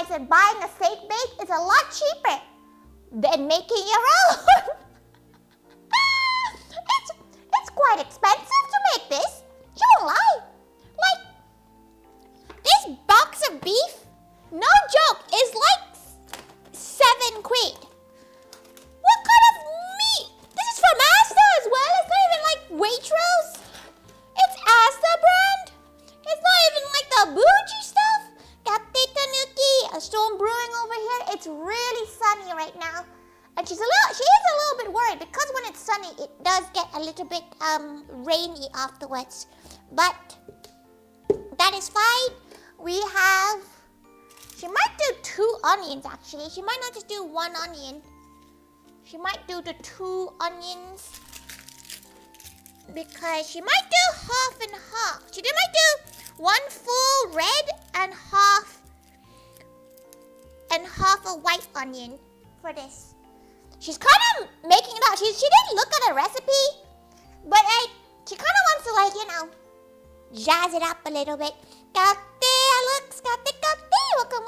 realize that buying a fake bake is a lot cheaper than making your own. It's quite expensive to make this. You won't lie. Like, this box of beef, no joke, is like 7 quid. What kind of meat? This is from Asda as well. It's not even like Waitrose. It's Asda brand. It's not even like the bougie stuff. Katte Tanuki, a storm brewing over here. It's really sunny right now. And she is a little bit worried because when it's sunny, it does get a little bit rainy afterwards. But that is fine. She might do 2 onions actually. She might not just do 1 onion. She might do the 2 onions. Because she might do half and half. She might do 1 full red and half a white onion for this. She's kind of making it out. She didn't look at a recipe, but she kind of wants to jazz it up a little bit. Alex, welcome.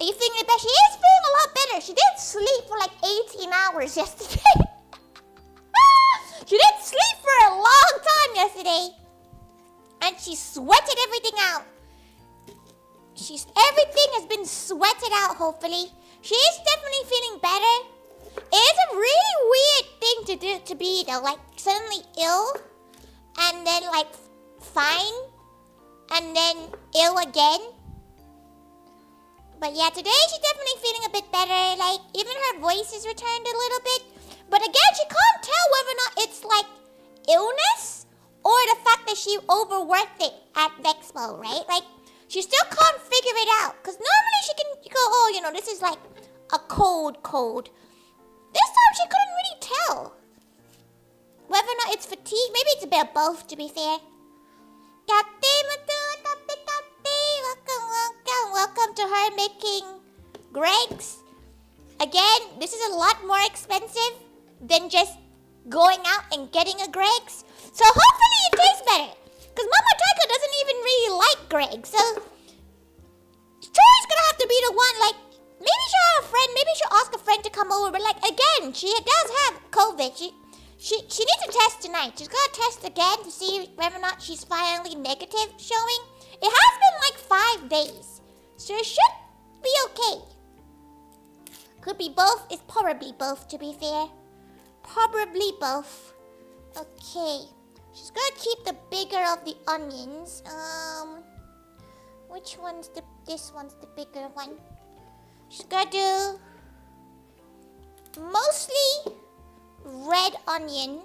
Are you feeling better? She is feeling a lot better. She didn't sleep for like 18 hours yesterday. She didn't sleep for a long time yesterday. And she sweated everything out. Everything has been sweated out, hopefully. She is definitely feeling better. It is a really weird thing to do, to be though, like suddenly ill, and then like fine, and then ill again. But yeah, today she's definitely feeling a bit better. Like even her voice has returned a little bit. But again, she can't tell whether or not it's like illness or the fact that she overworked it at Vexpo, right? Like she still can't figure it out. Because normally she can go, oh, this is like a cold. This time she couldn't really tell whether or not it's fatigue. Maybe it's a bit of both, to be fair. Welcome to her making GREGGS. Again, this is a lot more expensive than just going out and getting a GREGGS. So hopefully it tastes better. Because Mama Thaiga doesn't even really like GREGGS. So Tori's gonna have to be the one, like, maybe she'll have a friend, maybe she'll ask a friend to come over. But like, again, she does have COVID. She needs to test tonight. She's gonna test again to see whether or not she's finally negative showing. It has been like 5 days. So it should be okay. Could be both. It's probably both, to be fair. Probably both. Okay. She's gonna keep the bigger of the onions. Which one's this one's the bigger one. She's gonna do mostly red onion.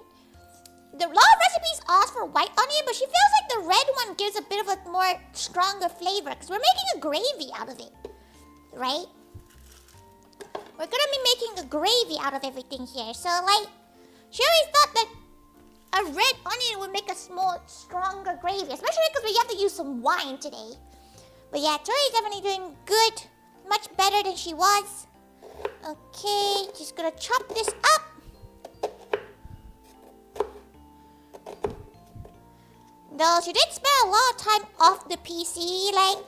A lot of recipes ask for white onion, but she feels like the red one gives a bit of a more stronger flavor because we're making a gravy out of it, right? We're gonna be making a gravy out of everything here. So like, she always thought that a red onion would make a stronger gravy, especially because we have to use some wine today. But yeah, Tori's definitely doing good, much better than she was. Okay, just gonna chop this up. Though she did spend a lot of time off the PC, like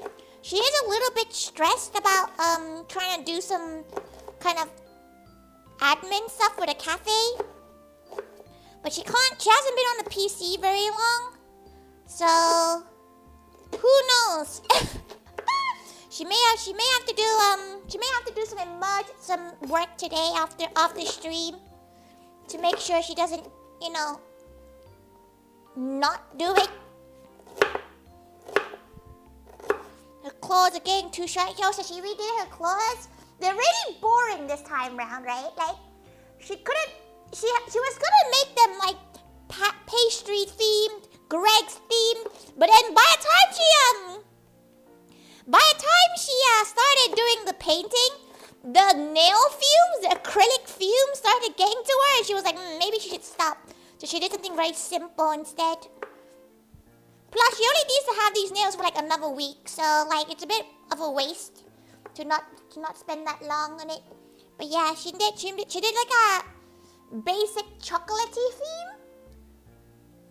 she is a little bit stressed about trying to do some kind of admin stuff with a cafe. But she hasn't been on the PC very long. So who knows? she may have to do some work today off the stream to make sure she doesn't, not do it. Her claws are getting too short. So she redid her claws. They're really boring this time round, right? Like she was gonna make them like pastry themed, GREGGS themed, but then by the time she started doing the painting, the nail fumes, the acrylic fumes started getting to her, and she was like, maybe she should stop. So she did something very simple instead. Plus, she only needs to have these nails for like another week, so like it's a bit of a waste to not spend that long on it. But yeah, she did like a basic chocolatey theme.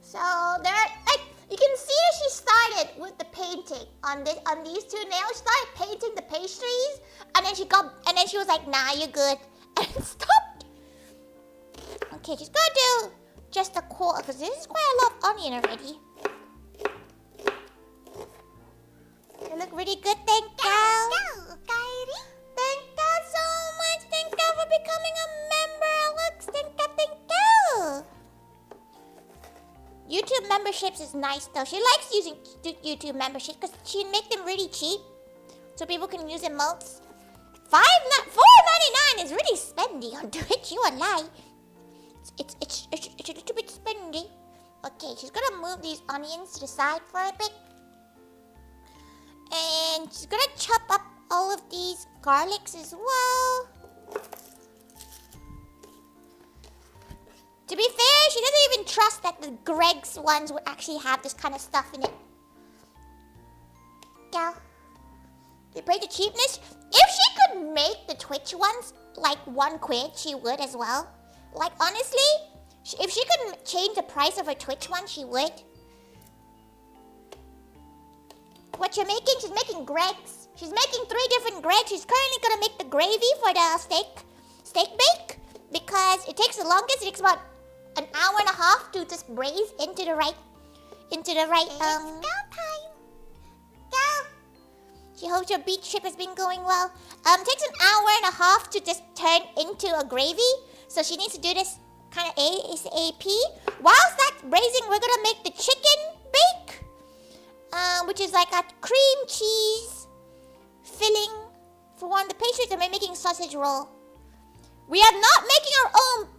So there, like You can see that she started with the painting on these two nails. She started painting the pastries, and then she was like, "Nah, you're good," and stopped. Okay, she's gonna do just a quarter because this is quite a lot of onion already. You look really good, thank you. Thank you so much. Thank you for becoming a member, Alex. Thank you. YouTube memberships is nice though. She likes using YouTube memberships because she make them really cheap, so people can use emotes. $4.99 is really spendy on Twitch. You are lie. It's a little bit spendy. Okay, she's gonna move these onions to the side for a bit, and she's gonna chop up all of these garlics as well. To be fair, she doesn't even trust that the GREGGS ones would actually have this kind of stuff in it. Gal, you pray the cheapness? If she could make the Twitch ones like £1, she would as well. Like honestly, if she could change the price of her Twitch one, she would. What you're making? She's making GREGGS. She's making 3 different GREGGS. She's currently gonna make the gravy for the steak bake because it takes the longest. It takes about an hour and a half to just braise into the right It's go time. Go. She hopes your beach trip has been going well. Takes an hour and a half to just turn into a gravy, so she needs to do this kind of ASAP. Whilst that's braising, we're gonna make the chicken bake, which is like a cream cheese filling for one of the pastries, and we're making sausage roll. We are not making our own.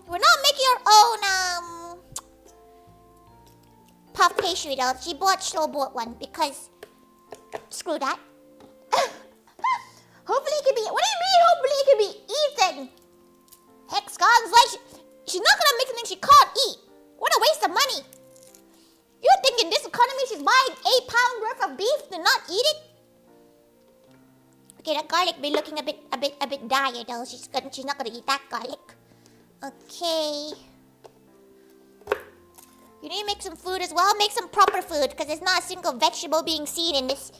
We're not making our own puff pastry though. She store-bought one because screw that. Hopefully it can be. What do you mean? Hopefully it can be eaten. Hexagon's like she's not gonna make something she can't eat. What a waste of money. You're thinking this economy she's buying 8 pounds worth of beef to not eat it? Okay, that garlic be looking a bit dire though. She's not gonna eat that garlic. Okay. You need to make some food as well. Make some proper food because there's not a single vegetable being seen in the stream.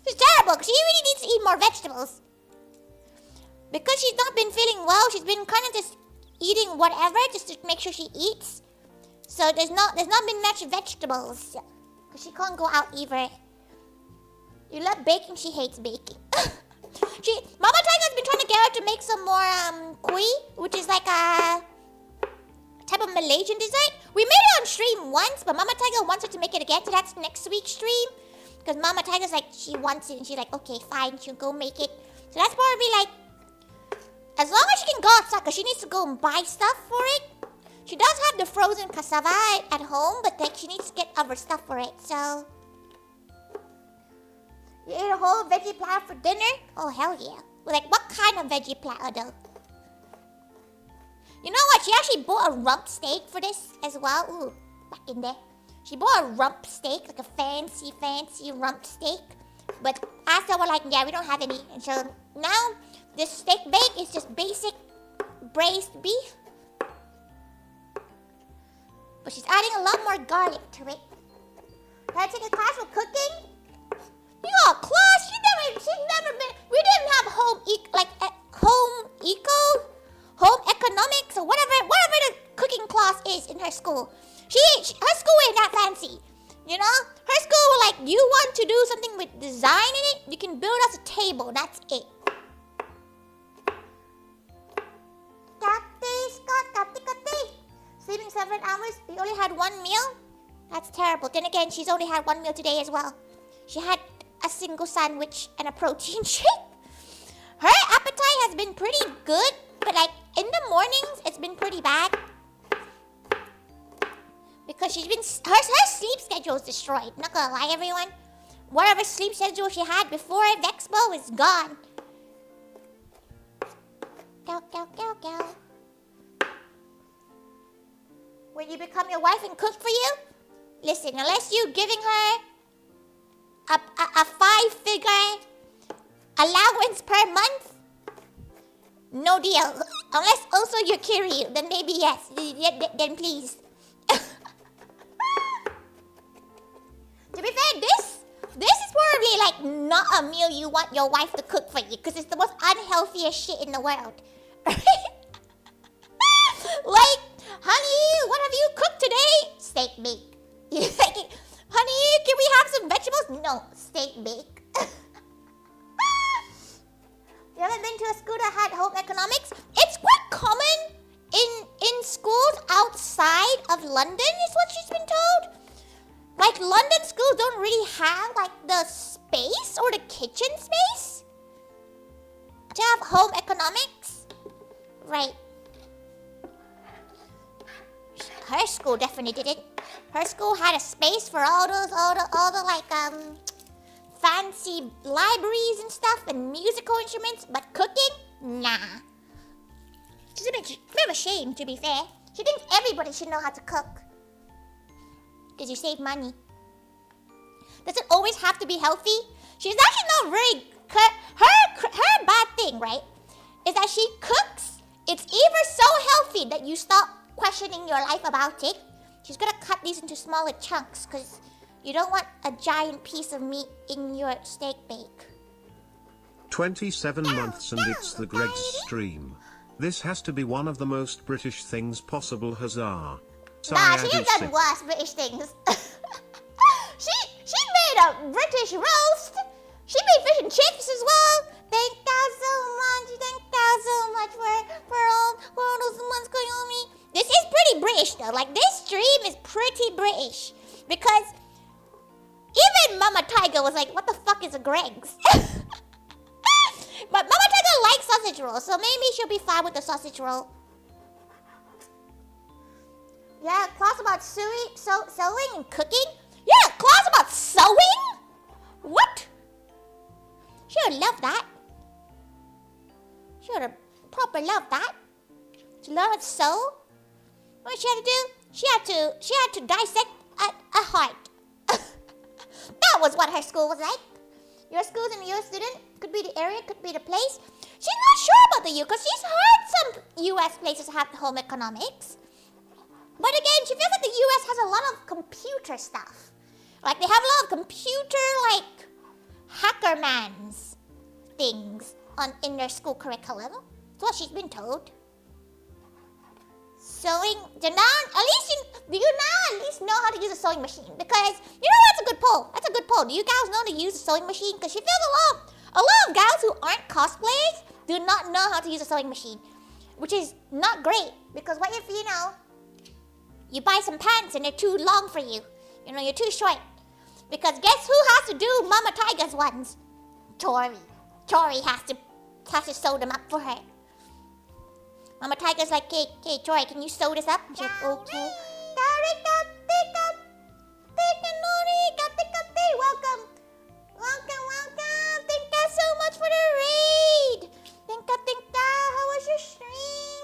It's terrible because she really needs to eat more vegetables. Because she's not been feeling well, she's been kind of just eating whatever just to make sure she eats. So there's not been much vegetables because she can't go out either. You love baking, she hates baking. Mama Thaiga's been trying to get her to make some more kui, which is like a type of Malaysian dessert. We made it on stream once, but Mama Thaiga wants her to make it again, so that's next week's stream. Because Mama Thaiga's like, she wants it, and she's like, okay, fine, she'll go make it. So that's probably like, as long as she can go outside, because she needs to go and buy stuff for it. She does have the frozen cassava at home, but like she needs to get other stuff for it, so. You ate a whole veggie platter for dinner? Oh, hell yeah. Like, what kind of veggie platter, though? You know what? She actually bought a rump steak for this as well. Ooh, back in there. She bought a rump steak, like a fancy rump steak. But after we're like, yeah, we don't have any. And so now, this steak bake is just basic braised beef. But she's adding a lot more garlic to it. Can I take a class for cooking? You got a class? She's never been. We didn't have home economics or whatever the cooking class is in her school. Her school ain't that fancy, you know. Her school like you want to do something with design in it, you can build us a table. That's it. Sleeping 7 hours. We only had 1 meal. That's terrible. Then again, she's only had 1 meal today as well. She had a single sandwich and a protein shake. Her appetite has been pretty good, but like in the mornings, it's been pretty bad. Because she's been, her sleep schedule is destroyed. Not gonna lie, everyone. Whatever sleep schedule she had before Vexpo is gone. Go. Will you become your wife and cook for you? Listen, unless you giving her a 5-figure allowance per month, no deal. Unless also you're Kiryu, then maybe yes. Then please. be fair, this is probably like not a meal you want your wife to cook for you because it's the most unhealthiest shit in the world. Like, honey, what have you cooked today? Steak bake. Honey, can we have some vegetables? No, steak bake. You haven't been to a school that had home economics? It's quite common in schools outside of London, is what she's been told. Like, London schools don't really have, like, the space or the kitchen space to have home economics. Right. Her school definitely didn't. Her school had a space for all the like, fancy libraries and stuff and musical instruments, but cooking? Nah. It's a bit of a shame, to be fair. She thinks everybody should know how to cook. Because you save money. Does it always have to be healthy? She's actually not very... Her bad thing, right, is that she cooks. It's either so healthy that you stop questioning your life about it. She's gonna cut these into smaller chunks because you don't want a giant piece of meat in your steak bake. 27 months and it's the GREGGS stream. This has to be one of the most British things possible, huzzah. Nah, she has done worse British things. She made a British roast. She made fish and chips as well. Thank God so much. Thank God so much for all those months going on me. This is pretty British though. Like, this stream is pretty British. Because even Mama Thaiga was like, what the fuck is a GREGGS? But Mama Thaiga likes sausage rolls, so maybe she'll be fine with the sausage roll. Yeah, class about sewing and cooking? Yeah, class about sewing? What? She would love that. She would have proper loved that. To learn how to sew? What she had to do? She had to dissect a heart. That was what her school was like. Your school's and your student, could be the area, could be the place. She's not sure about the U because she's heard some US places have home economics. But again, she feels like the US has a lot of computer stuff. Like, they have a lot of computer, like, hackermans things in their school curriculum. That's what she's been told. Sewing, do you now at least know how to use a sewing machine? Because, you know, that's a good poll. That's a good poll. Do you guys know how to use a sewing machine? Because she feels a lot of gals who aren't cosplayers do not know how to use a sewing machine. Which is not great. Because what if, you know, you buy some pants and they're too long for you. You know, you're too short. Because guess who has to do Mama Thaiga's ones? Tori. Tori has to sew them up for her. Mama Thaiga's like, hey, Tori, can you sew this up? And she's like, okay. Welcome. Thank you so much for the raid. Thank you. How was your stream?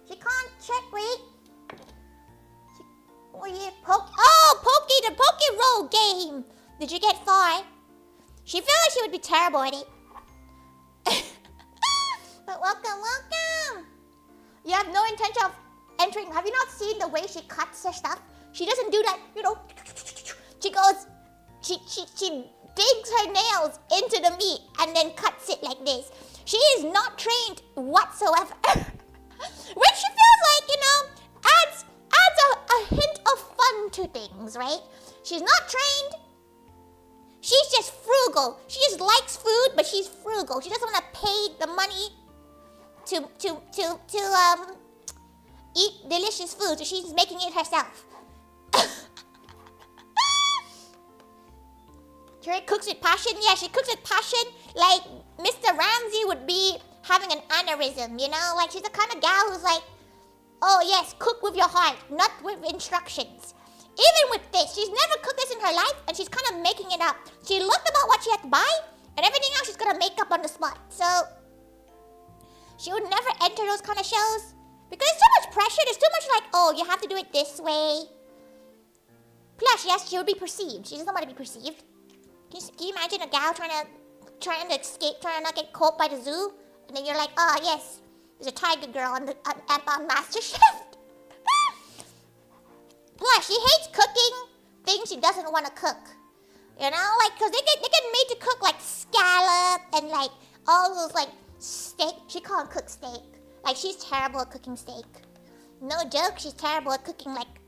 She can't check, wait. Pokey, the Poke Roll game. Did you get far? She felt like she would be terrible at it. But welcome. You have no intention of entering. Have you not seen the way she cuts her stuff? She doesn't do that, you know. She goes, she digs her nails into the meat and then cuts it like this. She is not trained whatsoever. Which she feels like, you know, adds a hint of fun to things, right? She's not trained. She's just frugal. She just likes food, but she's frugal. She doesn't want to pay the money to eat delicious food, so she's making it herself. She cooks with passion. Yeah, she cooks with passion. Like Mr. Ramsay would be having an aneurysm, you know? Like, she's the kind of gal who's like, oh yes, cook with your heart, not with instructions. Even with this, she's never cooked this in her life, and she's kind of making it up. She looked about what she had to buy, and everything else she's gonna make up on the spot. So she would never enter those kind of shows because there's too much pressure. There's too much like, oh, you have to do it this way. Plus, yes, she would be perceived. She doesn't want to be perceived. Can you imagine a gal trying to escape, trying to not get caught by the zoo, and then you're like, oh yes, there's a tiger girl on MasterChef. Plus, she hates cooking. things she doesn't want to cook. You know, like, because they get made to cook like scallop and like all those like steak. She can't cook steak. Like, she's terrible at cooking steak. No joke, she's terrible at cooking like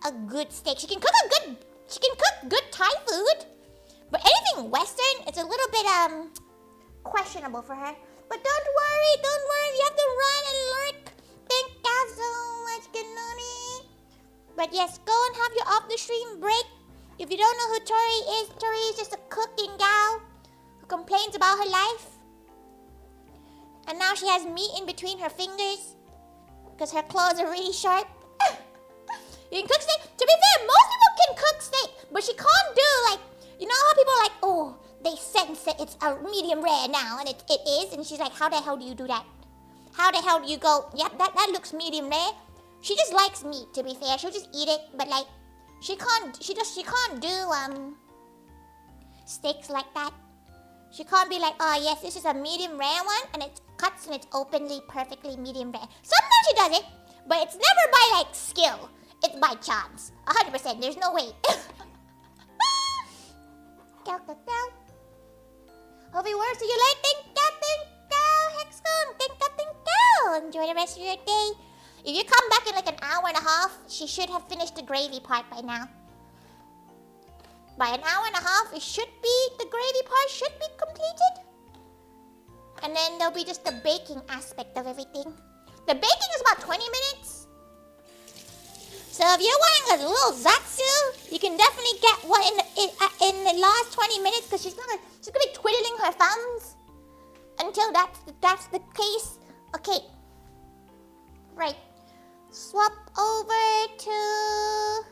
a good steak. She can cook good Thai food, but anything Western, it's a little bit questionable for her. But don't worry, you have to run and lurk. Thank God so much, Ganoni. But yes, go and have your off the stream break. If you don't know who Tori is just a cooking gal who complains about her life. And now she has meat in between her fingers because her claws are really sharp. You can cook steak. To be fair, most people can cook steak, but she can't do like, you know how people are like, oh, they sense that it's a medium rare now, and it is, and she's like, how the hell do you do that? How the hell do you go, yep, that looks medium rare? She just likes meat, to be fair. She'll just eat it, but like, she can't do steaks like that. She can't be like, oh yes, this is a medium rare one, and it cuts and it's openly, perfectly medium rare. Sometimes she does it, but it's never by like skill. It's by chance. 100%, there's no way. Go. Hope it works for you later. Thank you, Hexcon. Thank you. Enjoy the rest of your day. If you come back in like an hour and a half, she should have finished the gravy part by now. By an hour and a half, the gravy part should be completed. And then there'll be just the baking aspect of everything. The baking is about 20 minutes. So if you're wanting a little zatsu, you can definitely get one in the last 20 minutes because she's gonna be twiddling her thumbs until that's the case. Okay. Right. Swap over to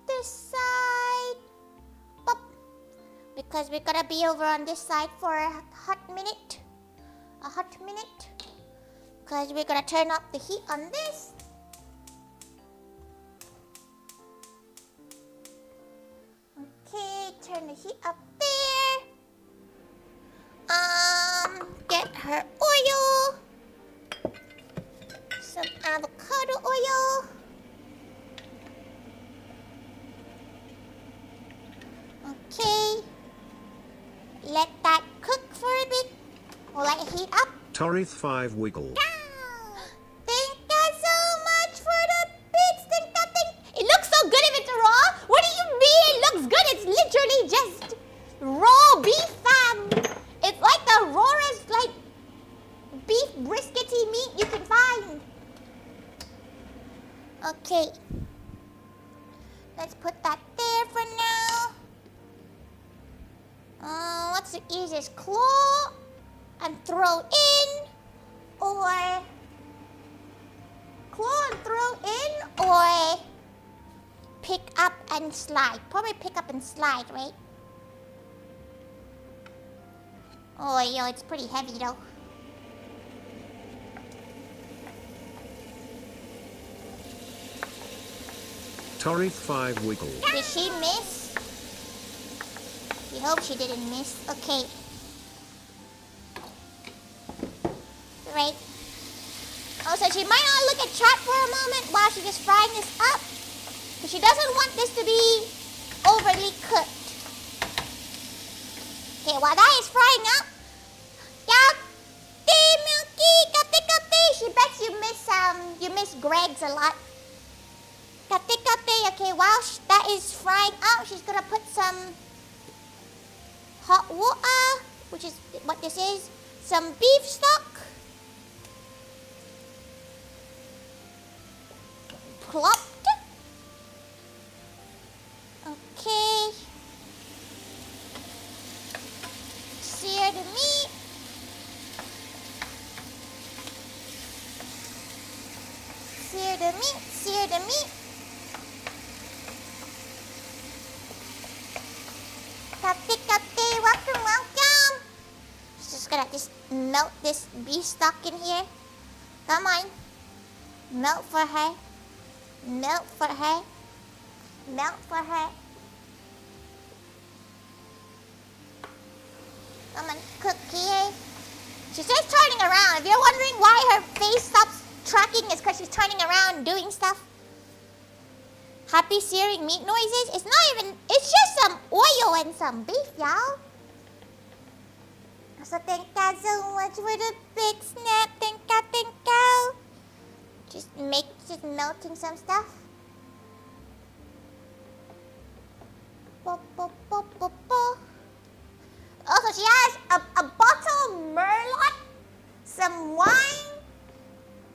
this side. Pop. Because we're gonna be over on this side for a hot minute. Because we're gonna turn up the heat on this. Okay, turn the heat up there. Get her oil. Some avocado oil. Okay. Let that cook for a bit. We'll let it heat up. Torith5 wiggle. Thank you so much for the bits. It looks so good if it's raw. What do you mean it looks good? It's literally just raw beef, fam. It's like the rawest, like, beef briskety meat you can find. Okay. Let's put that there for now. What's the easiest? Claw and throw in, or claw and throw in, or pick up and slide. Probably pick up and slide, right? Oh, yo, it's pretty heavy though. Torith5 wiggle. Did she miss? We hope she didn't miss. Okay. Right. Also, she might not look at chat for a moment while she's just frying this up. Because she doesn't want this to be overly cooked. Okay, while that is frying up, Milky, she bets you miss GREGGS a lot. Okay, while that is frying up, she's gonna put some hot water, which is what this is, some beef stock, plopped. Okay. Sear the meat. Sear the meat. Welcome. Just gonna melt this beef stock in here. Come on. Melt for her. Come on, cook here. She starts turning around. If you're wondering why her face stops tracking, it's because she's turning around doing stuff. happy searing meat noises. It's not even, it's just some oil and some beef, y'all. So thank you so much for the big snap. Thank you. Just melting some stuff. Also, she has a bottle of Merlot, some wine,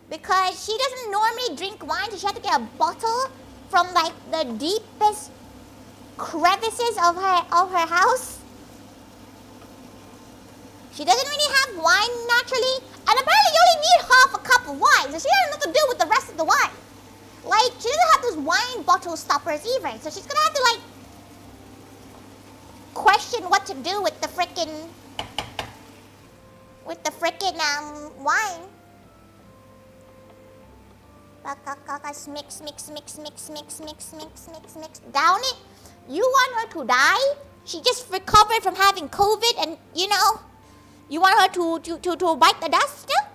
because she doesn't normally drink wine, so she had to get a bottle from like the deepest crevices of her house. She doesn't really have wine naturally, and apparently you only need half a cup of wine, so she doesn't know what to do with the rest of the wine. Like, she doesn't have those wine bottle stoppers either, so she's gonna have to like question what to do with the frickin' wine. Mix. Down it. You want her to die? She just recovered from having COVID, and you know, you want her to bite the dust still?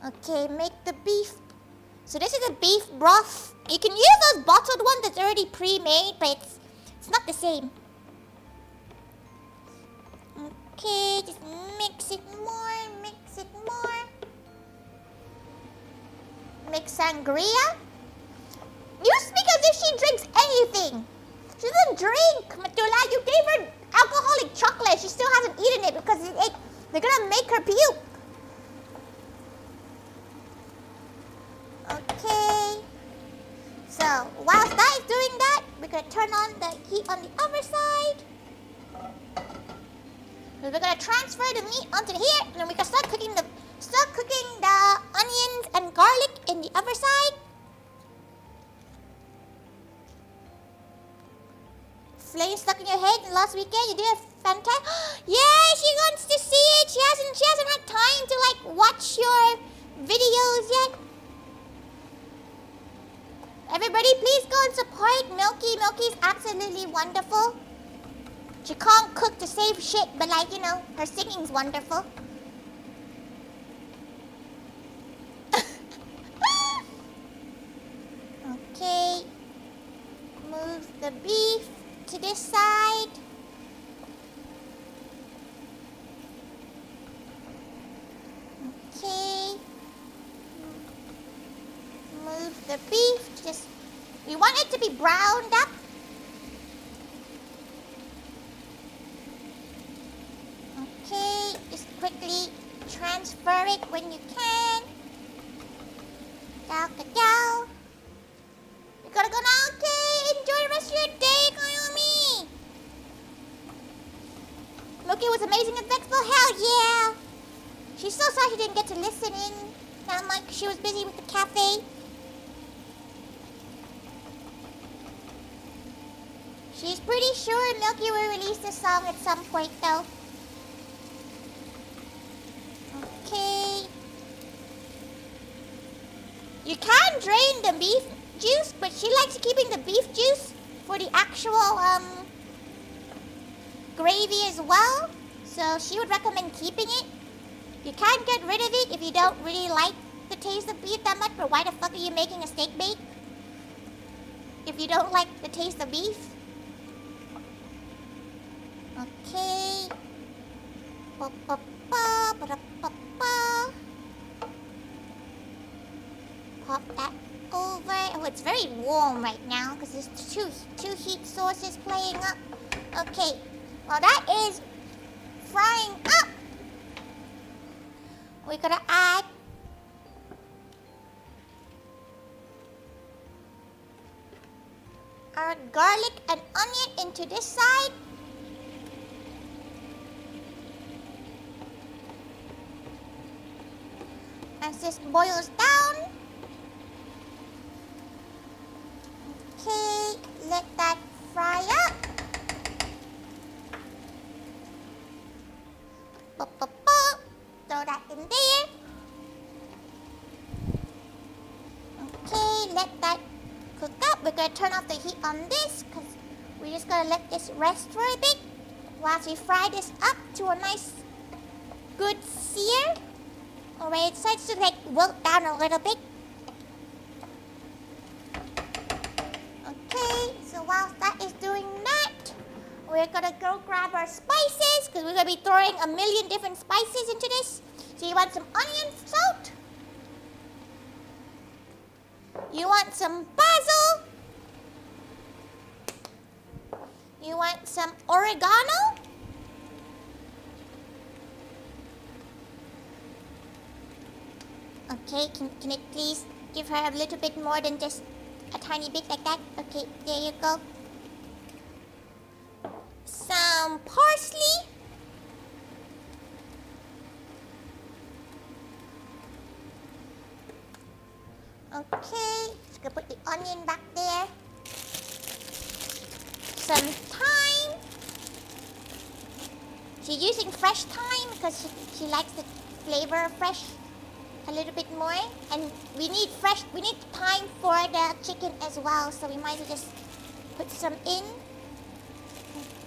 Okay, make the beef. So this is a beef broth. You can use those bottled ones that's already pre-made, but it's not the same. Okay, just mix it more. Make sangria. You speak as if she drinks anything. She doesn't drink, Matula. You gave her alcoholic chocolate. She still hasn't eaten it because they're gonna make her puke. Okay. So, whilst that is doing that, we're gonna turn on the heat on the other side. We're gonna transfer the meat onto here, and then we can start cooking the onions and garlic in the other side. Flame stuck in your head last weekend. You did a fantastic. Yeah, she wants to see it. She hasn't had time to like watch your videos yet. Everybody, please go and support Milky. Milky's absolutely wonderful. She can't cook to save shit, but like, you know, her singing's wonderful. Okay. Move the beef to this side. Okay. Move the beef. Just, we want it to be browned up. Okay, just quickly transfer it when you can. Go. You gotta go now, okay? Enjoy the rest of your day, Koyomi. Loki was amazing at Vexpo. Hell yeah. She's so sorry she didn't get to listen in. Now, like, she was busy with the cafe. She's pretty sure Milky will release the song at some point, though. Okay. You can drain the beef juice, but she likes keeping the beef juice for the actual gravy as well. So she would recommend keeping it. You can get rid of it if you don't really like the taste of beef that much, but why the fuck are you making a steak bake if you don't like the taste of beef? Okay. Pop that over. Oh, it's very warm right now because there's two heat sources playing up. Okay. While that is frying up, we're gonna add our garlic and onion into this side. As this boils down. Okay, let that fry up. Throw that in there. Okay, let that cook up. We're gonna turn off the heat on this because we're just gonna let this rest for a bit whilst we fry this up to a nice good sear. Alright, it starts to like wilt down a little bit. gonna go grab our spices because we're gonna be throwing a million different spices into this. So you want some onion salt? You want some basil? You want some oregano? Okay, can it please give her a little bit more than just a tiny bit like that? Okay, there you go. Some parsley. Okay, just gonna put the onion back there. Some thyme. She's using fresh thyme because she likes the flavor of fresh a little bit more. And we need thyme for the chicken as well, so we might as well just put some in.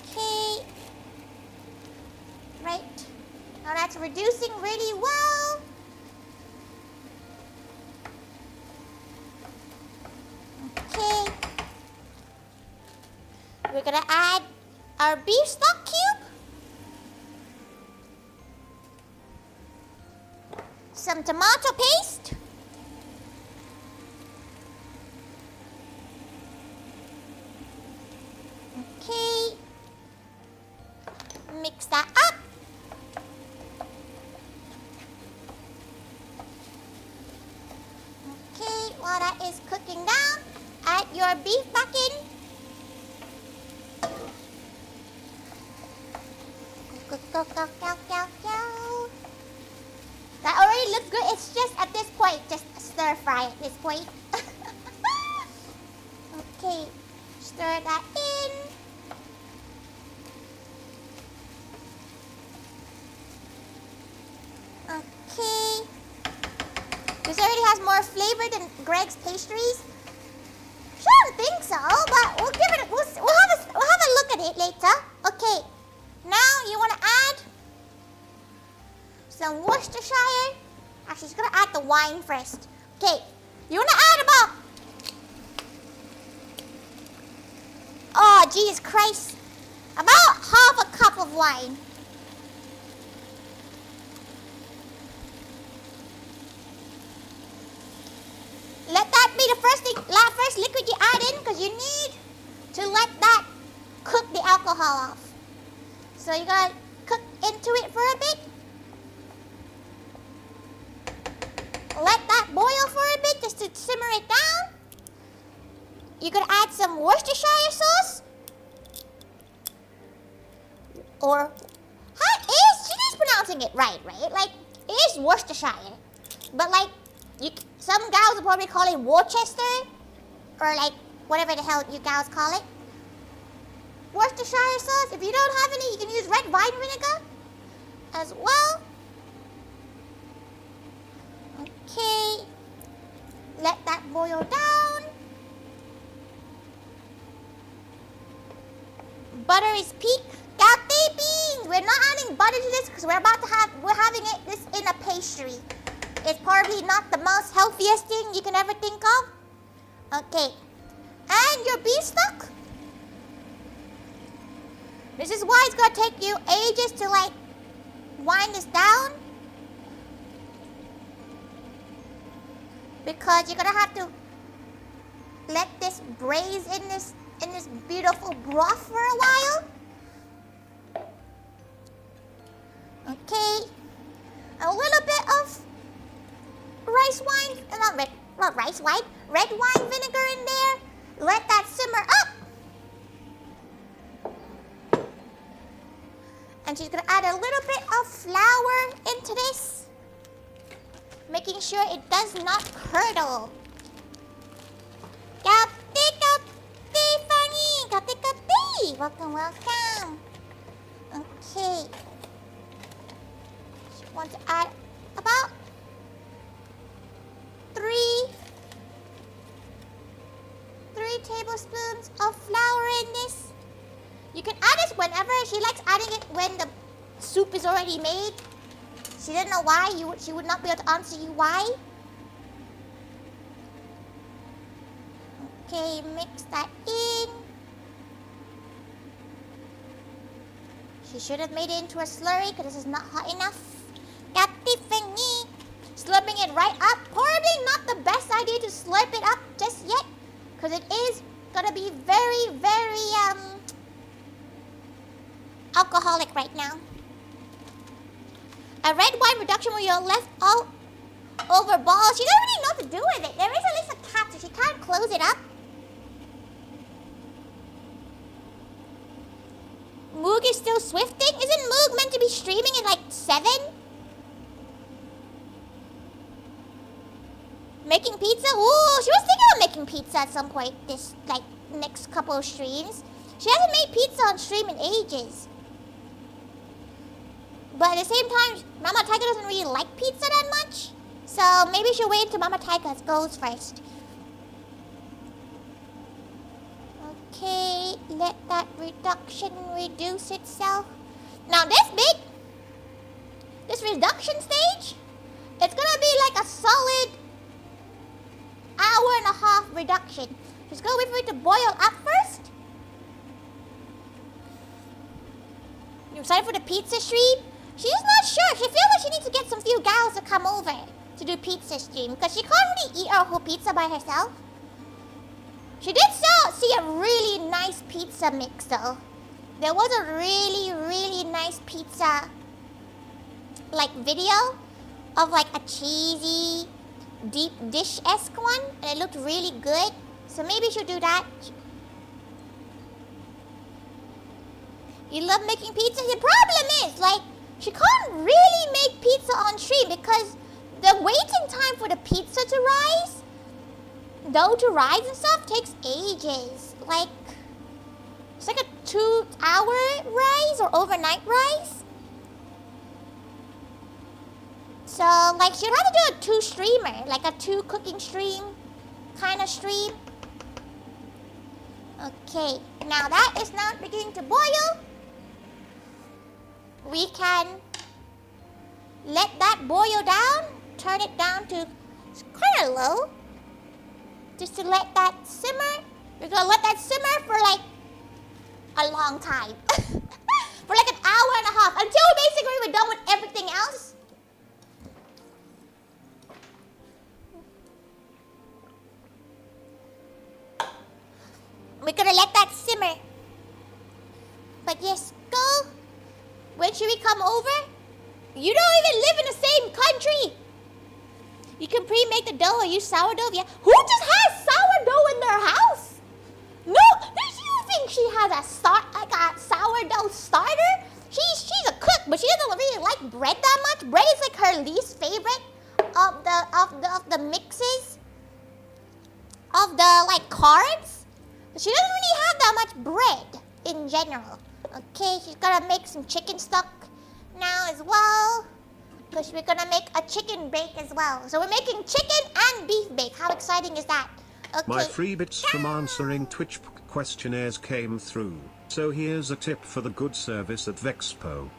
Okay. Right. Now that's reducing really well. Okay. We're gonna add our beef stock cube. Some tomato paste. Okay. Mix that up. Okay, while that is cooking down, add your beef back in. Go, go, go, go, go. That already looks good. It's just at this point, just stir fry at this point. Okay, stir that in. Okay. This already has more flavor than Greg's pastries. I don't think so, but we'll give it. We'll have a look at it later. Okay. Now you want to add some Worcestershire. Actually, she's gonna add the wine first. Okay. You want to add about. Oh, Jesus Christ! About half a cup of wine. Let that be the first liquid you add in, because you need to let that cook the alcohol off. So you're gonna cook into it for a bit. Let that boil for a bit just to simmer it down. You're gonna add some Worcestershire sauce. Or she's pronouncing it right? Like, it is Worcestershire. But like, some gals will probably call it Worcester, or like whatever the hell you gals call it. Worcestershire sauce. If you don't have any, you can use red wine vinegar as well. Okay. Let that boil down. Butter is peak. Gaute beans. We're not adding butter to this because we're having this in a pastry. It's probably not the most healthiest thing you can ever think of. Okay. And your beef stock. This is why it's gonna take you ages to like wind this down. Because you're gonna have to let this braise in this beautiful broth for a while. Okay. A little bit of red wine vinegar in there. Let that simmer up. And she's gonna add a little bit of flour into this, making sure it does not curdle. Welcome. Okay. She wants to add about 3 tablespoons of flour in this. You can add this whenever. She likes adding it when the soup is already made. She doesn't know why. She would not be able to answer you why. Okay, mix that in. He should have made it into a slurry because this is not hot enough. Got Tiffany. Slurping it right up. Probably not the best idea to slurp it up just yet, because it is gonna be very, very alcoholic right now. A red wine reduction where you're left all over balls. She doesn't really know what to do with it. There is at least a cap, so she can't close it up. Moog is still swifting? Isn't Moog meant to be streaming at like 7? Making pizza? Ooh, she was thinking of making pizza at some point this, like, next couple of streams. She hasn't made pizza on stream in ages. But at the same time, Mama Taiga doesn't really like pizza that much. So maybe she'll wait until Mama Taiga goes first. Okay, let that reduction reduce itself. Now this reduction stage, it's gonna be like a solid hour and a half reduction. Just gonna wait for it to boil up first. You excited for the pizza stream? She's not sure. She feels like she needs to get some few gals to come over to do pizza stream, because she can't really eat her whole pizza by herself. She did see a really nice pizza mix though. There was a really, really nice pizza like video of like a cheesy deep dish-esque one, and it looked really good. So maybe she'll do that. You love making pizza? The problem is, like, she can't really make pizza on stream because the waiting time for the pizza to rise, dough to rise and stuff, takes ages. Like, it's like a 2-hour rise or overnight rise. So, like, she'd have to do a 2-streamer, like a 2-cooking stream kind of stream. Okay, now that is now beginning to boil. We can let that boil down, turn it down to kind of low, just to let that simmer. We're gonna let that simmer for like a long time, for like an hour and a half, until basically we're done with everything else. We're gonna let that simmer. But yes, go. When should we come over? You don't even live in the same country. You can pre-make the dough or use sourdough. Yeah. Who just has sourdough in their house? No, does you think she has a sourdough starter? She's a cook, but she doesn't really like bread that much. Bread is like her least favorite of the mixes of the like carbs. She doesn't really have that much bread in general. Okay, she's gonna make some chicken stock now as well, because we're gonna make a chicken bake as well. So we're making chicken and beef bake. How exciting is that? Okay. My free bits from answering Twitch questionnaires came through. So here's a tip for the good service at Vexpo.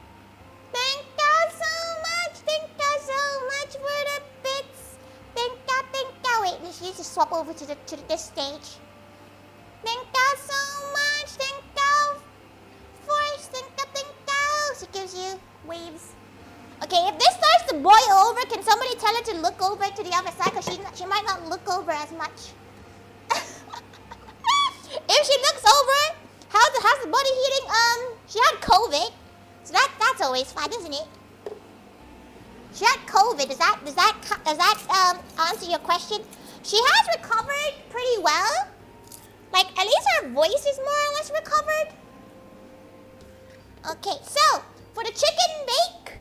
Thank you so much. Thank you so much for the bits. Thank you. Wait, she needs to swap over to this stage. Thank you so much. Thank you. Force. Thank you. She gives you waves. Okay, if this starts to boil over, can somebody tell her to look over to the other side? Because she might not look over as much. If she looks over, how's the body heating? She had COVID, so that's always fun, isn't it? She had COVID. Does that answer your question? She has recovered pretty well. Like, at least her voice is more or less recovered. Okay, so for the chicken bake,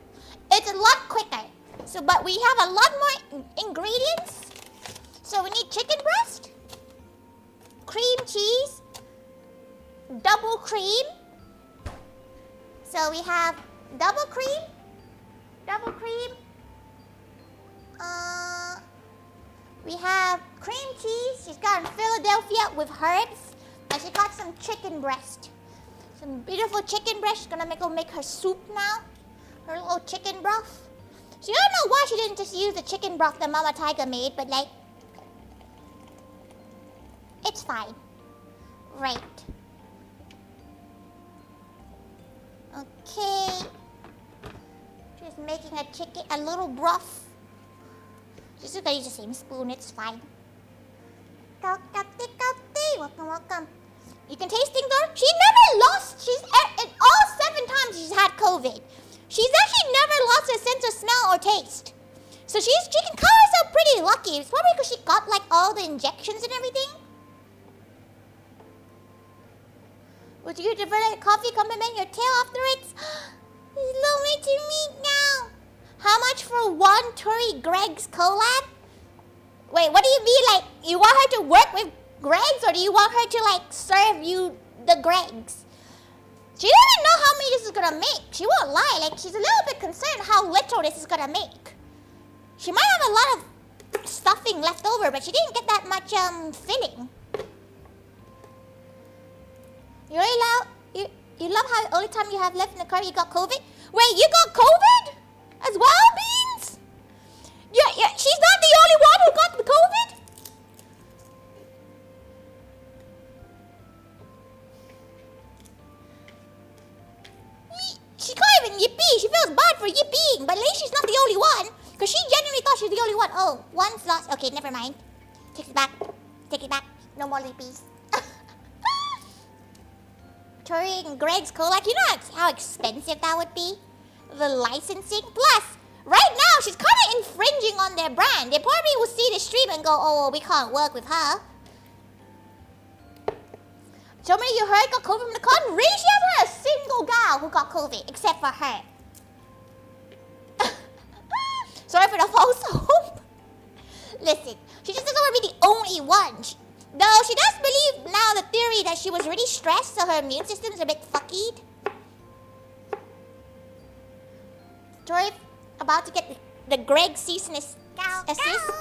it's a lot quicker. So, but we have a lot more ingredients. So we need chicken breast, cream cheese, double cream. So we have double cream. We have cream cheese. She's got Philadelphia with herbs. And she got some chicken breast. Some beautiful chicken breast. She's gonna make her soup now. Her little chicken broth. So you don't know why she didn't just use the chicken broth that Mama Taiga made, but like, it's fine. Right. Okay. She's making a little broth. She's just gonna use the same spoon, it's fine. Welcome, welcome. You can taste things though. She never lost, in all 7 times she's had COVID. She's actually never lost her sense of smell or taste. So she can call herself pretty lucky. It's probably because she got like all the injections and everything. Would you develop coffee compliment your tail afterwards? It's lonely to meet now. How much for one Tori GREGGS collab? Wait, what do you mean? Like, you want her to work with GREGGS, or do you want her to like serve you the GREGGS? She doesn't know how many this is gonna make. She won't lie. Like, she's a little bit concerned how little this is gonna make. She might have a lot of stuffing left over, but she didn't get that much filling. You really love you love how the only time you have left in the car you got COVID? Wait, you got COVID as well, Beans? Yeah, she's not the only one who got the COVID. She can't even yippee. She feels bad for yippeeing, but at least she's not the only one. Because she genuinely thought she was the only one. Oh, one's lost. Okay, never mind. Take it back. Take it back. No more lippies. Tori and GREGGS collab. You know how expensive that would be? The licensing. Plus, right now, she's kind of infringing on their brand. They probably will see the stream and go, oh, we can't work with her. Somebody you heard got COVID from the con? Really? She hasn't heard a single gal who got COVID, except for her. Sorry for the false hope. Listen, she just doesn't want to be the only one. Though she does believe now the theory that she was really stressed, so her immune system's a bit fuckied. Tori about to get the GREGGS cease and assist.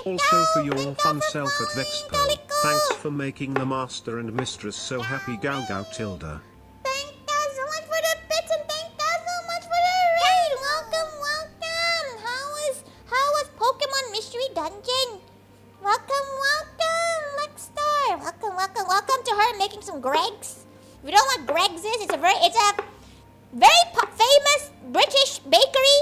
Also for your fun self at Vexpo. Thanks for making the master and mistress so happy. Gao Gao Tilda. Thank you so much for the bits and thank you so much for the raid. Welcome, welcome. How was Pokemon Mystery Dungeon? Welcome, welcome, Lexstar. Welcome to her making some GREGGS. If you don't know what GREGGS is, it's a very famous British bakery.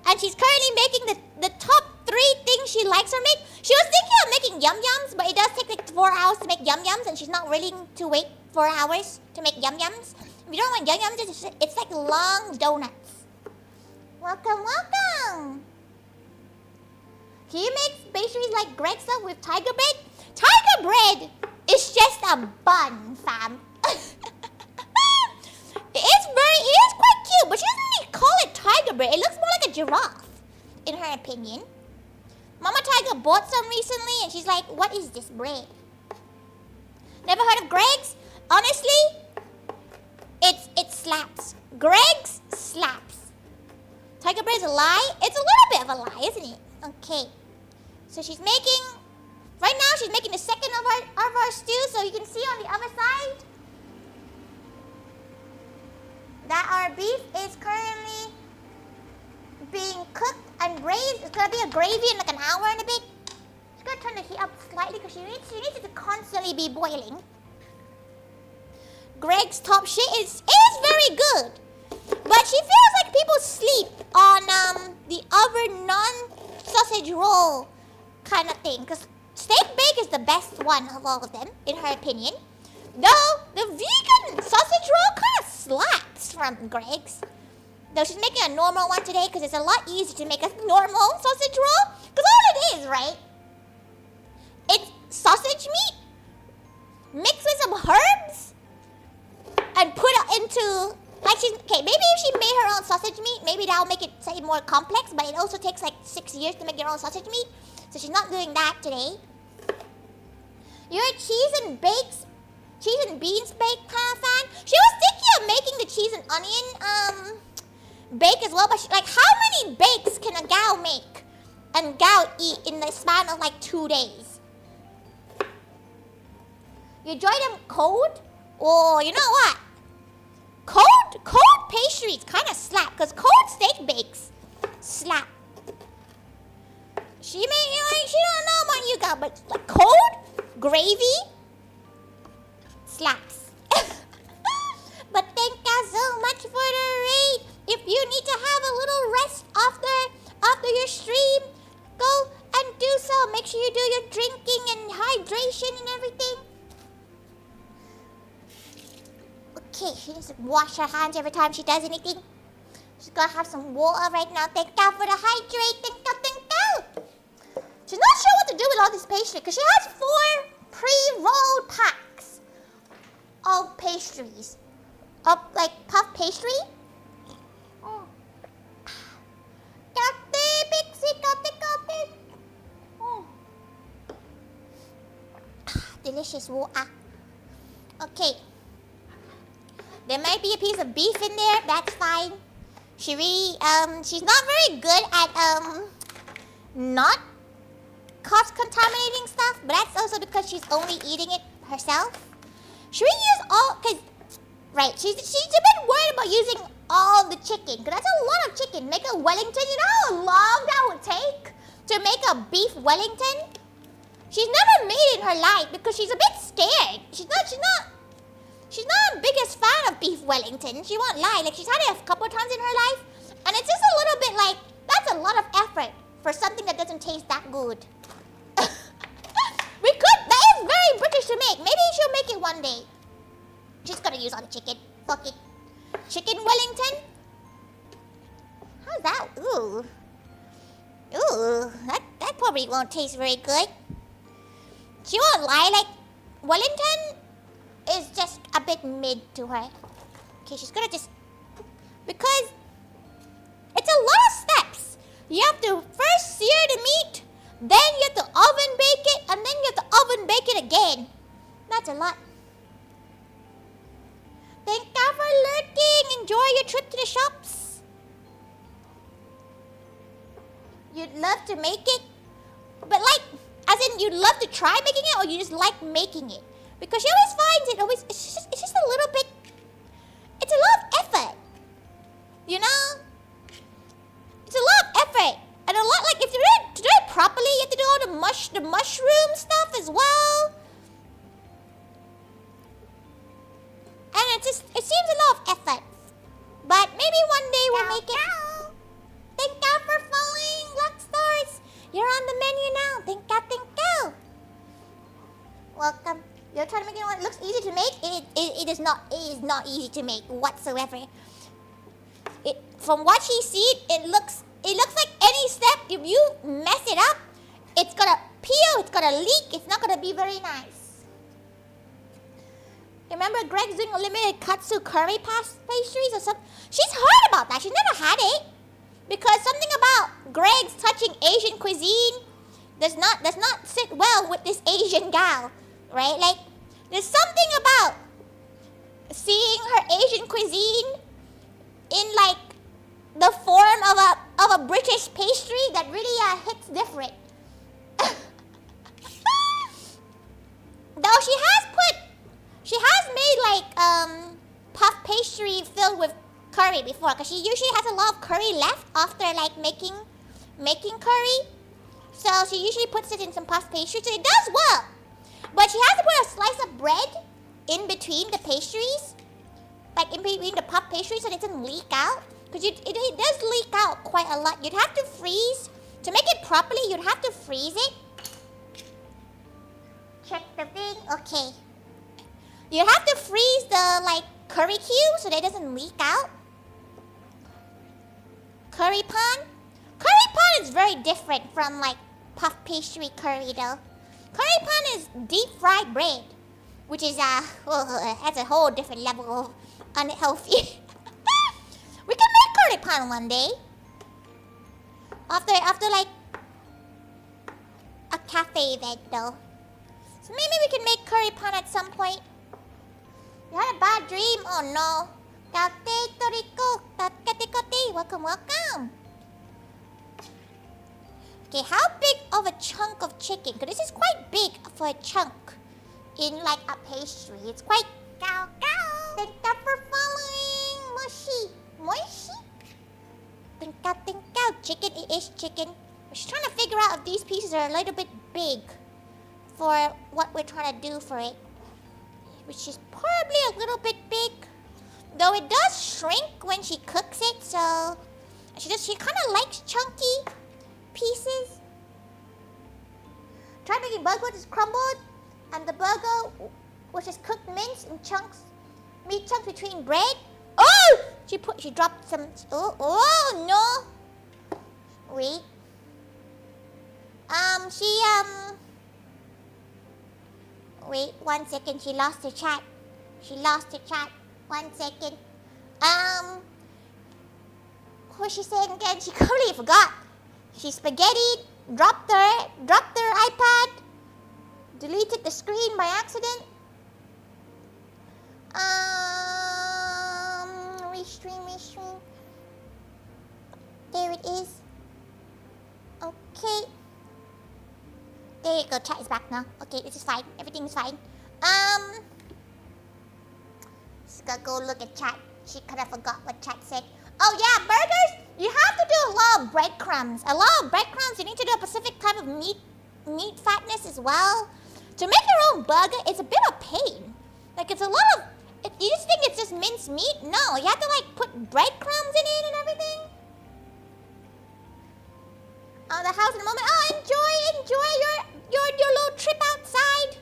And she's currently making the top 3 things she likes to make. She was thinking of making yum-yums, but it does take like 4 hours to make yum-yums, and she's not willing to wait 4 hours to make yum-yums. If you don't know what yum-yums is, it's like long donuts. Welcome, welcome. Can you make pastries like GREGGS stuff with tiger bread? Tiger bread is just a bun, fam. It is quite cute, but she doesn't really call it tiger bread. It looks more like a giraffe, in her opinion. Mama Tiger bought some recently, and she's like, what is this bread? Never heard of GREGGS? Honestly, it slaps. GREGGS slaps. Tiger bread is a lie? It's a little bit of a lie, isn't it? Okay. So she's making, right now she's making the second of our stew, so you can see on the other side that our beef is currently being cooked and braised. It's gonna be a gravy in like an hour and a bit. She's gonna turn the heat up slightly because she needs it to constantly be boiling. GREGGS top shit is very good, but she feels like people sleep on the other non-sausage roll kind of thing, because steak bake is the best one of all of them, in her opinion. Though the vegan sausage roll kind of slaps from GREGGS. Though she's making a normal one today because it's a lot easier to make a normal sausage roll. Because all it is, right? It's sausage meat mixed with some herbs and put it into, like okay, maybe if she made her own sausage meat, maybe that'll make it say more complex, but it also takes like 6 years to make your own sausage meat. So she's not doing that today. You're a cheese and beans bake kind of fan? She was thinking of making the cheese and onion bake as well, but like how many bakes can a gal make and gal eat in the span of like 2 days? You enjoy them cold? Or you know what? Cold pastries kind of slap, because cold steak bakes slap. She don't know about you guys, but like cold gravy slaps. But thank you wash her hands every time she does anything. She's gonna have some water right now. Thank God for the hydrate. Thank God, thank God. She's not sure what to do with all this pastry because she has 4 pre-rolled packs of pastries. Of like puff pastry. Oh. Oh. Delicious water. Okay. There might be a piece of beef in there. That's fine. She really, she's not very good at, not cross-contaminating stuff, but that's also because she's only eating it herself. Should we use all, cause, right, she's a bit worried about using all the chicken, cause that's a lot of chicken. Make a Wellington, you know how long that would take to make a beef Wellington? She's never made it in her life because she's a bit scared. She's not the biggest fan of beef Wellington. She won't lie. Like, she's had it a couple of times in her life. And it's just a little bit like, that's a lot of effort for something that doesn't taste that good. That is very British to make. Maybe she'll make it one day. She's gonna use all the chicken. Fuck it. Chicken Wellington? How's that? Ooh. Ooh. That probably won't taste very good. She won't lie. Like, Wellington is just a bit mid to her. Okay, she's gonna just... Because it's a lot of steps. You have to first sear the meat, then you have to oven bake it, and then you have to oven bake it again. That's a lot. Thank God for lurking. Enjoy your trip to the shops. You'd love to make it, but like, as in you'd love to try making it, or you just like making it? Because she always finds it's just a little bit, it's a lot of effort, you know? It's a lot of effort, and a lot, like, if you to do it properly, you have to do all the mushroom stuff as well. And it seems a lot of effort, but maybe one day we'll make it. Thank God for following, Luck Stars. You're on the menu now. Thank God, thank God. Welcome. You're trying to make it one. It looks easy to make. It is not. It is not easy to make whatsoever. From what she sees, it looks like any step. If you mess it up, it's gonna peel. It's gonna leak. It's not gonna be very nice. Remember, GREGGS doing unlimited katsu curry pastries or something. She's heard about that. She's never had it because something about GREGGS touching Asian cuisine does not sit well with this Asian gal. Right? Like, there's something about seeing her Asian cuisine in, like, the form of a British pastry that really hits different. Though she has made, like, puff pastry filled with curry before, because she usually has a lot of curry left after, like, making curry. So she usually puts it in some puff pastry, so it does well. But she has to put a slice of bread in between the pastries. Like in between the puff pastries so it doesn't leak out. Because it does leak out quite a lot. You'd have to freeze. To make it properly, you'd have to freeze it. Check the thing. Okay. You have to freeze the, like, curry cube so that it doesn't leak out. Curry pan. Curry pan is very different from, like, puff pastry curry though. Curry pan is deep fried bread, which is that's a whole different level of unhealthy. We can make curry pan one day. After like a cafe event though. So maybe we can make curry pan at some point. You had a bad dream? Oh no. Welcome, welcome. Okay, how big of a chunk of chicken? Because this is quite big for a chunk in like a pastry. It's quite... Thank you for following. Moshi. Thank you. Chicken, it is chicken. We're just trying to figure out if these pieces are a little bit big for what we're trying to do for it. Which is probably a little bit big. Though it does shrink when she cooks it, so... She kind of likes chunky pieces. Try making burger which is crumbled, and the burger which is cooked minced in chunks, meat chunks between bread. She dropped some. Oh no. Wait. Wait 1 second. She lost her chat. 1 second. What was she saying again? She completely forgot. She spaghetti, dropped her iPad, deleted the screen by accident. Restream. There it is. Okay. There you go, chat is back now. Okay, this is fine. Everything is fine. Just gotta go look at chat. She kind of forgot what chat said. Oh yeah, burgers! You have to do a lot of breadcrumbs. You need to do a specific type of meat fatness as well. To make your own burger, it's a bit of pain. Like it's a lot of... You just think it's just minced meat? No, you have to like put breadcrumbs in it and everything. Oh, the house in a moment. Oh, enjoy your little trip outside.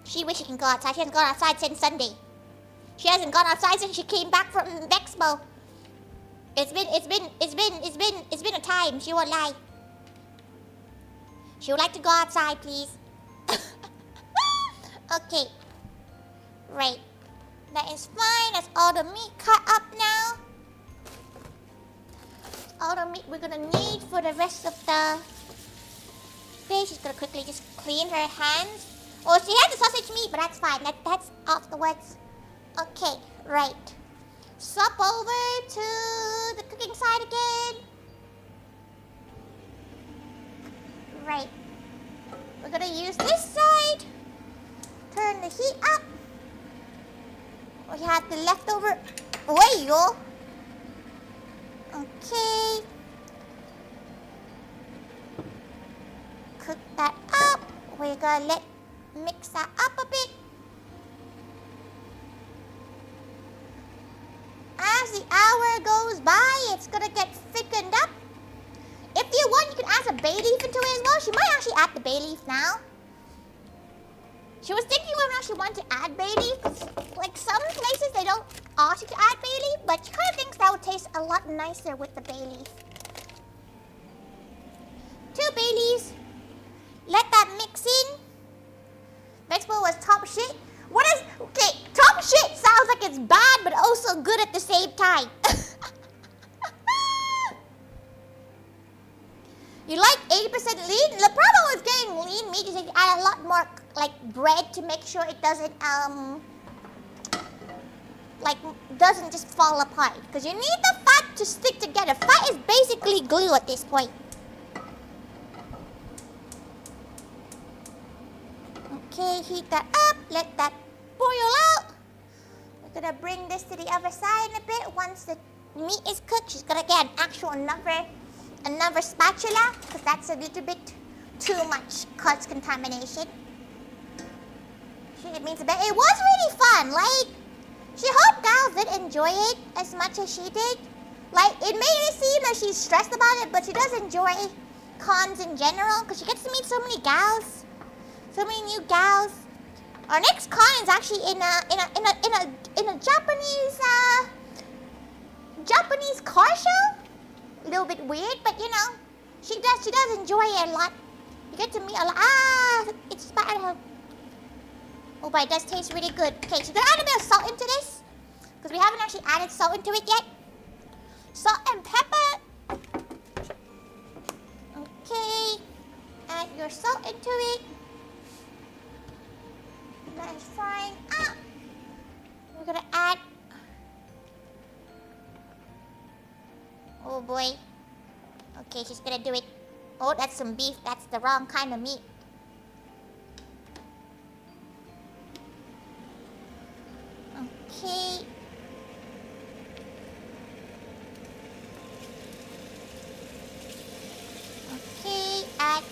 She wish she can go outside. She hasn't gone outside since Sunday. She hasn't gone outside since she came back from Expo. It's been a time. She won't lie. She would like to go outside, please. Okay. Right. That is fine. That's all the meat cut up now. All the meat we're gonna need for the rest of the day. She's gonna quickly just clean her hands. Oh, she has the sausage meat, but that's fine. That's afterwards. Okay, right. Swap over to the cooking side again. Right. We're gonna use this side. Turn the heat up. We have the leftover oil. Okay. Cook that up. We're gonna mix that up a bit. As the hour goes by, it's gonna get thickened up. If you want, you can add a bay leaf into it as well. She might actually add the bay leaf now. She was thinking whether or not she wanted to add bay leaf. Like some places, they don't ask you to add bay leaf, but she kind of thinks that would taste a lot nicer with the bay leaf. 2 bay leaves. Let that mix in. Expo was top shit. What is... Okay, top shit sounds like it's bad, but also good at the same time. You like 80% lean? The problem with getting lean meat is that you add a lot more like bread to make sure it doesn't doesn't just fall apart. Because you need the fat to stick together. Fat is basically glue at this point. Okay, heat that up. Let that boil out. We're gonna bring this to the other side in a bit. Once the meat is cooked, she's gonna get another spatula, because that's a little bit too much cause contamination. It means a bit. It was really fun. Like, she hoped gals did enjoy it as much as she did. Like, it made it seem like she's stressed about it, but she does enjoy cons in general, because she gets to meet so many gals, so many new gals. Our next con is actually in a Japanese car show. A little bit weird, but you know, she does enjoy it a lot. You get to meet a lot. It's bad. Oh, but it does taste really good. Okay, so we're gonna add a bit of salt into this, because we haven't actually added salt into it yet. Salt and pepper. Okay, add your salt into it. That is frying up. We're gonna add... Oh boy. Okay, she's gonna do it. Oh, that's some beef. That's the wrong kind of meat. Okay. Okay, add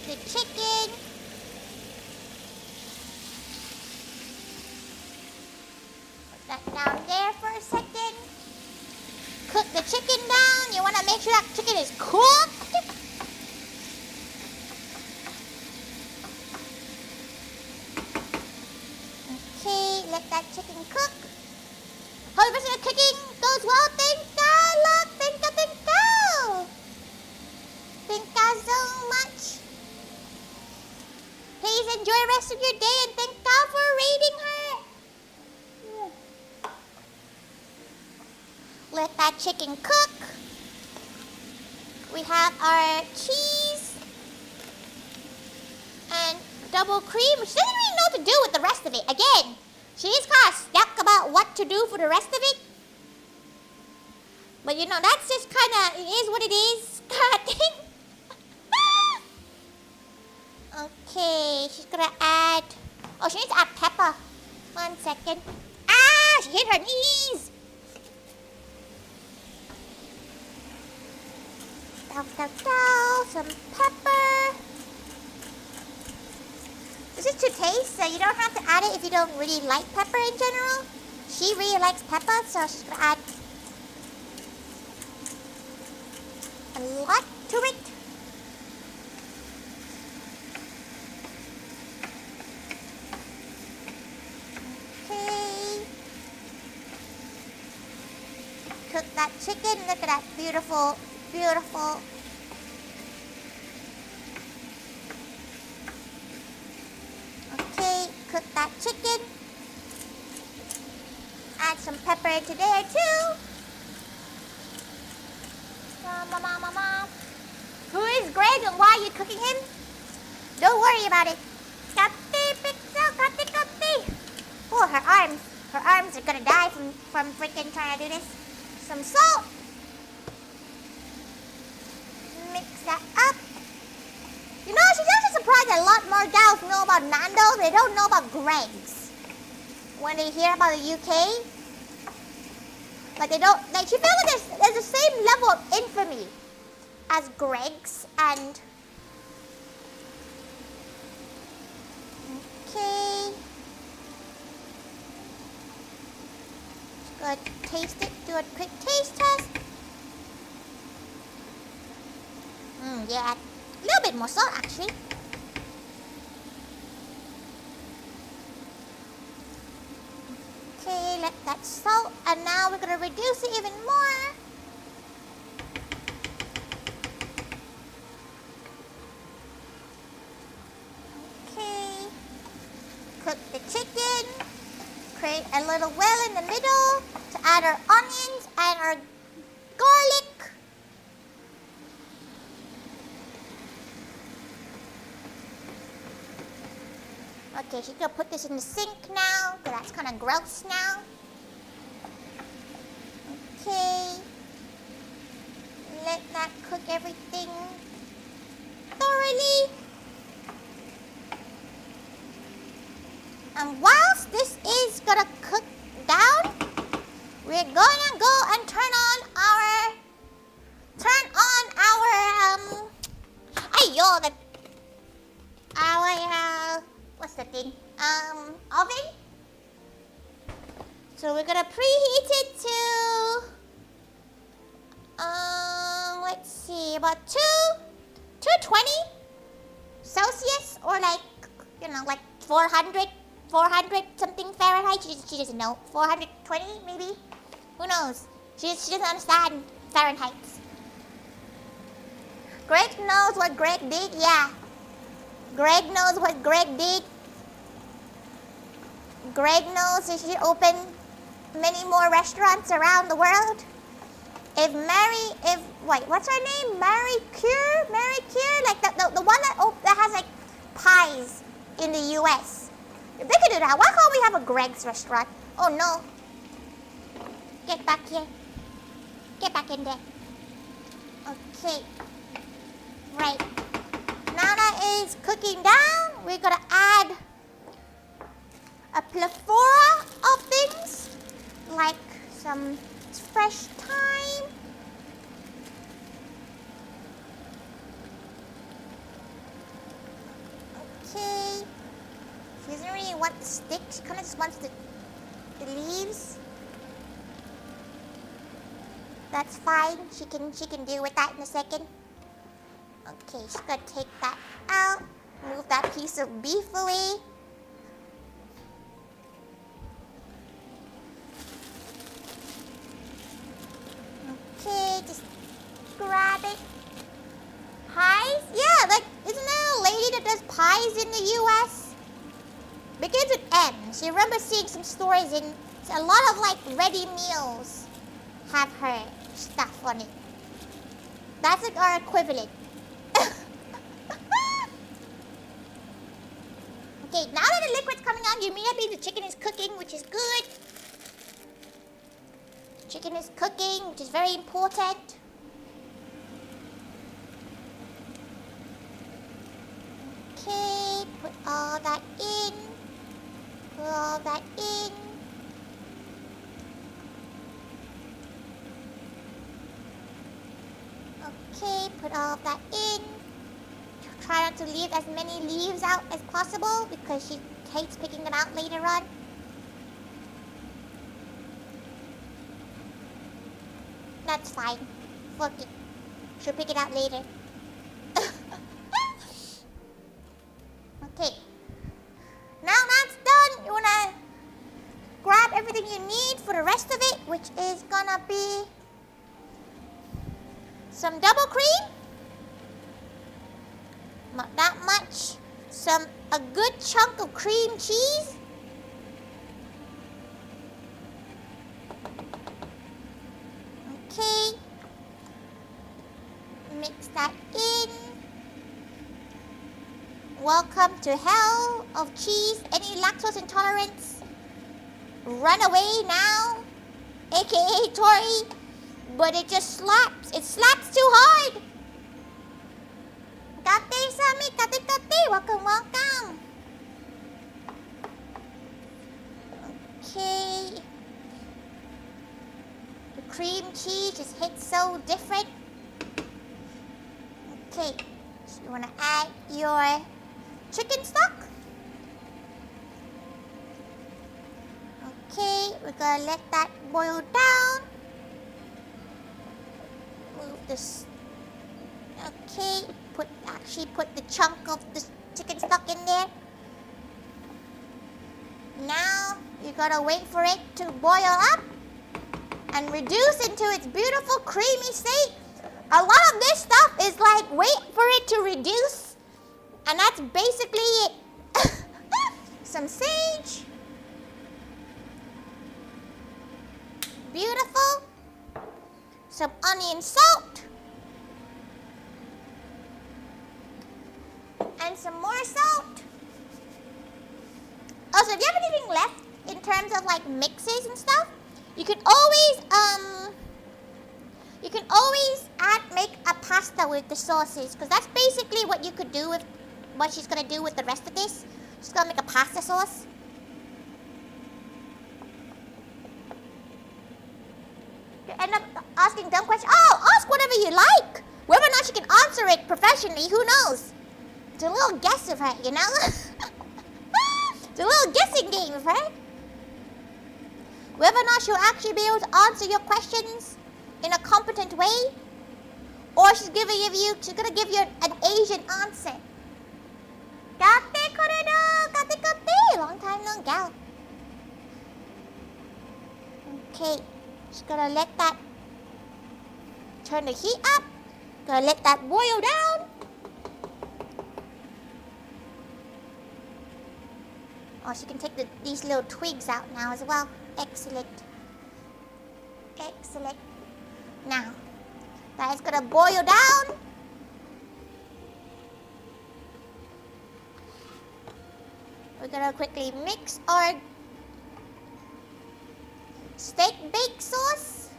the chicken. Put that down there for a second. Cook the chicken down. You want to make sure that chicken is cooked. Okay, let that chicken cook. 100% of cooking goes Let that chicken cook. We have our cheese and double cream. She doesn't really know what to do with the rest of it. Again, she's kind of stuck about what to do for the rest of it. But you know, that's just kind of, it is what it is kind of thing. Okay, she's gonna add, oh, she needs to add pepper. 1 second. Ah, she hit her knees. Some pepper. This is to taste, so you don't have to add it if you don't really like pepper in general. She really likes pepper, so she's gonna add a lot to it. Okay. Cook that chicken. Look at that beautiful, beautiful. Okay, cook that chicken. Add some pepper into there too. Mama. Who is Greg and why are you cooking him? Don't worry about it. Oh, her arms. Her arms are gonna die from freaking trying to do this. Some salt. Mix that up. You know, she's actually surprised that a lot more gals know about Nando's. They don't know about GREGGS. When they hear about the UK, like they don't, like she feels like there's the same level of infamy as GREGGS and okay. Just go taste it, do a quick taste test. Yeah, a little bit more salt actually. Okay, let that salt, and now we're gonna reduce it even more. Okay, cook the chicken, create a little well in the middle to add our onions and our garlic. Okay, she's gonna put this in the sink now, because that's kind of gross now. Okay. Let that cook everything thoroughly. And whilst this is gonna cook down, we're gonna go and turn on our what's the thing? Oven. So we're gonna preheat it to, let's see, about 220 Celsius, or like, you know, like 400 something Fahrenheit. She doesn't know. 420 maybe. Who knows? She doesn't understand Fahrenheit. Greg knows what Greg did. Yeah. Greg knows what Greg did. Greg knows he should open many more restaurants around the world. What's her name? Mary Cure, like the one that has like pies in the U.S. If they could do that, why can't we have a GREGGS restaurant? Oh no! Get back here. Get back in there. Okay. Right. Now that is cooking down, we're gonna add a plethora of things, like some fresh thyme. Okay. She doesn't really want the stick, she kind of just wants the leaves. That's fine, she can deal with that in a second. Okay, she's gonna take that out, move that piece of beef away. Okay, just grab it. Pies? Yeah, like, isn't there a lady that does pies in the U.S.? Begins with M. She remembers seeing some stories in a lot of like ready meals have her stuff on it. That's like our equivalent. Okay, now that the liquid's coming out, you immediately the chicken is cooking, which is good. Chicken is cooking, which is very important. Okay, put all that in. Put all that in. Okay, put all of that in. Try not to leave as many leaves out as possible because she hates picking them out later on. That's fine. Fuck it. She'll pick it out later. Okay. Now that's done. You wanna grab everything you need for the rest of it, which is gonna be some double cream. Not that much. A good chunk of cream cheese. Okay. Mix that in. Welcome to hell of cheese. Any lactose intolerance, run away now. AKA Tori. But it just slaps. It slaps too hard. Kate Sami, Kate, welcome, welcome. Okay. The cream cheese just hits so different. Okay. So you want to add your chicken stock. Okay, we're gonna let that boil down. Move this. Okay, actually put the chunk of the chicken stock in there. Now you gotta wait for it to boil up and reduce into its beautiful creamy state. A lot of this stuff is like wait for it to reduce, and that's basically it. Some sage. Beautiful. Some onion salt. And some more salt. Also, if you have anything left in terms of like mixes and stuff, you can always make a pasta with the sauces, because that's basically what you could do with what she's gonna do with the rest of this. She's gonna make a pasta sauce. You end up asking dumb questions. Oh, ask whatever you like. Whether or not she can answer it professionally, who knows? It's a little guess of her, you know? It's a little guessing game of her. Whether or not she'll actually be able to answer your questions in a competent way, or she's gonna give you an Asian answer. Kate koredo, kate, long time no gal. Okay, just gonna let that turn the heat up. Gonna let that boil down. Oh, she can take these little twigs out now as well. Excellent. Excellent. Now, that is gonna boil down. We're gonna quickly mix our steak bake sauce.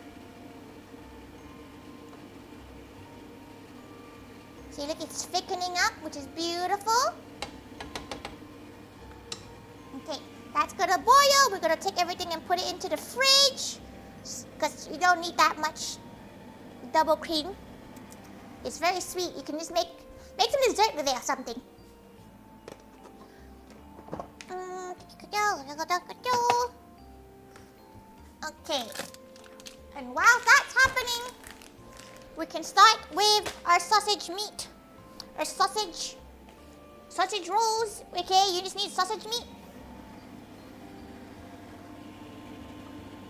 See, look, it's thickening up, which is beautiful. Okay, that's gonna boil. We're gonna take everything and put it into the fridge, because you don't need that much double cream. It's very sweet. You can just make some dessert with it or something. Okay, and while that's happening, we can start with our sausage meat. Our sausage rolls. Okay, you just need sausage meat.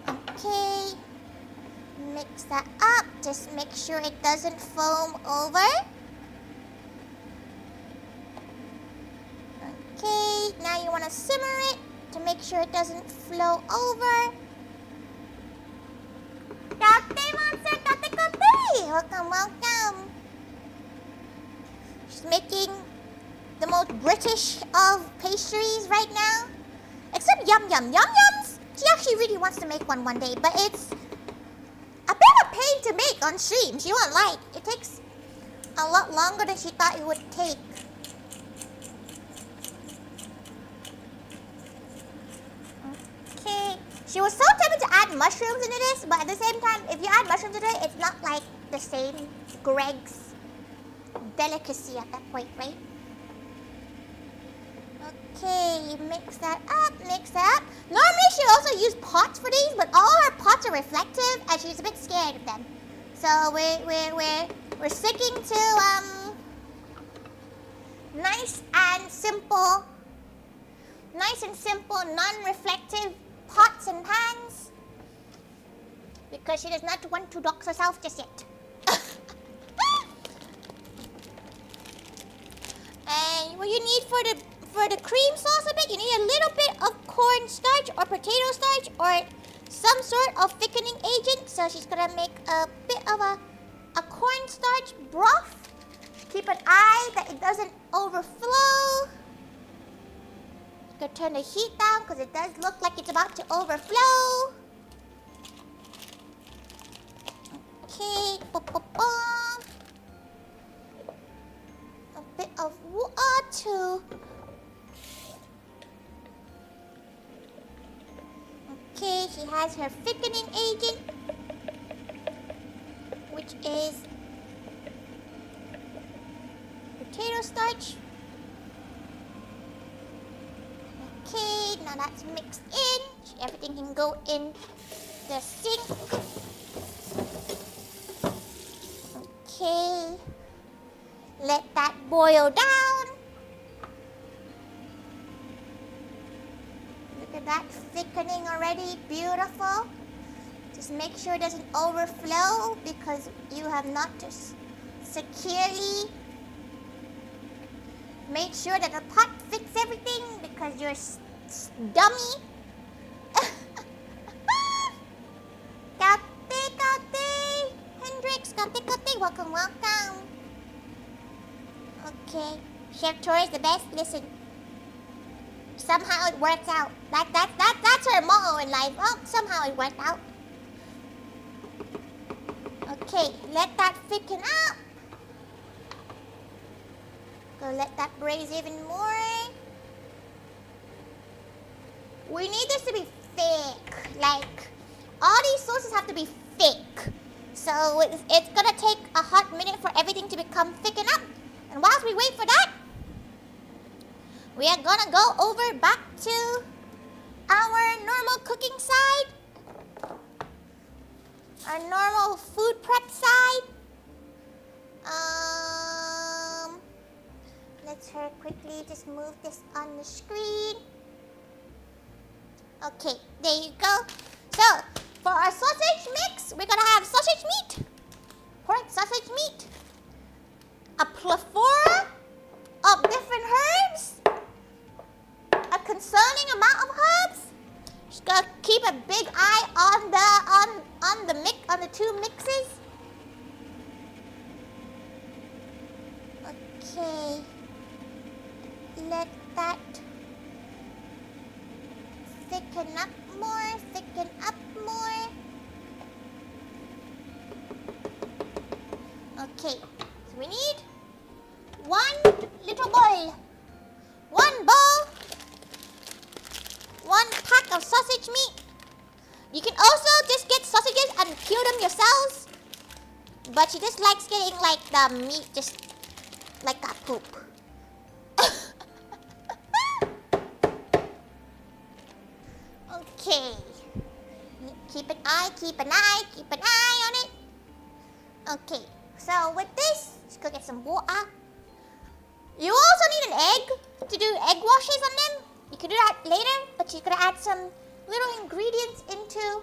Okay, mix that up. Just make sure it doesn't foam over. Okay, now you want to simmer it to make sure it doesn't flow over. Kate, welcome, welcome. She's making the most British of pastries right now. Except Yum Yum. Yum Yums, she actually really wants to make one day, but it's a bit of a pain to make on stream. She won't lie. It takes a lot longer than she thought it would take. Okay. She was so tempted to add mushrooms into this, but at the same time, if you add mushrooms into it, it's not like the same GREGGS delicacy at that point, right? Okay, mix that up, mix that up. Normally she also use pots for these, but all her pots are reflective and she's a bit scared of them. So we're sticking to nice and simple, non-reflective pots and pans, because she does not want to dox herself just yet. And what you need for the cream sauce a bit, you need a little bit of cornstarch or potato starch or some sort of thickening agent. So she's gonna make a bit of a cornstarch broth. Keep an eye that it doesn't overflow. Gonna turn the heat down because it does look like it's about to overflow. Okay, a bit of water. Okay, she has her thickening agent, which is potato starch. Okay, now that's mixed in. Everything can go in the sink. Okay, let that boil down. Look at that thickening already, beautiful. Just make sure it doesn't overflow because you have not just securely made sure that the pot fits everything because you're dummy. Kate, Hendrix, Kate, welcome, welcome. Okay, Chef Tori is the best. Listen, somehow it works out. That's her motto in life. Oh, somehow it worked out. Okay, let that thicken up. Go let that braise even more. We need this to be thick. Like, all these sauces have to be thick. So it's gonna take a hot minute for everything to become thickened up. And whilst we wait for that, we are gonna go over back to our normal cooking side. Our normal food prep side. Let's quickly just move this on the screen. Okay, there you go. So, for our sausage mix, we're gonna have sausage meat, pork sausage meat, a plethora of different herbs, a concerning amount of herbs. Just gotta keep a big eye on the two mixes. Okay, let that thicken up more, thicken up more. Okay, so we need one little bowl, one bowl, one pack of sausage meat. You can also just get sausages and peel them yourselves, but she just likes getting like the meat just like that poop. Okay, keep an eye on it. Okay, so with this, let's go get some water. You also need an egg to do egg washes on them. You can do that later, but she's gonna add some little ingredients into,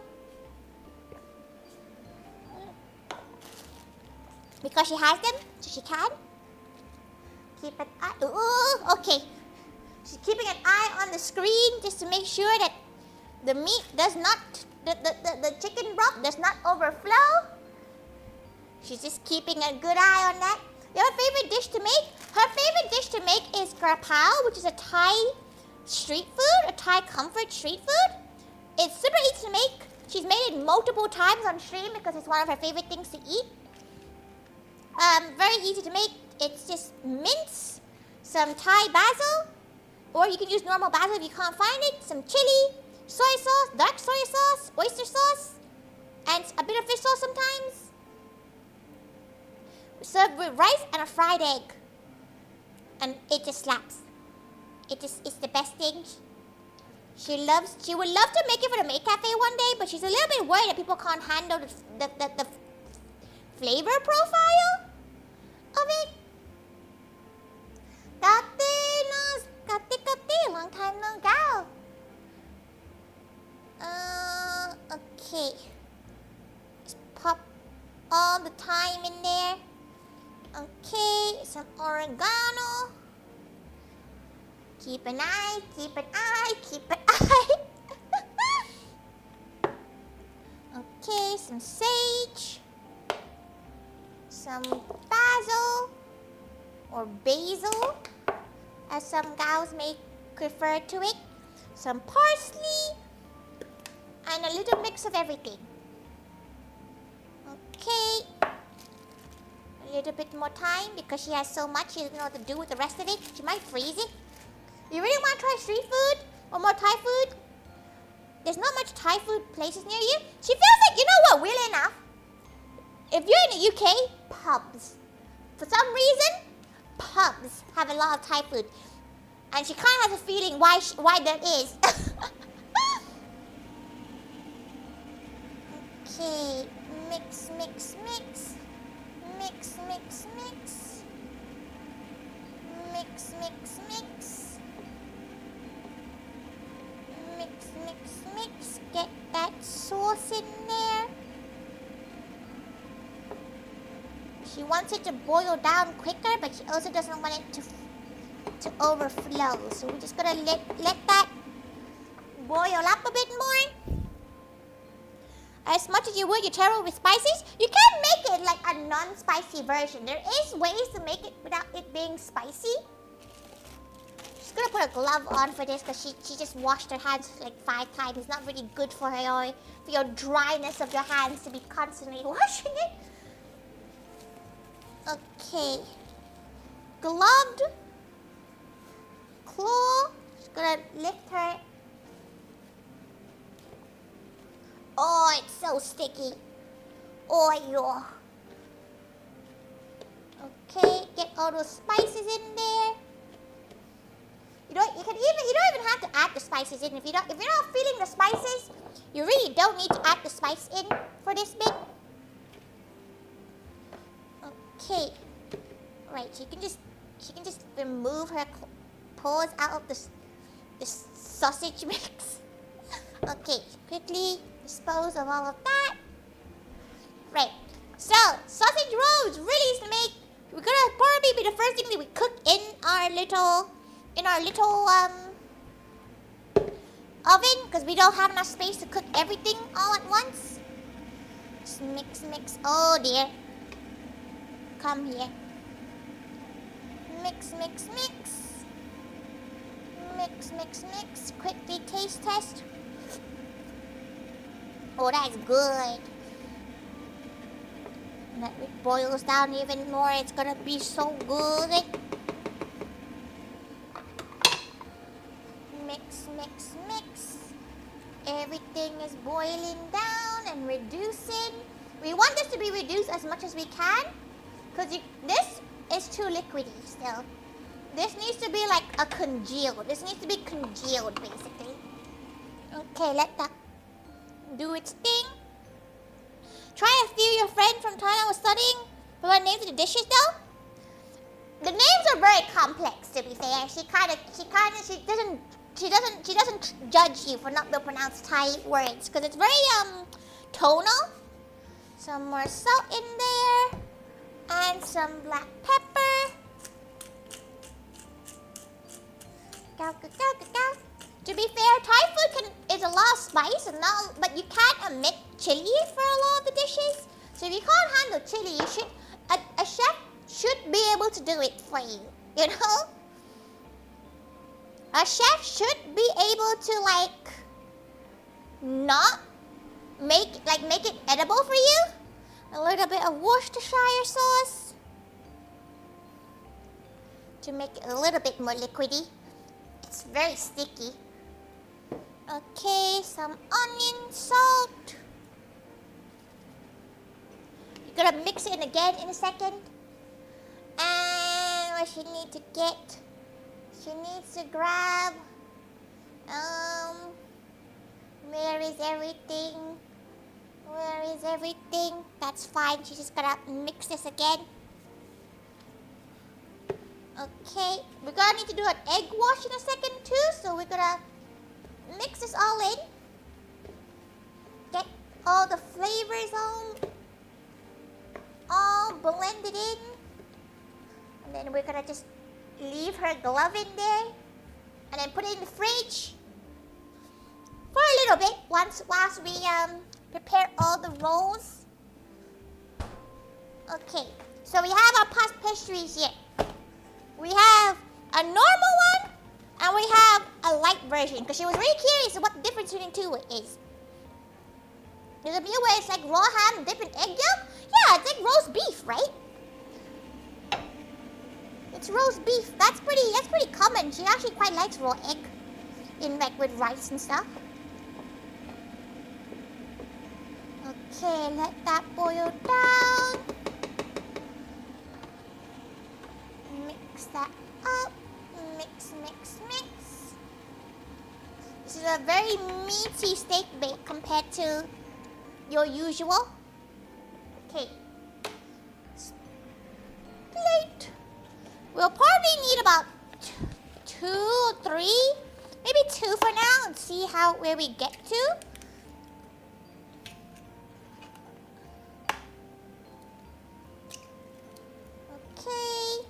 because she has them, so she can. Keep an eye. Ooh, okay. She's keeping an eye on the screen just to make sure that the meat does not, the chicken broth does not overflow. she's just keeping a good eye on that. You have a favorite dish to make? Her favorite dish to make is grapao, which is a Thai street food, a Thai comfort street food. It's super easy to make. She's made it multiple times on stream because it's one of her favorite things to eat. Very easy to make. It's just mince, some Thai basil, or you can use normal basil if you can't find it, some chili, soy sauce, dark soy sauce, oyster sauce, and a bit of fish sauce sometimes. Served with rice and a fried egg. And it just slaps. It's the best thing. She would love to make it for the Maid Cafe one day, but she's a little bit worried that people can't handle the flavor profile of it. Kati, long time no go. Okay. Just pop all the thyme in there. Okay, some oregano. Keep an eye, keep an eye, keep an eye. Okay, some sage. Some basil or basil, as some gals may refer to it. Some parsley and a little mix of everything. Okay. A little bit more time because she has so much she doesn't know what to do with the rest of it. She might freeze it. You really want to try street food or more Thai food? There's not much Thai food places near you. She feels like, you know what, weirdly enough, if you're in the UK, pubs. For some reason, pubs have a lot of Thai food. And she kind of has a feeling why that is. Okay, mix, mix, mix. Mix, mix, mix. Mix, mix, mix. Mix, mix, mix. Get that sauce in there. She wants it to boil down quicker, but she also doesn't want it to overflow. So we're just gonna let that boil up a bit more. As much as you would your taro with spices, you can make it like a non-spicy version. There is ways to make it without it being spicy. She's gonna put a glove on for this because she just washed her hands like 5 times. It's not really good for your dryness of your hands to be constantly washing it. Okay. Gloved claw. Just gonna lift her. Oh, it's so sticky. Oh, yeah. Okay, get all those spices in there. You don't even have to add the spices in. If you're not feeling the spices, you really don't need to add the spice in for this bit. Okay. Right, she can just remove her paws out of this sausage mix. Okay, quickly dispose of all of that. Right. So, sausage rolls really easy to make. We're gonna probably be the first thing that we cook in our little oven because we don't have enough space to cook everything all at once. Just mix, mix. Oh dear. Come here. Mix, mix, mix. Mix, mix, mix. Quickly taste test. Oh, that's good. And that it boils down even more. It's gonna be so good. Mix, mix, mix. Everything is boiling down and reducing. We want this to be reduced as much as we can. Because this is too liquidy still. This needs to be like a congealed. This needs to be congealed, basically. Okay, let that do its thing. Try a few your friend from Thailand was studying. But what names of the dishes though? The names are very complex, to be fair. She doesn't judge you for not being able to pronounce Thai words because it's very tonal. Some more salt in there and some black pepper. To be fair, Thai food is a lot of spice, but you can't omit chili for a lot of the dishes. So if you can't handle chili, you should a chef should be able to do it for you. You know, a chef should be able to like not make it edible for you. A little bit of Worcestershire sauce to make it a little bit more liquidy. It's very sticky. Okay, some onion, salt. You're gonna mix it in again in a second. And what she needs to get, she needs to grab, where is everything? Where is everything? That's fine, she's just gonna mix this again. Okay, we're gonna need to do an egg wash in a second too, so we're gonna mix this all in. Get all the flavors all blended in. And then we're gonna just leave her glove in there. And then put it in the fridge for a little bit whilst we prepare all the rolls. Okay, so we have our puff pastries here. We have a normal one and we have a light version because she was really curious what the difference between the two is. There's a meal where it's like raw ham dipped in egg yolk. Yeah, it's like roast beef, right? It's roast beef. That's pretty common. She actually quite likes raw egg in like with rice and stuff. Okay, let that boil down. Mix that up. Mix, mix, mix. This is a very meaty steak bake compared to your usual. Okay. Plate. We'll probably need about 2 or 3, maybe 2 for now, and see where we get to. Okay.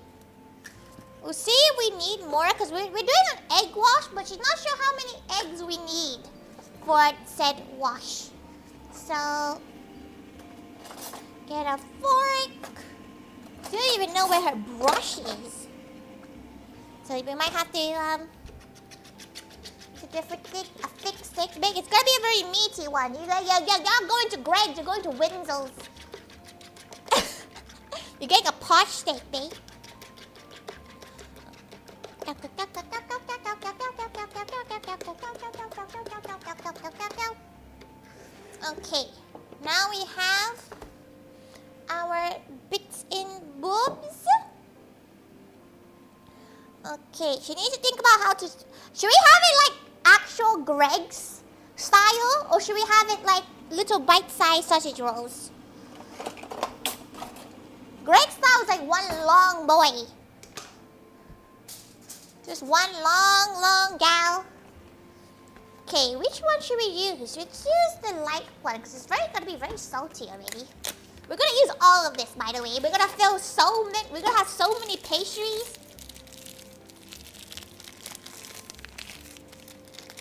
We'll see if we need more because we're doing an egg wash, but she's not sure how many eggs we need for said wash. So get a fork. I don't even know where her brush is. So we might have to a thick steak bake. It's gonna be a very meaty one. You're not going to GREGGS, you're going to Winzel's. You're getting a posh steak bake. Okay, now we have our bits in boobs. Okay, she needs to think about how to... Should we have it like actual GREGGS style? Or should we have it like little bite-sized sausage rolls? GREGGS style is like one long boy. Just one long gal. Okay, which one should we use? Let's use the light one because it's gonna be very salty already. We're gonna use all of this, by the way. We're gonna have so many pastries.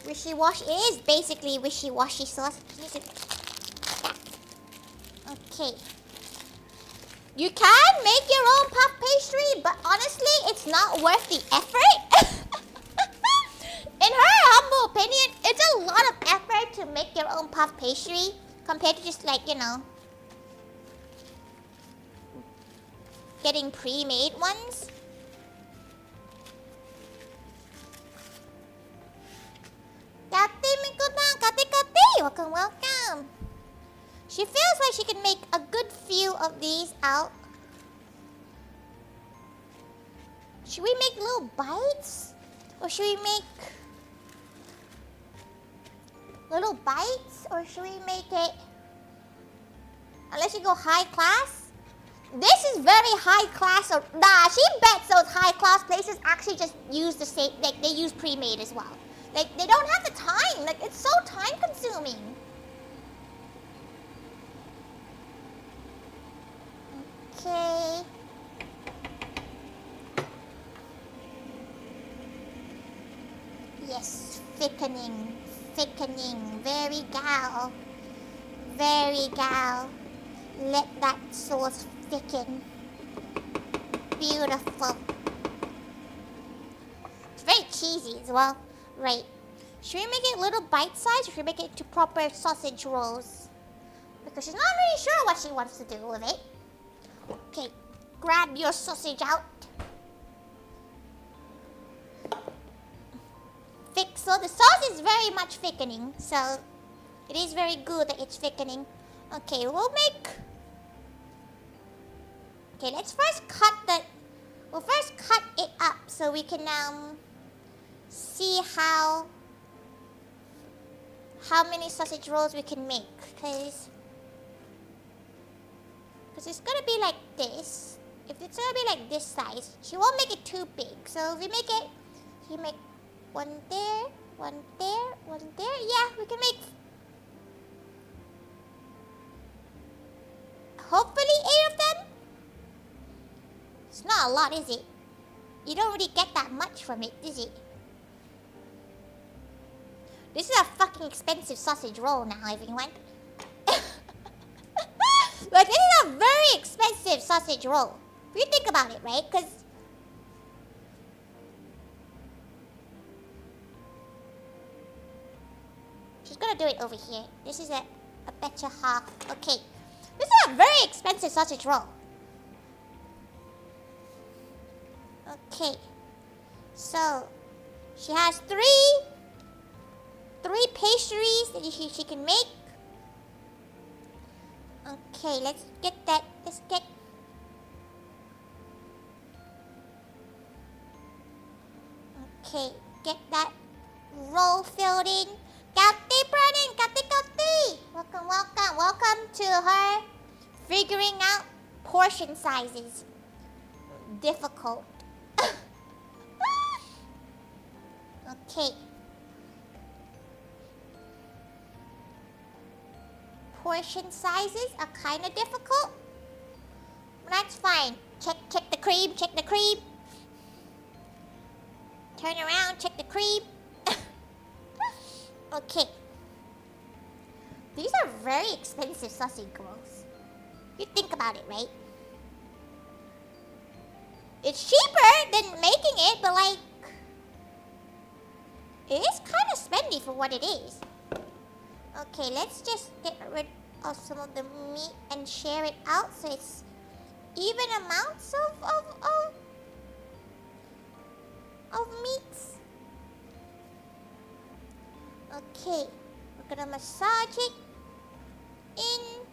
Wishy-washy is basically wishy-washy sauce. Okay. You can make your own puff pastry, but honestly, it's not worth the effort. In her humble opinion, it's a lot of effort to make your own puff pastry compared to just like, getting pre-made ones. Welcome. She feels like she can make a good few of these out. Should we make little bites? Or should we make little bites? Or should we make it... Unless you go high class? This is very high class. Nah, she bets those high class places actually just use the same... Like, they use pre-made as well. Like, they don't have the time. Like, it's so time consuming. Okay. Yes, thickening. Very gal. let that sauce thicken. Beautiful. It's very cheesy as well. Right. Should we make it little bite-sized or should we make it into proper sausage rolls? Because she's not really sure what she wants to do with it. Okay, grab your sausage out. So the sauce is very much thickening, so it is very good that it's thickening. Okay, we'll make... Okay, let's first cut it up so we can see how many sausage rolls we can make. Because it's gonna be like this. If it's gonna be like this size, she won't make it too big. So if we make it, you make one there, one there, one there. Yeah, we can make hopefully 8 of them. It's not a lot, is it? You don't really get that much from it, is it? This is a fucking expensive sausage roll now, everyone. Like, this is a very expensive sausage roll. If you think about it, right? Because she's gonna do it over here. This is a better half. Okay. This is a very expensive sausage roll. Okay. So, she has three pastries that she can make. Okay, let's get that. Okay, get that roll filled in. Kati Pranin, Kati. Welcome to her figuring out portion sizes. Difficult. Okay. Portion sizes are kind of difficult. That's fine. Check the cream. Turn around, check the cream. Okay. These are very expensive sausage rolls. You think about it, right? It's cheaper than making it, but like, it is kind of spendy for what it is. Okay, let's just get rid of some of the meat and share it out so it's even amounts of meats. Okay, we're gonna massage it in.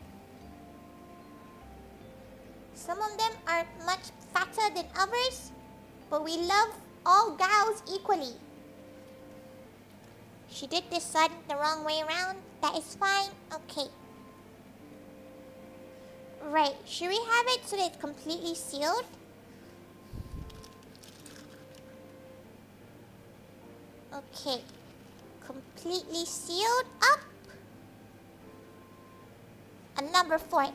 Some of them are much fatter than others, but we love all cows equally. She did this side the wrong way around. That is fine. Okay. Right. Should we have it so that it's completely sealed? Okay. Completely sealed up. Another fork.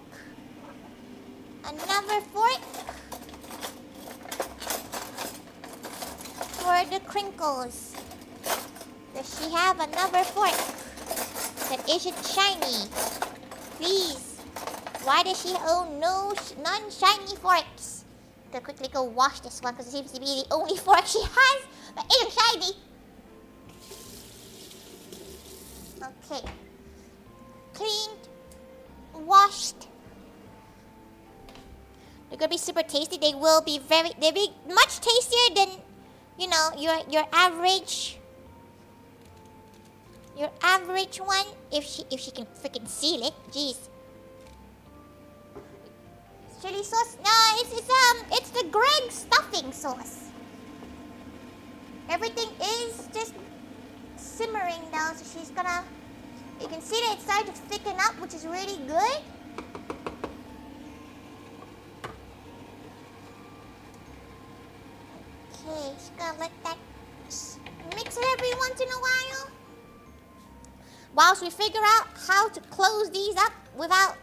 For the crinkles. Does she have another fork that isn't shiny? Please. Why does she own non-shiny forks? I'm gonna quickly go wash this one because it seems to be the only fork she has that isn't shiny. Okay. Cleaned. Washed. They're gonna be super tasty. They'll be much tastier than, you know, your average one, if she can freaking seal it. Jeez. Chili sauce? No, it's the GREGGS stuffing sauce. Everything is just simmering now, so she's gonna. You can see that it's starting to thicken up, which is really good. Okay, she's gonna let that mix it every once in a while. Whilst we figure out how to close these up without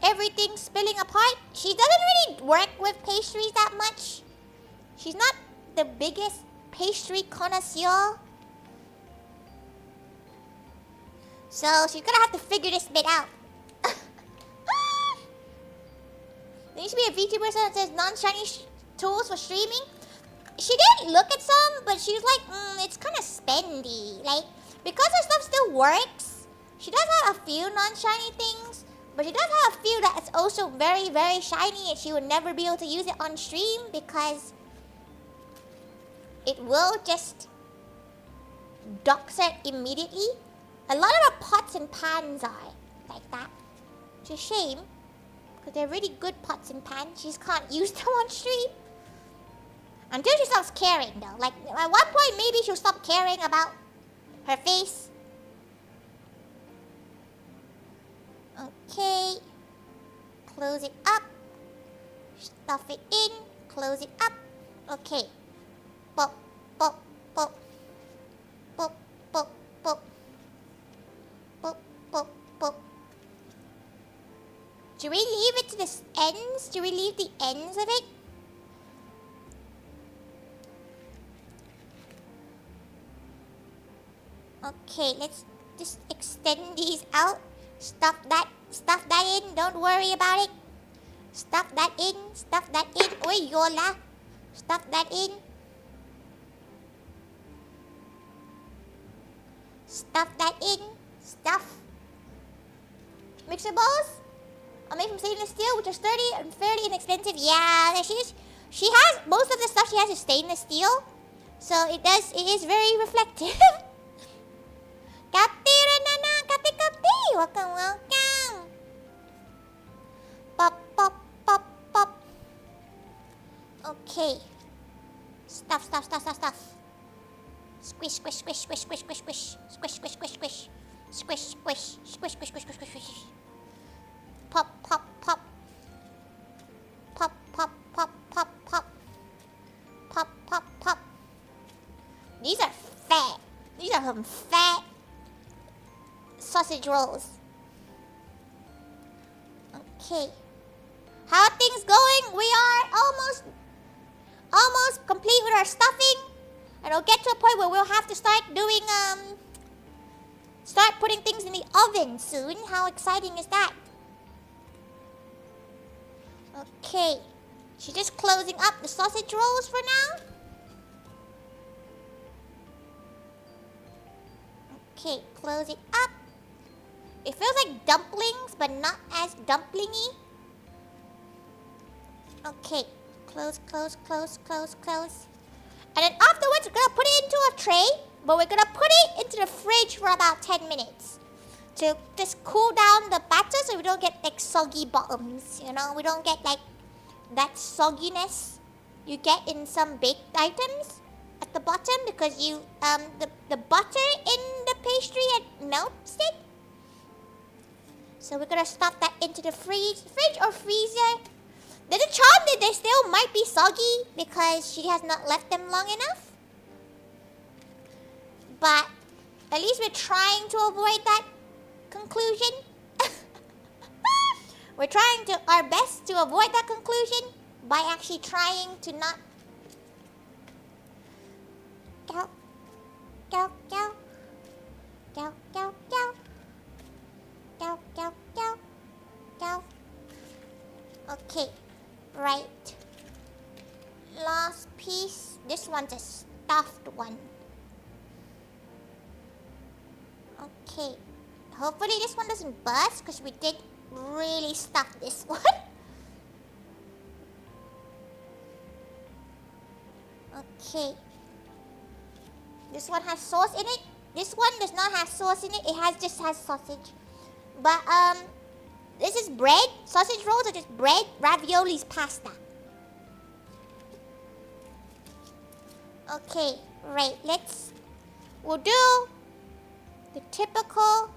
everything spilling apart. She doesn't really work with pastries that much. She's not the biggest pastry connoisseur. So she's gonna have to figure this bit out. There used to be a VTuber that says non-shiny tools for streaming. She did look at some, but she was like, it's kind of spendy. Like, because her stuff still works, she does have a few non-shiny things, but she does have a few that's also very, very shiny, and she would never be able to use it on stream because it will just dox her immediately. A lot of her pots and pans are like that. It's a shame, because they're really good pots and pans. She just can't use them on stream. Until she stops caring, though. Like, at one point, maybe she'll stop caring about her face. Okay. Close it up. Stuff it in. Close it up. Okay. Pop, pop, pop. Pop, pop, pop. Pop, pop, pop. Do we leave it to the ends? Do we leave the ends of it? Okay, let's just extend these out. Stuff that in. Don't worry about it. Stuff that in. Stuff that in. Oi, Yola. Stuff that in. Stuff that in. Stuff. Mixer bowls are made from stainless steel, which are sturdy and fairly inexpensive. Yeah, she has most of the stuff she has is stainless steel, so it is very reflective. Kapti Renana, Kapti, welcome. Pop, pop, pop, pop. Okay. Stuff. Squish, squish, squish, squish, squish, squish, squish. Squish, squish, squish, squish. Squish, squish, squish, squish, squish, squish, squish. Pop, pop, pop. Pop, pop, pop, pop, pop. Pop, pop, pop. These are fat. These are some fat sausage rolls. Okay. How are things going? We are almost complete with our stuffing. And it'll get to a point where we'll have to start doing, start putting things in the oven soon. How exciting is that? Okay. She's just closing up the sausage rolls for now. Okay, close it up. It feels like dumplings, but not as dumplingy. Okay, close. And then afterwards, we're gonna put it into a tray, but we're gonna put it into the fridge for about 10 minutes to just cool down the batter so we don't get like soggy bottoms, you know? We don't get like that sogginess you get in some baked items at the bottom because the butter in the pastry melts it. So we're gonna stuff that into the fridge or freezer. There's a chance that they still might be soggy because she has not left them long enough. But at least we're trying to avoid that conclusion. We're trying our best to avoid that conclusion by actually trying to not. Go. Okay, right. Last piece. This one's a stuffed one. Okay. Hopefully this one doesn't bust because we did really stuff this one. Okay. This one has sauce in it. This one does not have sauce in it. It just has sausage. But this is bread. Sausage rolls are just bread. Raviolis pasta. Okay, right. We'll do the typical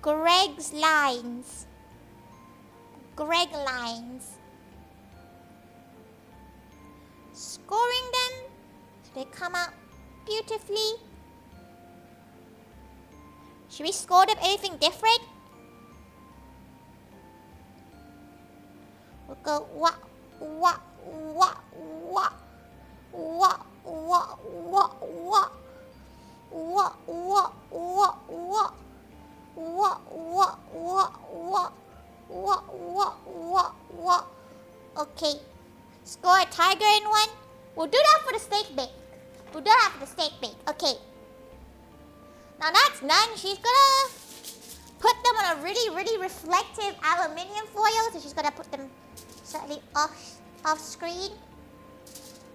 GREGGS lines. GREGG lines. Scoring them so they come out beautifully. Should we score them anything different? We'll go wah, wah, wah, wah, wah, wah, wah, wah, wah, wah, wah, wah, wah, wah, wah, wah, What? Okay. Score a tiger in one. We'll do that for the steak bake. Okay. Now that's done. She's gonna put them on a really reflective aluminium foil. So she's gonna put them slightly off screen.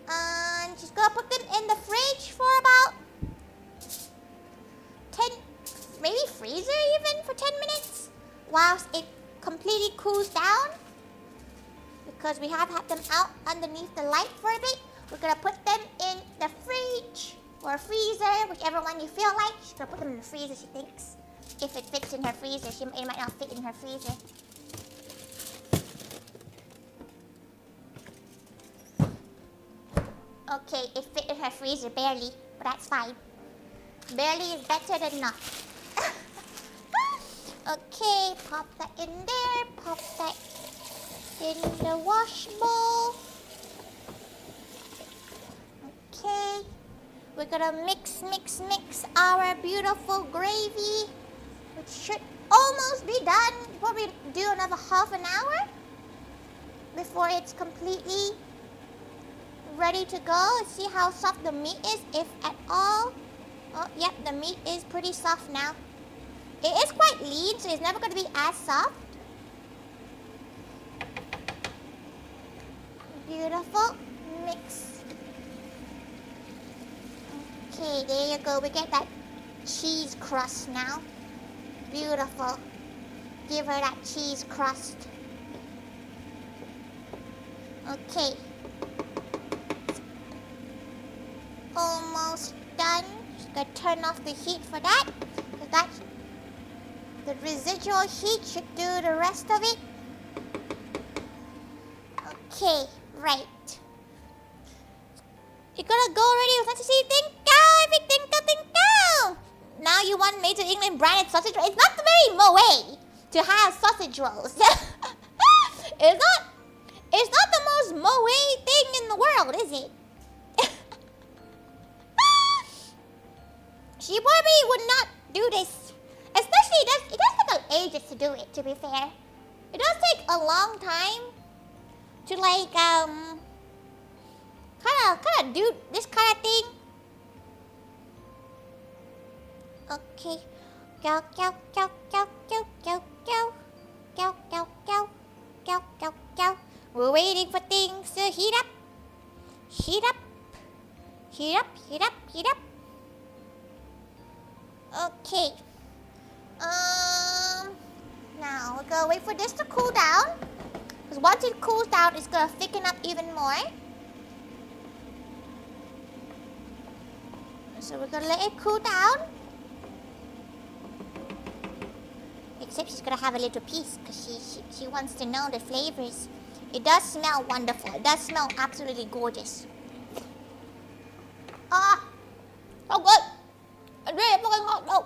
And she's gonna put them in the fridge for about 10, maybe freezer even for 10 minutes. Whilst it completely cools down. Because we have had them out underneath the light for a bit. We're gonna put them in the fridge or freezer, whichever one you feel like. She's gonna put them in the freezer, she thinks. If it fits in her freezer, it might not fit in her freezer. Okay, it fit in her freezer barely, but that's fine. Barely is better than not. Okay, pop that in there, pop that in the wash bowl. Okay, we're gonna mix our beautiful gravy, which should almost be done. Probably do another half an hour before it's completely ready to go. Let's see how soft the meat is, if at all. Oh, yep, the meat is pretty soft now. It is quite lean, so it's never going to be as soft. Beautiful. Mix. Okay, there you go. We get that cheese crust now. Beautiful. Give her that cheese crust. Okay. Almost done. Just gonna turn off the heat for that. The residual heat should do the rest of it. Okay, right. You're gonna go already with such a think go. Now you want made to England branded sausage roll. It's not very Moe to have sausage rolls. It's not the most Moe thing in the world, is it? She probably would not do this. Especially it does take ages to do it, to be fair. It does take a long time to like kinda do this kind of thing. Okay. Go. We're waiting for things to heat up. Heat up. Okay. Now we're gonna wait for this to cool down. Because once it cools down, it's gonna thicken up even more. So we're gonna let it cool down. Except she's gonna have a little piece because she wants to know the flavors. It does smell wonderful. It does smell absolutely gorgeous. So good. It's really fucking hot though.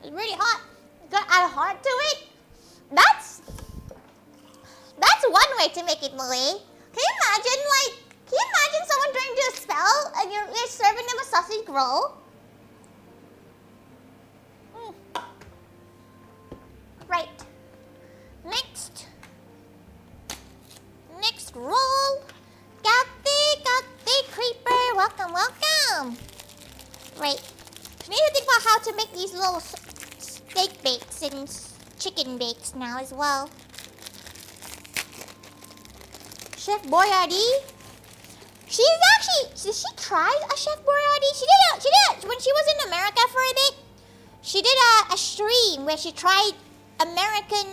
It's really hot. You gotta add heart to it. That's one way to make it Moe. Can you imagine someone trying to do a spell and you're serving them a sausage roll? Right. Next roll. Got the creeper. Welcome. Right. We need to think about how to make these little steak bakes and chicken bakes now as well. Chef Boyardee. Did she try a Chef Boyardee? She did it when she was in America for a bit. She did a stream where she tried American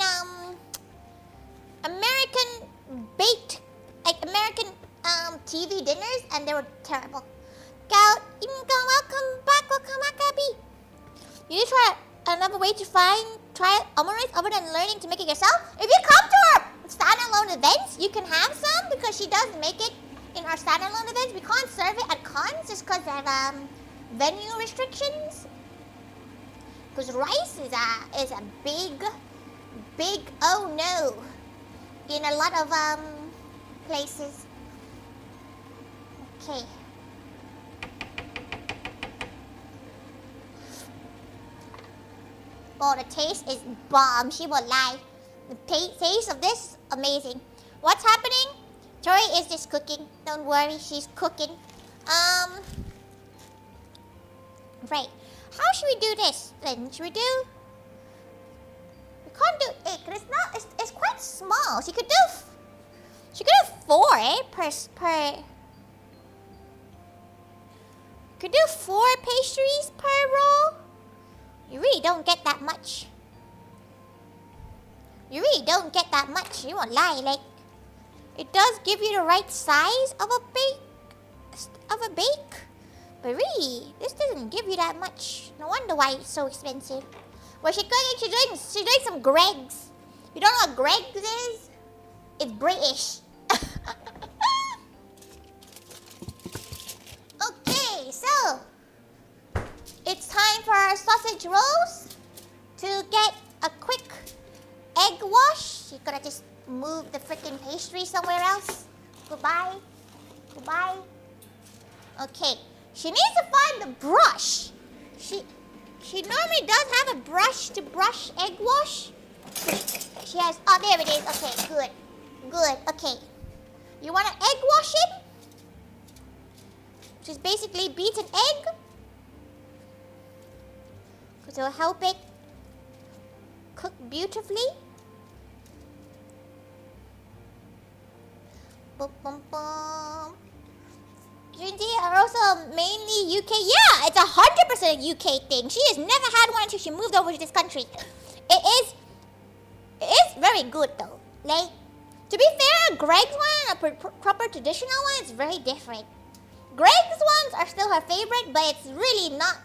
baked, like American TV dinners, and they were terrible. Welcome back, Abby. You need to try another way to try omelette other than learning to make it yourself. If you come to our standalone events, you can have some because she does make it in our standalone events. We can't serve it at cons just because of venue restrictions. Because rice is a big oh no in a lot of places. Okay. Oh, the taste is bomb. She won't lie. The taste of this, amazing. What's happening? Tori is just cooking. Don't worry, she's cooking. Right. How should we do this then? Should we do... We can't do 8 because it's quite small. She could do 4, per... Could do 4 pastries per roll. You really don't get that much. You really don't get that much. You won't lie. Like, it does give you the right size of a bake. But really, this doesn't give you that much. No wonder why it's so expensive. Well, she's doing some GREGGS. You don't know what GREGGS is? It's British. Okay, so it's time for our sausage rolls to get a quick egg wash. She's gonna just move the freaking pastry somewhere else. Goodbye. Goodbye. Okay. She needs to find the brush. She normally does have a brush to brush egg wash. She has... Oh, there it is. Okay, good. Good. Okay. You want to egg wash it? Just basically beat an egg. Because it'll help it cook beautifully. Boom, boom, boom. Junji are also mainly UK. Yeah, it's 100% a UK thing. She has never had one until she moved over to this country. It is very good though. Like, to be fair, a GREGGS one, a proper traditional one, is very different. GREGGS ones are still her favorite, but it's really not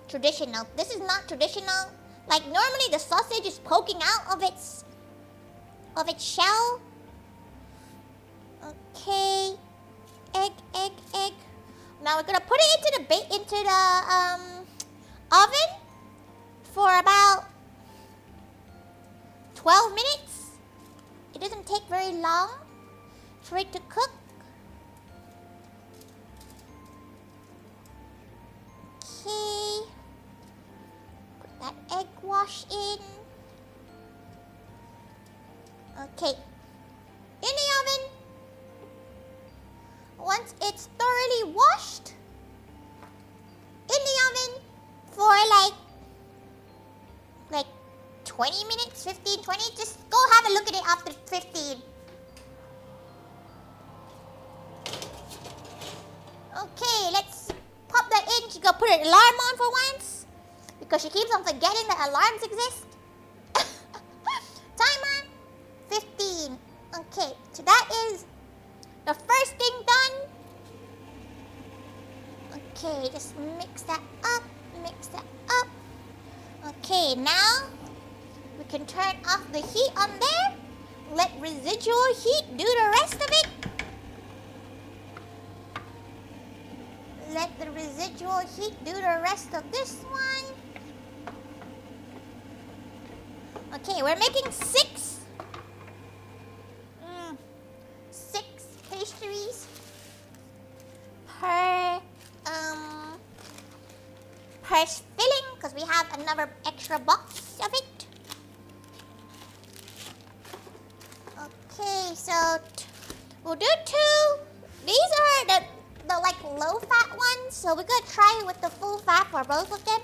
traditional. This is not traditional. Like, normally the sausage is poking out of its shell. Okay. Egg. Now we're gonna put it into the oven for about 12 minutes. It doesn't take very long for it to cook. Okay. Put that egg wash in. Okay. In the oven. Once it's thoroughly washed, in the oven for like 20 minutes, 15, 20. Just go have a look at it after 15. Okay, let's pop that in. She's gonna put an alarm on for once, because she keeps on forgetting that alarms exist. Timer, 15. Okay, so that is the first thing done. Okay, just mix that up. Okay, now we can turn off the heat on there. Let residual heat do the rest of it. Let the residual heat do the rest of this one. Okay, we're making 6 pastries per filling, because we have another extra box of it. Okay, so we'll do 2. These are the like low fat ones, so we're gonna try with the full fat for both of them.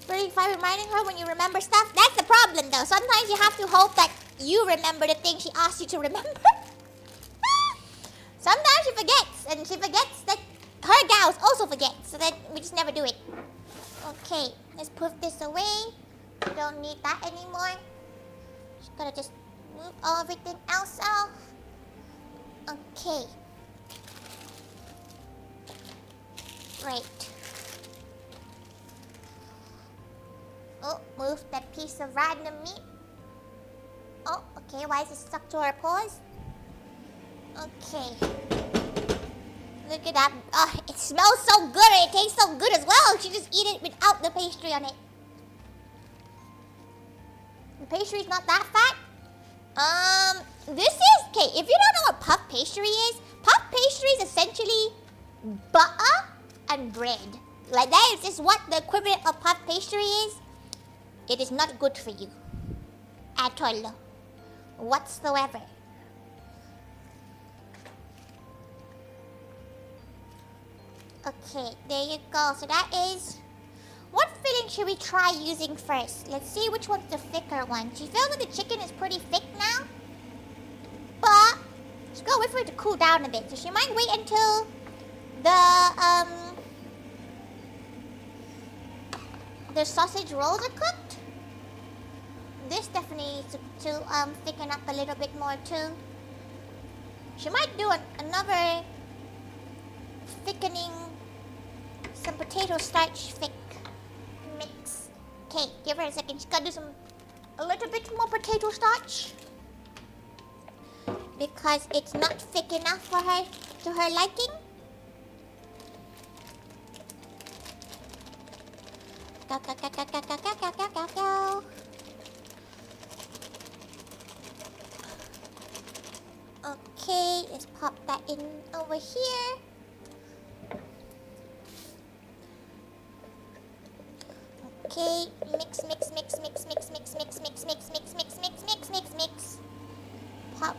35 reminding her when you remember stuff. That's the problem though. Sometimes you have to hope that you remember the thing she asked you to remember. Sometimes she forgets, and she forgets that her gals also forget, so that we just never do it. Okay, let's put this away. We don't need that anymore. Just gotta just move everything else off. Okay. Right. Oh, move that piece of random meat. Oh, okay, why is it stuck to our paws? Okay. Look at that. Oh, it smells so good and it tastes so good as well. She just eat it without the pastry on it. The pastry's not that fat. This is... Okay, if you don't know what puff pastry is essentially butter and bread. Like, that is just what the equivalent of puff pastry is. It is not good for you. At all. Whatsoever. Okay, there you go. So that is... What filling should we try using first? Let's see which one's the thicker one. She feels like the chicken is pretty thick now. But she's gonna wait for it to cool down a bit. So she might wait until the sausage rolls are cooked. This definitely needs to thicken up a little bit more too. She might do another thickening, some potato starch thick mix. Okay, give her a second. She's gotta do a little bit more potato starch because it's not thick enough for her to her liking. Go, go, go, go, go, go, go, go, go, go, go. Okay, let's pop that in over here. Okay, mix, mix, mix, mix, mix, mix, mix, mix, mix, mix, mix, mix, mix, mix, mix. Pop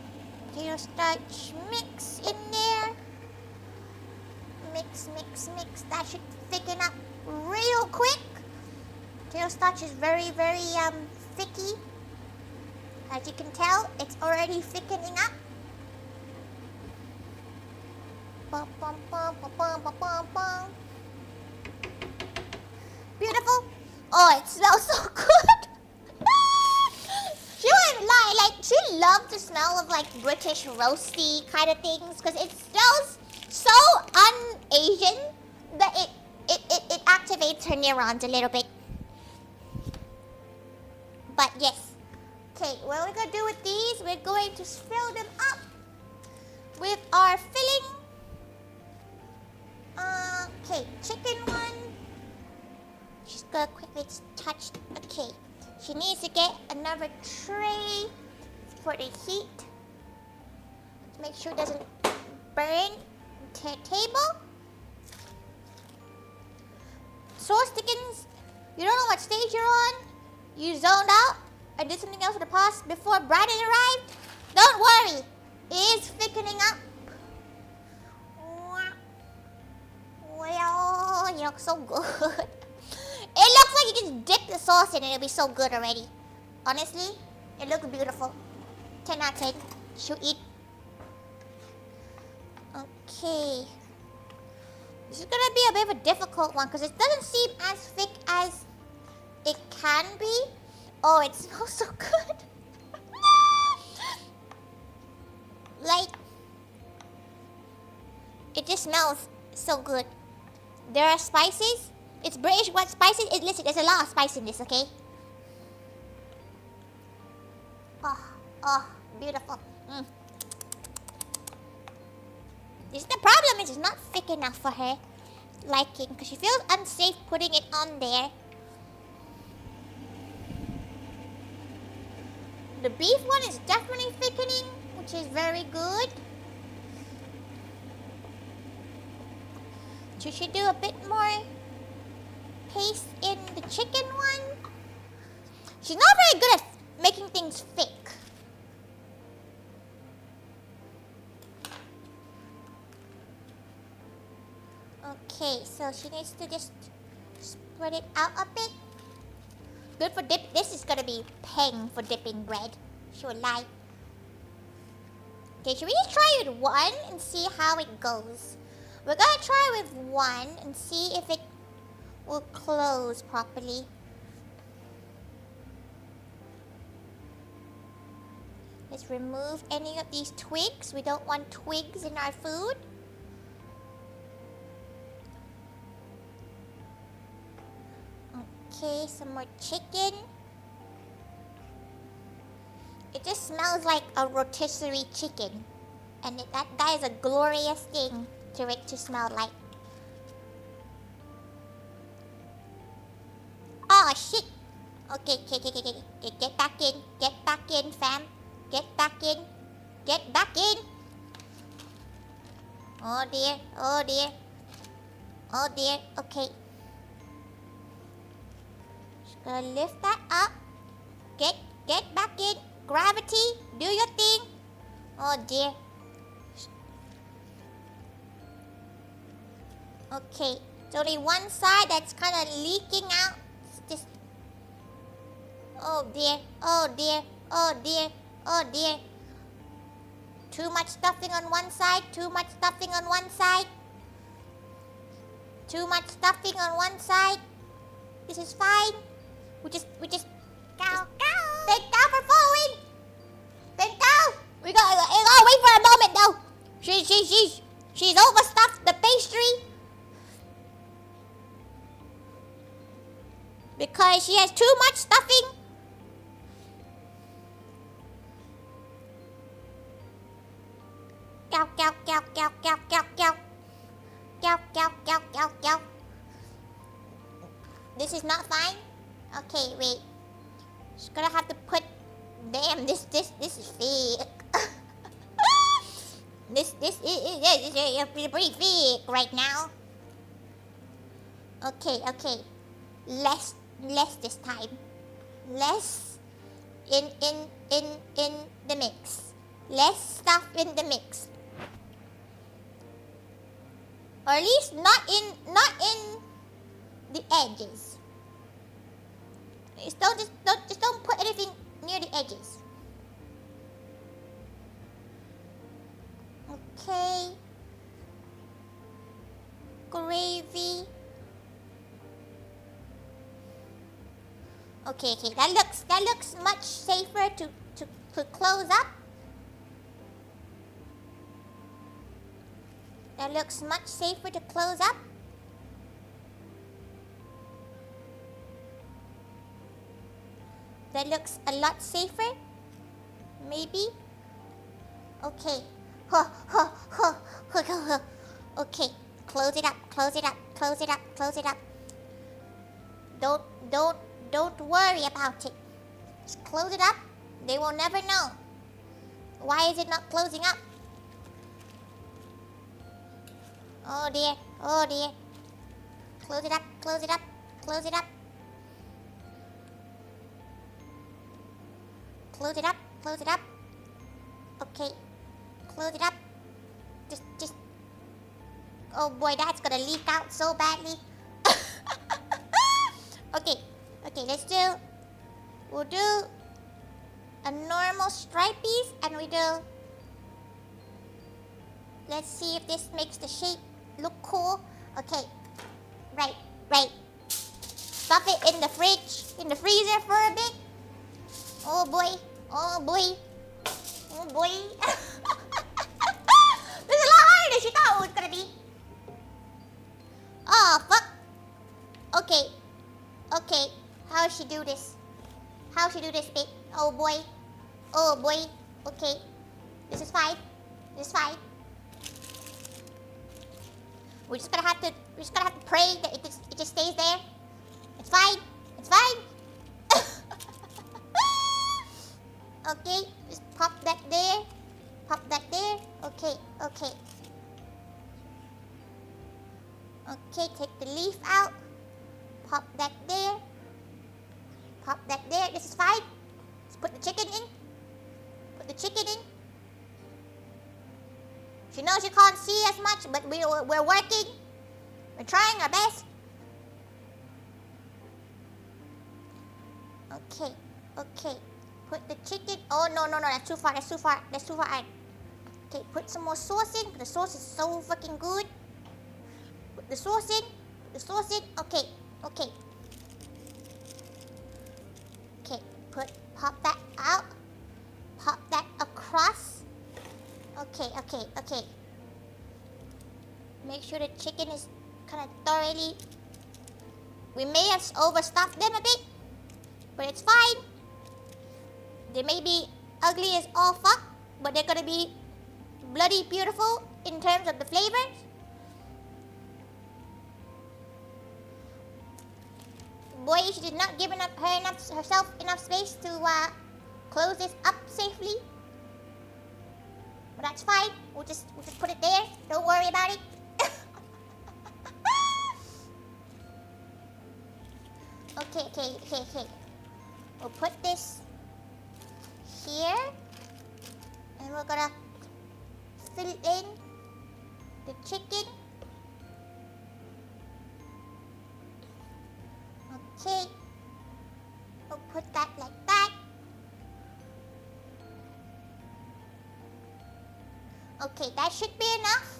potato starch mix in there. Mix, mix, mix. That should thicken up real quick. Potato starch is very, very thicky. As you can tell, it's already thickening up. Bum, bum, bum, bum, bum, bum, bum, bum. Beautiful. Oh, it smells so good. She wouldn't lie, like she loves the smell of like British roasty kind of things because it smells so un-Asian that it activates her neurons a little bit. But yes. Okay, what are we gonna do with these? We're going to fill them up with our filling. Okay, chicken one. She's gonna quickly touch. Okay, she needs to get another tray for the heat to make sure it doesn't burn the table. Sauce thickens. You don't know what stage you're on. You zoned out. I did something else for the past before Brandon arrived. Don't worry, it is thickening up. Well, you look so good. It looks like you just dip the sauce in and it'll be so good already. Honestly, it looks beautiful. 10 out of 10. She'll eat. Okay. This is gonna be a bit of a difficult one because it doesn't seem as thick as it can be. Oh, it smells so good. Like, it just smells so good. There are spices. It's British. What spices? Listen, there's a lot of spice in this, okay? Oh, beautiful. This is the problem. It's not thick enough for her liking because she feels unsafe putting it on there. The beef one is definitely thickening, which is very good. She should do a bit more paste in the chicken one. She's not very good at making things thick. Okay, so she needs to just spread it out a bit. Good for dip. This is gonna be peng for dipping bread. She will lie. Okay, should we just try with one and see how it goes? We're gonna try with one and see if it will close properly. Let's remove any of these twigs. We don't want twigs in our food. Okay, some more chicken. It just smells like a rotisserie chicken. And that is a glorious thing to it to smell like. Oh shit! Okay, get back in, fam. Get back in. Oh dear. Okay. Gonna lift that up. Get back in. Gravity, do your thing. Oh dear. Okay, it's only one side that's kind of leaking out. It's just... Oh dear, oh dear, oh dear, oh dear. Too much stuffing on one side, too much stuffing on one side. Too much stuffing on one side. This is fine. We just cow. Thank cow for following. Thank cow. We gotta wait for a moment though. She's overstuffed the pastry because she has too much stuffing. Cow. This is not fine. Okay, wait. Just gonna have to put... Damn, this is fake. this is pretty fake right now. Okay. Less this time. Less in the mix. Less stuff in the mix. Or at least not in the edges. Just don't put anything near the edges. Okay. Gravy. Okay. That looks much safer to close up. That looks much safer to close up. That looks a lot safer. Maybe. Okay. Okay. Close it up. Don't worry about it. Just close it up. They will never know. Why is it not closing up? Oh dear. Close it up. Close it up. Close it up. Okay. Close it up. Just... Oh boy, that's gonna leak out so badly. Okay, we'll do a normal stripe piece and we do... Let's see if this makes the shape look cool. Okay, right. Stuff it in the fridge, in the freezer for a bit. Oh boy. This is a lot harder than she thought it was gonna be. Oh, fuck. Okay. How she do this bit? Oh boy. Okay. This is fine. We're just gonna have to pray that it just stays there. It's fine. Okay, just pop that there. Okay. Okay, take the leaf out. Pop that there. This is fine. Let's put the chicken in. She knows she can't see as much, but we're working. We're trying our best. Okay. Put the chicken... Oh, no, that's too far. Okay, put some more sauce in. The sauce is so fucking good. Put the sauce in. Okay. Pop that out. Pop that across. Okay. Make sure the chicken is kind of thoroughly... We may have overstuffed them a bit, but it's fine. They may be ugly as all fuck, but they're gonna be bloody beautiful in terms of the flavors. Boy, she did not give herself enough space to close this up safely. But that's fine. We'll just put it there. Don't worry about it. Okay. We'll put this here. And we're gonna fill in the chicken. Okay. We'll put that like that. Okay, that should be enough.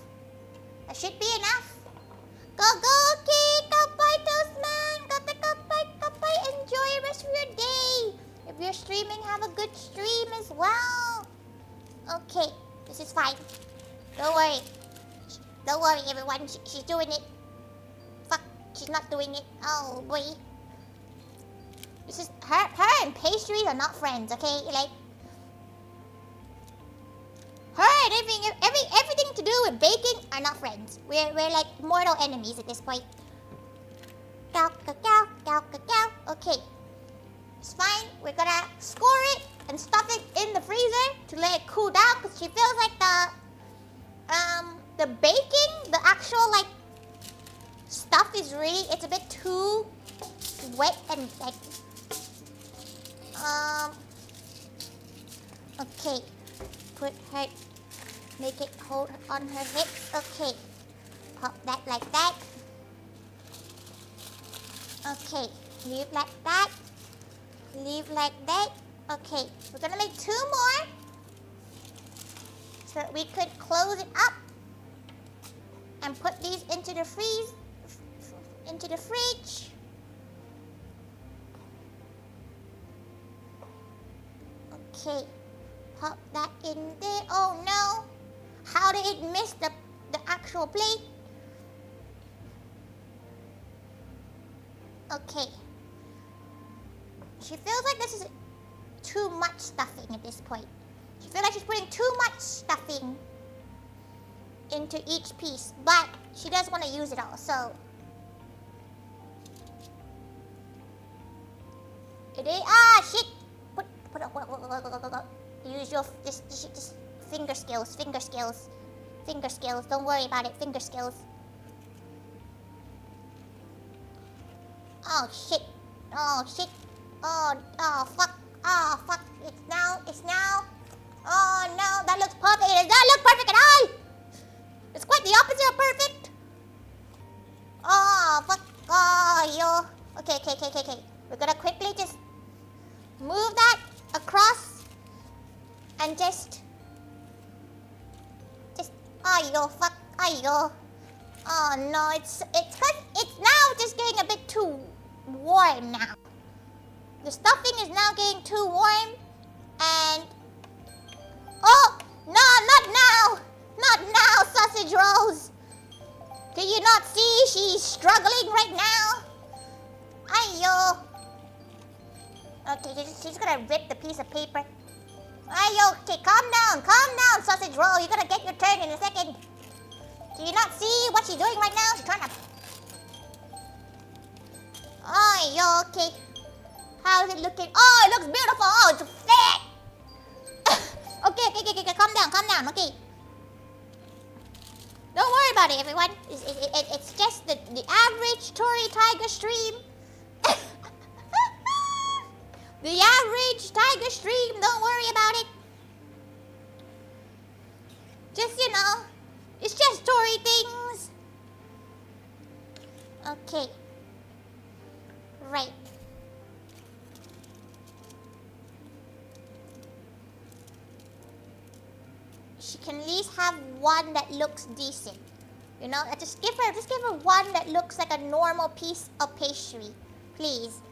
Go, okay, kapay, Toastman. Kapay. Enjoy the rest of your day. If you're streaming, have a good stream as well. Okay, this is fine. Don't worry. Don't worry, everyone. She's doing it. Fuck, she's not doing it. Oh, boy. This is... Her and pastries are not friends, okay? Like... Her and everything to do with baking are not friends. We're like mortal enemies at this point. Cow. Okay. It's fine. We're gonna score it and stuff it in the freezer to let it cool down because she feels like the baking, the actual like stuff is really, it's a bit too wet and like okay. Make it hold on her hips. Okay. Pop that like that. Okay. Leave like that. Okay. We're gonna make 2 more. So that we could close it up. And put these into the fridge. Okay. Pop that in there. Oh no! How did it miss the actual plate? Okay. She feels like this is too much stuffing at this point. She feels like she's putting too much stuffing into each piece, but she does want to use it all, so it is. Shit! Put use your just finger skills. Don't worry about it. Finger skills. Oh shit. Oh fuck. It's now. Oh no, that looks perfect. It does not look perfect at all. It's quite the opposite of perfect. Oh fuck. Oh yo. Okay. We're gonna quickly just move that across and just ayo, fuck, ayo. Oh no, it's now just getting a bit too warm now. The stuffing is now getting too warm and oh no, not now, sausage rolls. Do you not see she's struggling right now? Ayo. Okay, she's gonna rip the piece of paper. Ayo, okay, calm down, sausage roll. You're gonna get your turn in a second. Do you not see what she's doing right now? She's trying to... Ayo, okay. How's it looking? Oh, it looks beautiful. Oh, it's fat. Okay, calm down, okay. Don't worry about it, everyone. It's just the average Tori Thaiga stream. The average Tiger stream, don't worry about it. Just, it's just Tori things. Okay. Right. She can at least have one that looks decent. Just give her one that looks like a normal piece of pastry. Please.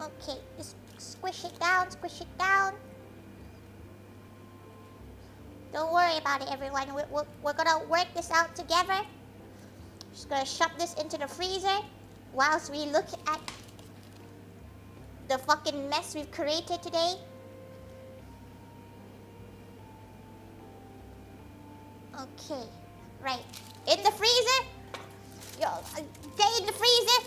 Okay, just squish it down. Don't worry about it, everyone. We're gonna work this out together. Just gonna shove this into the freezer whilst we look at the fucking mess we've created today. Okay, right. In the freezer. Yo, stay in the freezer.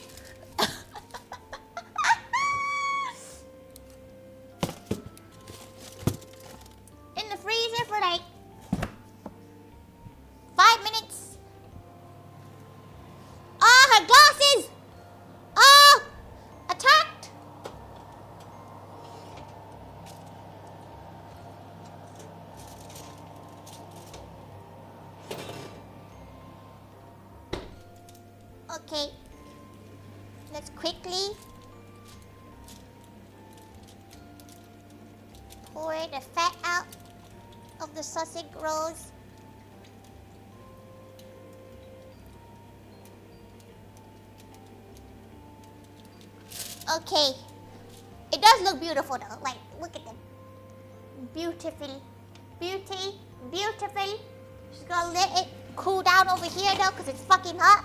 Okay. Let's quickly pour the fat out of the sausage rolls. Okay. It does look beautiful though. Like, look at them. Beautiful. Beautiful. Just gonna let it cool down over here though, because it's fucking hot.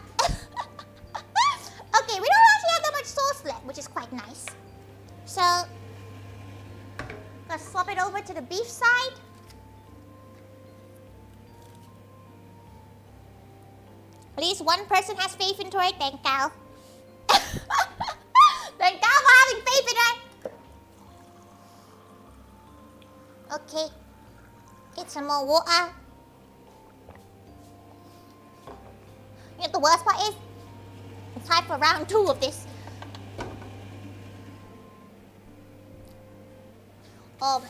Okay, we don't actually have that much sauce left, which is quite nice. So, gonna swap it over to the beef side. At least one person has faith in Tori Thaiga. Thank God for having faith in her. Okay. Get some more water. You know what the worst part is? It's time for round 2 of this. Oh,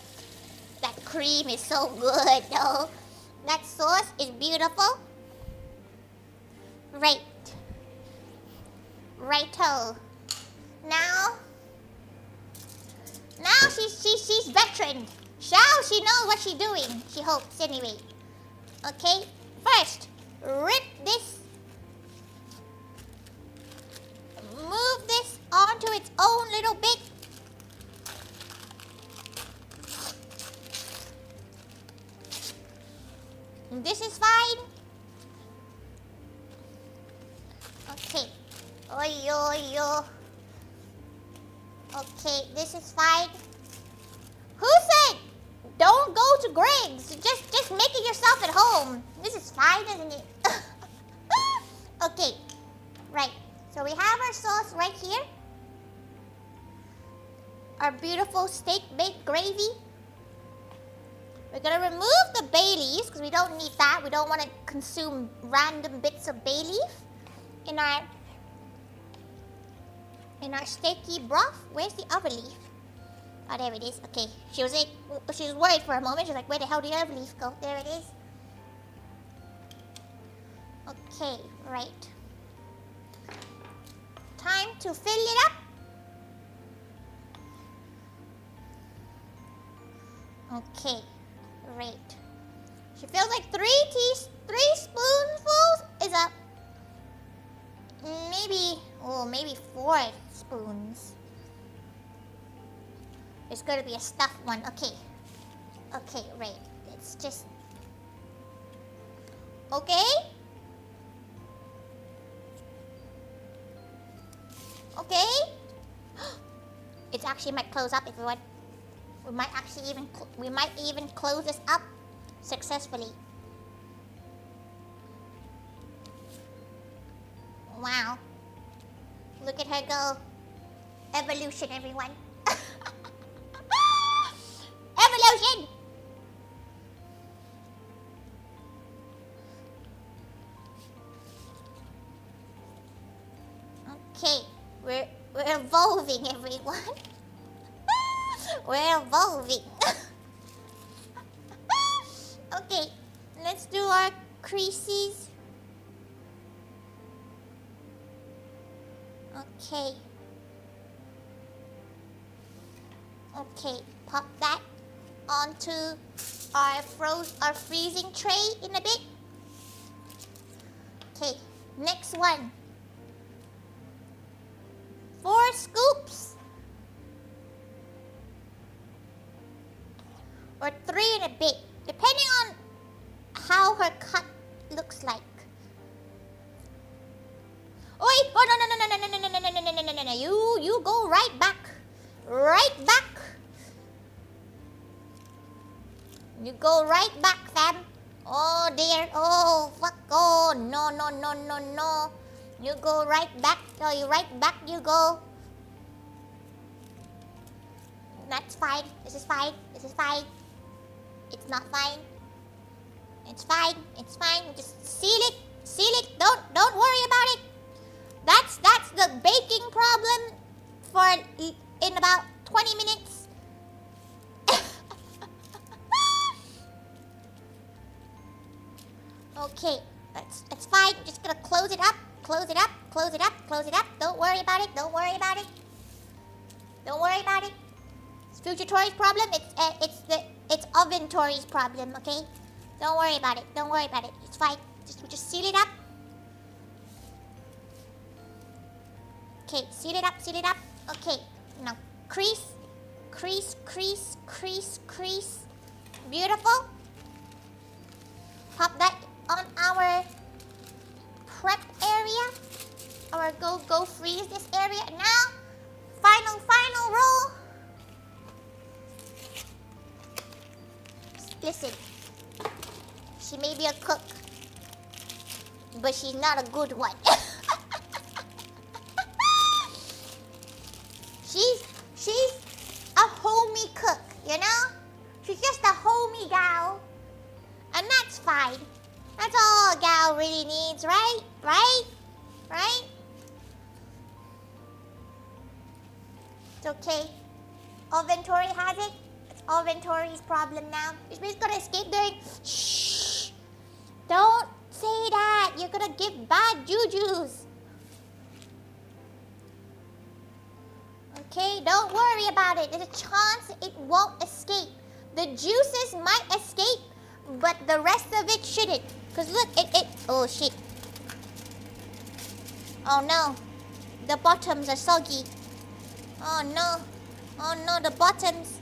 that cream is so good though. That sauce is beautiful. Right. Righto. Now she's veteran. She knows what she's doing. She hopes anyway. Okay. First, rip this. Move this onto its own little bit. This is fine. Okay. Oh. Okay, this is fine. Who said don't go to GREGGS? Just make it yourself at home. This is fine, isn't it? Okay. Right. So we have our sauce right here. Our beautiful steak baked gravy. We're gonna remove the bay leaves because we don't need that. We don't want to consume random bits of bay leaf in our steaky broth. Where's the other leaf? Oh, there it is. Okay. She was worried for a moment. She was like, where the hell did the other leaf go? There it is. Okay, right. Time to fill it up. Okay, great. She feels like 3 spoonfuls is up. Maybe 4 spoons. It's gonna be a stuffed one. Okay. Okay, right. It's just... Okay? Okay? It actually might close up, everyone. We might even close this up successfully. Wow. Look at her go. Evolution, everyone. Evolution! Okay, we're evolving, everyone. We're evolving. Okay, let's do our creases. Okay. Okay, pop that onto our freezing tray in a bit. Okay, next one. 4 scoops. Or 3 and a bit, depending on how her cut looks like. Oi! Oh no! You go right back. You go right back, fam. Oh dear. Oh fuck. Oh no. You go right back. Oh, you right back. You go. That's fine. This is fine. It's not fine. It's fine. Just seal it. Don't worry about it. That's the baking problem for in about 20 minutes. Okay, it's fine. Just gonna close it up. Close it up, close it up, close it up. Don't worry about it, don't worry about it. Don't worry about it. It's Future Tori's problem, it's Oven Tori's problem, okay? Don't worry about it, don't worry about it. It's fine. Just seal it up. Okay, seal it up, seal it up. Okay, now crease, crease, crease, crease, crease. Beautiful. Pop that on our prep area. Or go freeze this area. Now, final roll. Listen, she may be a cook, but she's not a good one. She's a homey cook, you know? She's just a homey gal. And that's fine. That's all a gal really needs, right? Right? Right? It's okay. Oven Tori has it. It's Oven Tori's problem now. She's gonna escape during... Shh! Don't say that. You're gonna give bad jujus. Okay, don't worry about it. There's a chance it won't escape. The juices might escape, but the rest of it shouldn't. Because look, it... Oh, shit. Oh, no. The bottoms are soggy. Oh, no. Oh, no, the bottoms.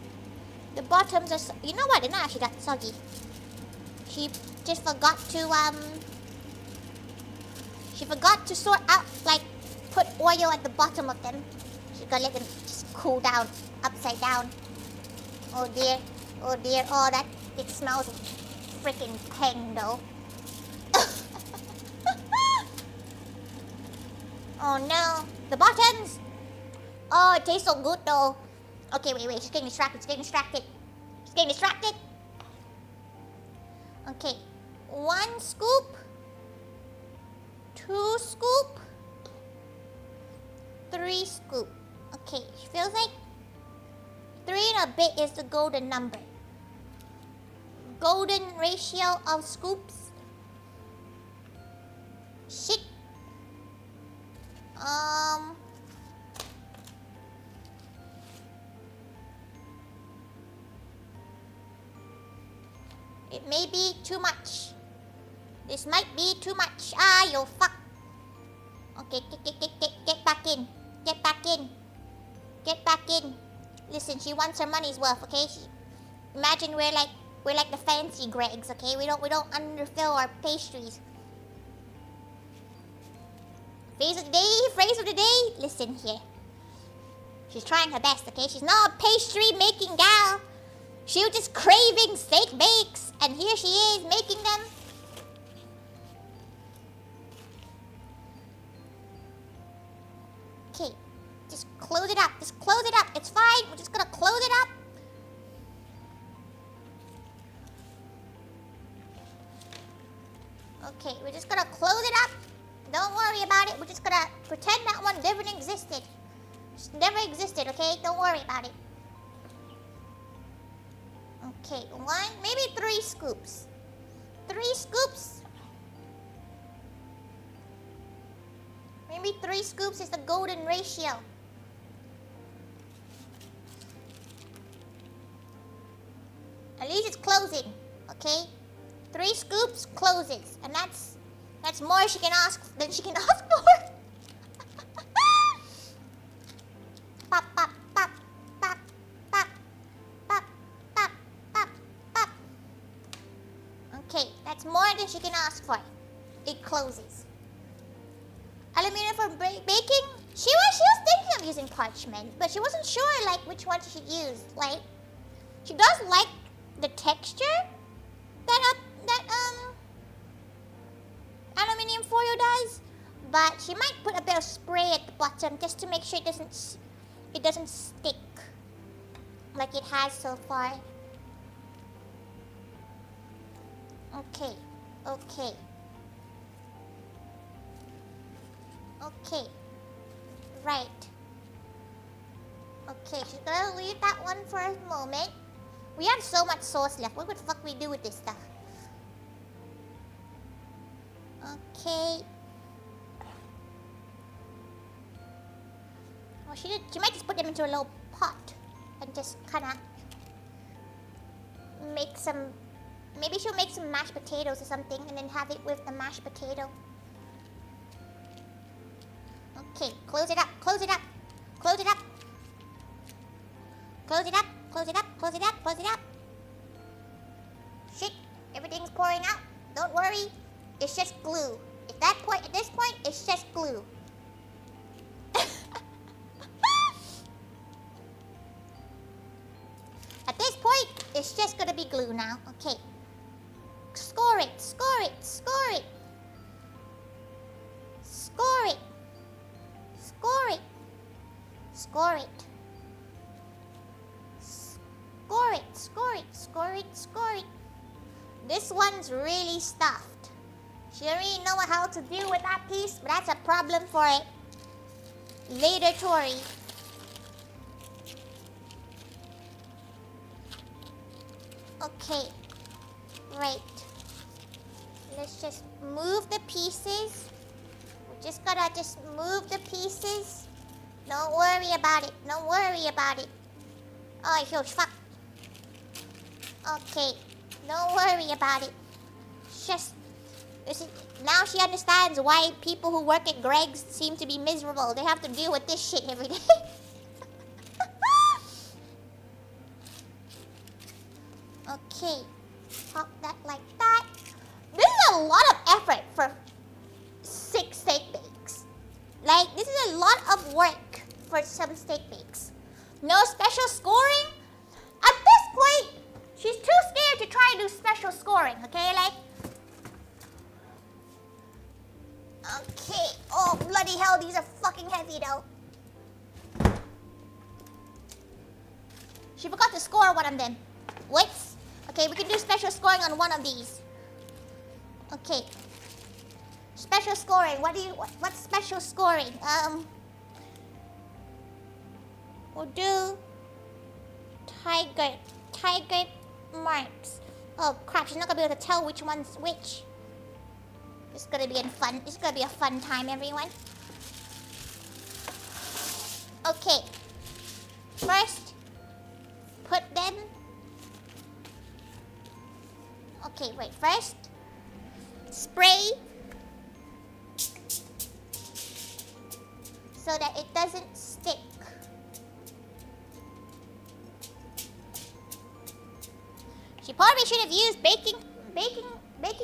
The bottoms are... You know what? They're not actually that soggy. She just forgot to, She forgot to sort out, like, put oil at the bottom of them. She's gonna let them just cool down, upside down. Oh dear, oh dear, oh that, it smells freaking tang though. Oh no, the buttons! Oh, it tastes so good though. Okay, wait, she's getting distracted, she's getting distracted. She's getting distracted. Okay, 1 scoop, 2 scoop, 3 scoop. Okay, feels like 3 and a bit is the golden number. Golden ratio of scoops. Shit. It may be too much. This might be too much. Ah, you fuck. Okay, get back in. Get back in. Get back in. Listen, she wants her money's worth, okay? Imagine we're like the fancy GREGGS, okay? We don't underfill our pastries. Phrase of the day. Listen here. She's trying her best, okay? She's not a pastry making gal. She was just craving steak bakes, and here she is making them. Okay, just close it up. Just close it up. It's fine. We're just gonna close it up. Okay, we're just gonna close it up. Don't worry about it. We're just gonna pretend that one never existed. Just never existed, okay? Don't worry about it. Okay, 1, maybe 3 scoops. 3 scoops. Maybe 3 scoops is the golden ratio. At least it's closing, okay? 3 scoops closes, and that's more she can ask than she can ask for. Pop, pop, pop, pop, pop, pop, pop, pop, pop. Okay, that's more than she can ask for. It closes. Aluminum for baking? She was thinking of using parchment, but she wasn't sure like which one she should use. Like, she does like the texture that aluminium foil does, but she might put a bit of spray at the bottom just to make sure it doesn't stick like it has so far. Okay, okay, okay, right. Okay, she's gonna leave that one for a moment. We have so much sauce left. What the fuck we do with this stuff? Okay. Well, she might just put them into a little pot and just kind of make some. Maybe she'll make some mashed potatoes or something and then have it with the mashed potato. Okay, close it up, close it up, close it up. Close it up, close it up, close it up, close it up. Shit, everything's pouring out. Don't worry, it's just glue. At this point, it's just glue. At this point, it's just gonna be glue now. Okay. Score it, score it, score it. Score it. Score it. Score it. Score it, score it, score it, score it. This one's really stuffed. She don't really know how to deal with that piece, but that's a problem for it. Later, Tori. Okay. Right. Let's just move the pieces. We just gotta move the pieces. Don't worry about it. Don't worry about it. Oh, huge fuck. Okay. Don't worry about it. Now she understands why people who work at GREGGS seem to be miserable. They have to deal with this shit every day. Okay. Pop that like that. This is a lot of effort for 6 steak bakes. Like, this is a lot of work for some steak bakes. No special scoring? At this point, she's too scared to try and do special scoring, okay? Like, okay. Oh, bloody hell, these are fucking heavy though. She forgot to score one of them. Whoops. Okay, we can do special scoring on one of these. Okay. Special scoring. What's special scoring? We'll do tiger marks. Oh crap, she's not gonna be able to tell which one's which. It's gonna be fun. It's gonna be a fun time, everyone. Okay. First, put them. Okay, wait. First, spray so that it doesn't stick. She probably should have used baking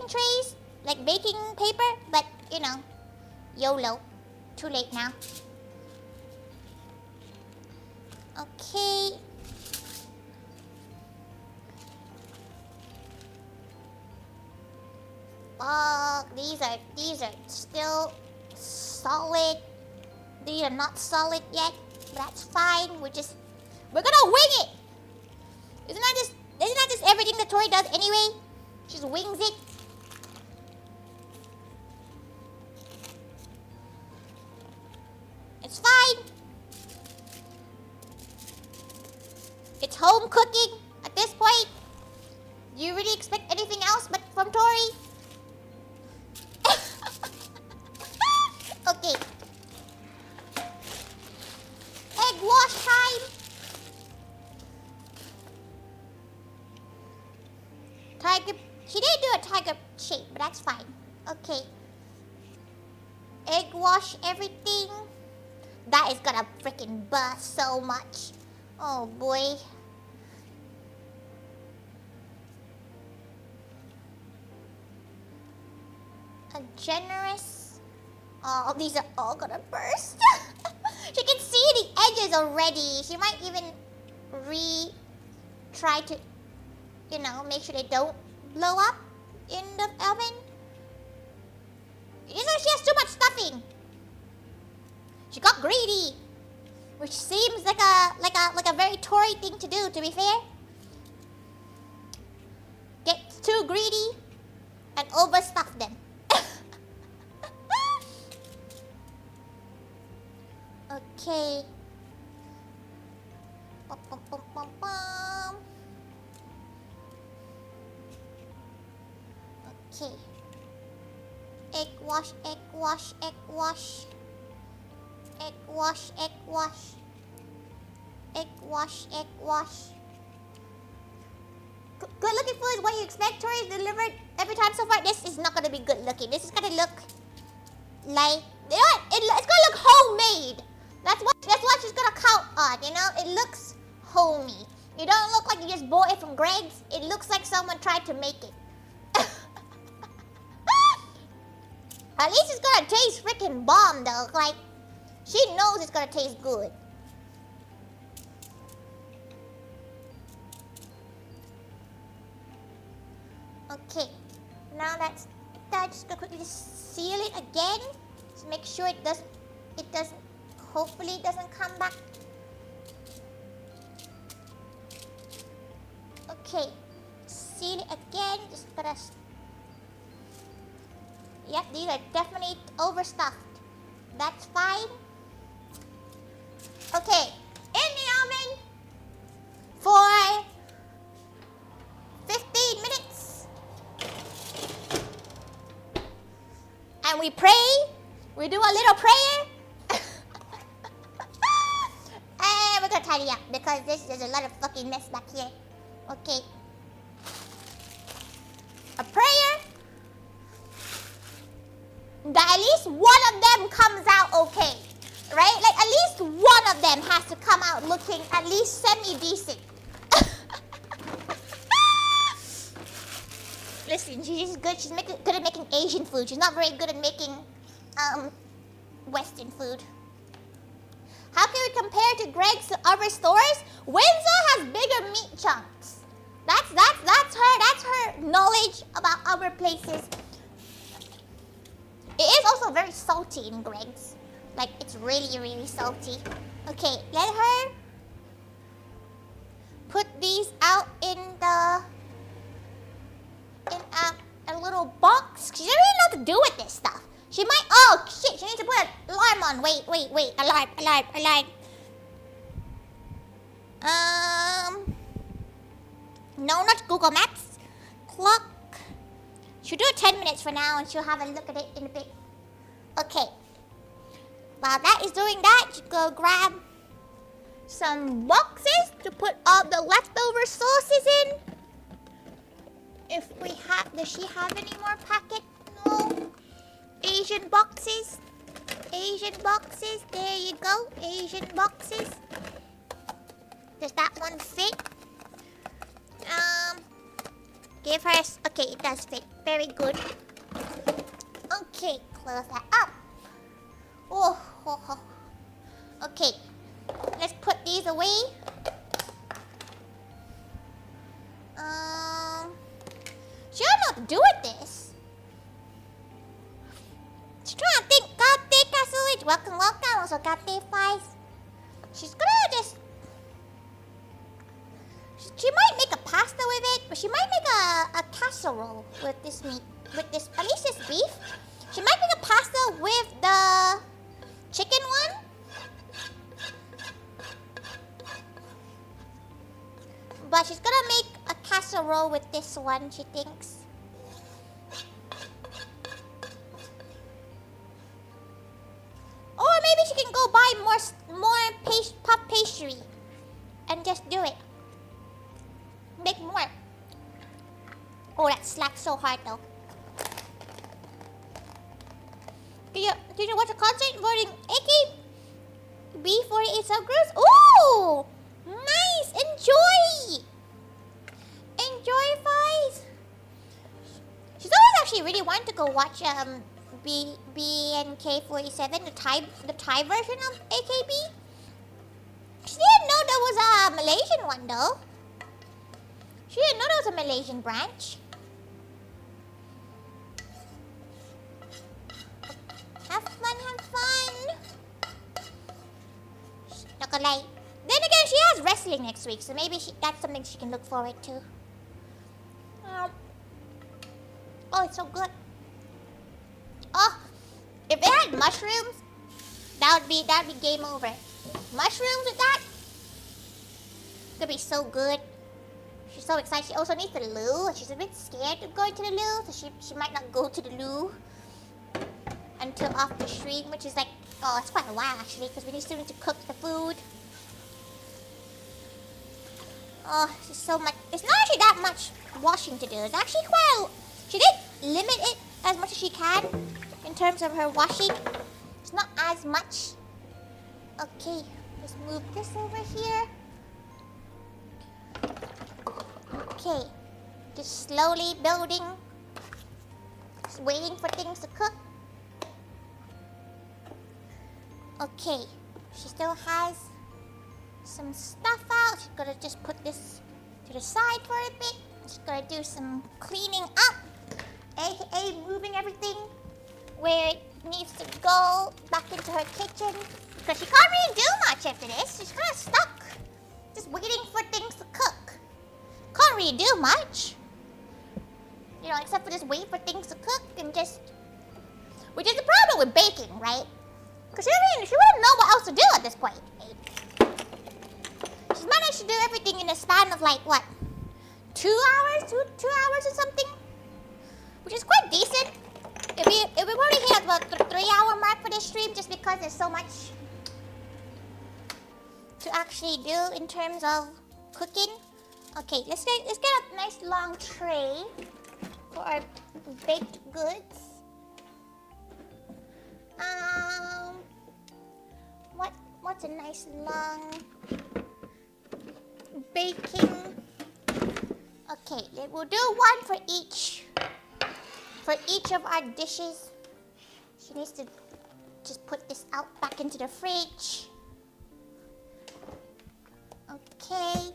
trays, like baking paper, but you know, YOLO. Too late now. Okay. Oh, these are still solid. These are not solid yet, but that's fine. We're gonna wing it. Isn't that just everything that Tori does anyway? She just wings it. It's fine. It's home cooking at this point. Do you really expect anything else but from Tori? Okay. Egg wash time. Tiger. She didn't do a tiger shape, but that's fine. Okay. Egg wash everything. That is gonna freaking burst so much. Oh boy. A generous. Oh, these are all gonna burst. She can see the edges already. She might even try to, you know, make sure they don't blow up in the oven. You know, she has too much stuffing. She got greedy, which seems like a very Tori thing to do. To be fair, get too greedy and overstuff them. Okay. Bum, bum, bum, bum, bum. Okay. Egg wash, egg wash, egg wash. Egg wash, egg wash. Egg wash, egg wash. Good looking food is what you expect Tori delivered every time so far. This is not gonna be good looking. This is gonna look like, you know what? It's gonna look homemade. That's what she's gonna count on, you know? It looks homey. You don't look like you just bought it from GREGGS. It looks like someone tried to make it. At least it's gonna taste freaking bomb though. Like, she knows it's gonna taste good. Okay, now that's done. Just gonna quickly seal it again. Just make sure it doesn't, hopefully it doesn't come back. Okay, seal it again. Just gonna, yep, these are definitely overstuffed. That's fine. Okay, in the oven for 15 minutes. And we pray. We do a little prayer. And we're gonna tidy up because there's a lot of fucking mess back here. Okay. A prayer. That at least one of them comes out okay. Right? Like at least one of them has to come out looking at least semi-decent. Listen, she's good. She's good at making Asian food. She's not very good at making Western food. How can we compare to GREGGS to other stores? Windsor has bigger meat chunks. That's her knowledge about other places. It is also very salty in GREGGS. Like it's really, really salty. Okay, let her put these out in a little box. She doesn't really know what to do with this stuff. She might, oh shit, she needs to put an alarm on. Wait, alarm. No, not Google Maps. Clock. She'll do it 10 minutes for now and she'll have a look at it in a bit. Okay. While that is doing that, you go grab some boxes to put all the leftover sauces in. If we have, does she have any more packet? No. Asian boxes. There you go. Asian boxes. Does that one fit? Give her, okay, it does fit. Very good. Okay, close that up. Oh. Okay, let's put these away. She don't know what to do with this. She's trying to think. Kate Castle, welcome. Also, Kate Five. She's gonna just. She might make a pasta with it, but she might make a casserole with this meat. With this, at least this beef. She might make a pasta with the chicken one. But she's gonna make a casserole with this one, she thinks. Or maybe she can go buy more puff pastry and just do it. Make more. Oh, that slapped so hard though. Did you watch a concert voting AKB48 subgroups? Ooh! Nice! Enjoy! Enjoy, guys! She's always actually really wanted to go watch BNK47, the Thai version of AKB. She didn't know there was a Malaysian one though. She didn't know there was a Malaysian branch. Have fun. Not gonna lie. Then again, she has wrestling next week, so maybe that's something she can look forward to. Oh, it's so good. Oh, if it had mushrooms, that would be game over. Mushrooms with that, could be so good. She's so excited. She also needs the loo. She's a bit scared of going to the loo, so she might not go to the loo until after stream, which is like, oh, it's quite a while actually, because we still need to cook the food. Oh, there's so much. It's not actually that much washing to do. It's actually quite she did limit it as much as she can in terms of her washing. It's not as much. Okay, let's move this over here. Okay, just slowly building. Just waiting for things to cook. Okay, she still has some stuff out. She's gonna just put this to the side for a bit. She's gonna do some cleaning up, aka moving everything where it needs to go back into her kitchen, because she can't really do much after this. She's kind of stuck, just waiting for things to cook. Can't really do much, you know, except for just wait for things to cook and just, which is the problem with baking, right? Because she wouldn't know what else to do at this point. She's managed to do everything in a span of like, what? 2 hours? Two hours or something? Which is quite decent. It will probably hit about the 3-hour mark for this stream, just because there's so much to actually do in terms of cooking. Okay, let's get a nice long tray for our baked goods. What's a nice long baking? Okay, we'll do one for each of our dishes. She needs to just put this out back into the fridge. Okay.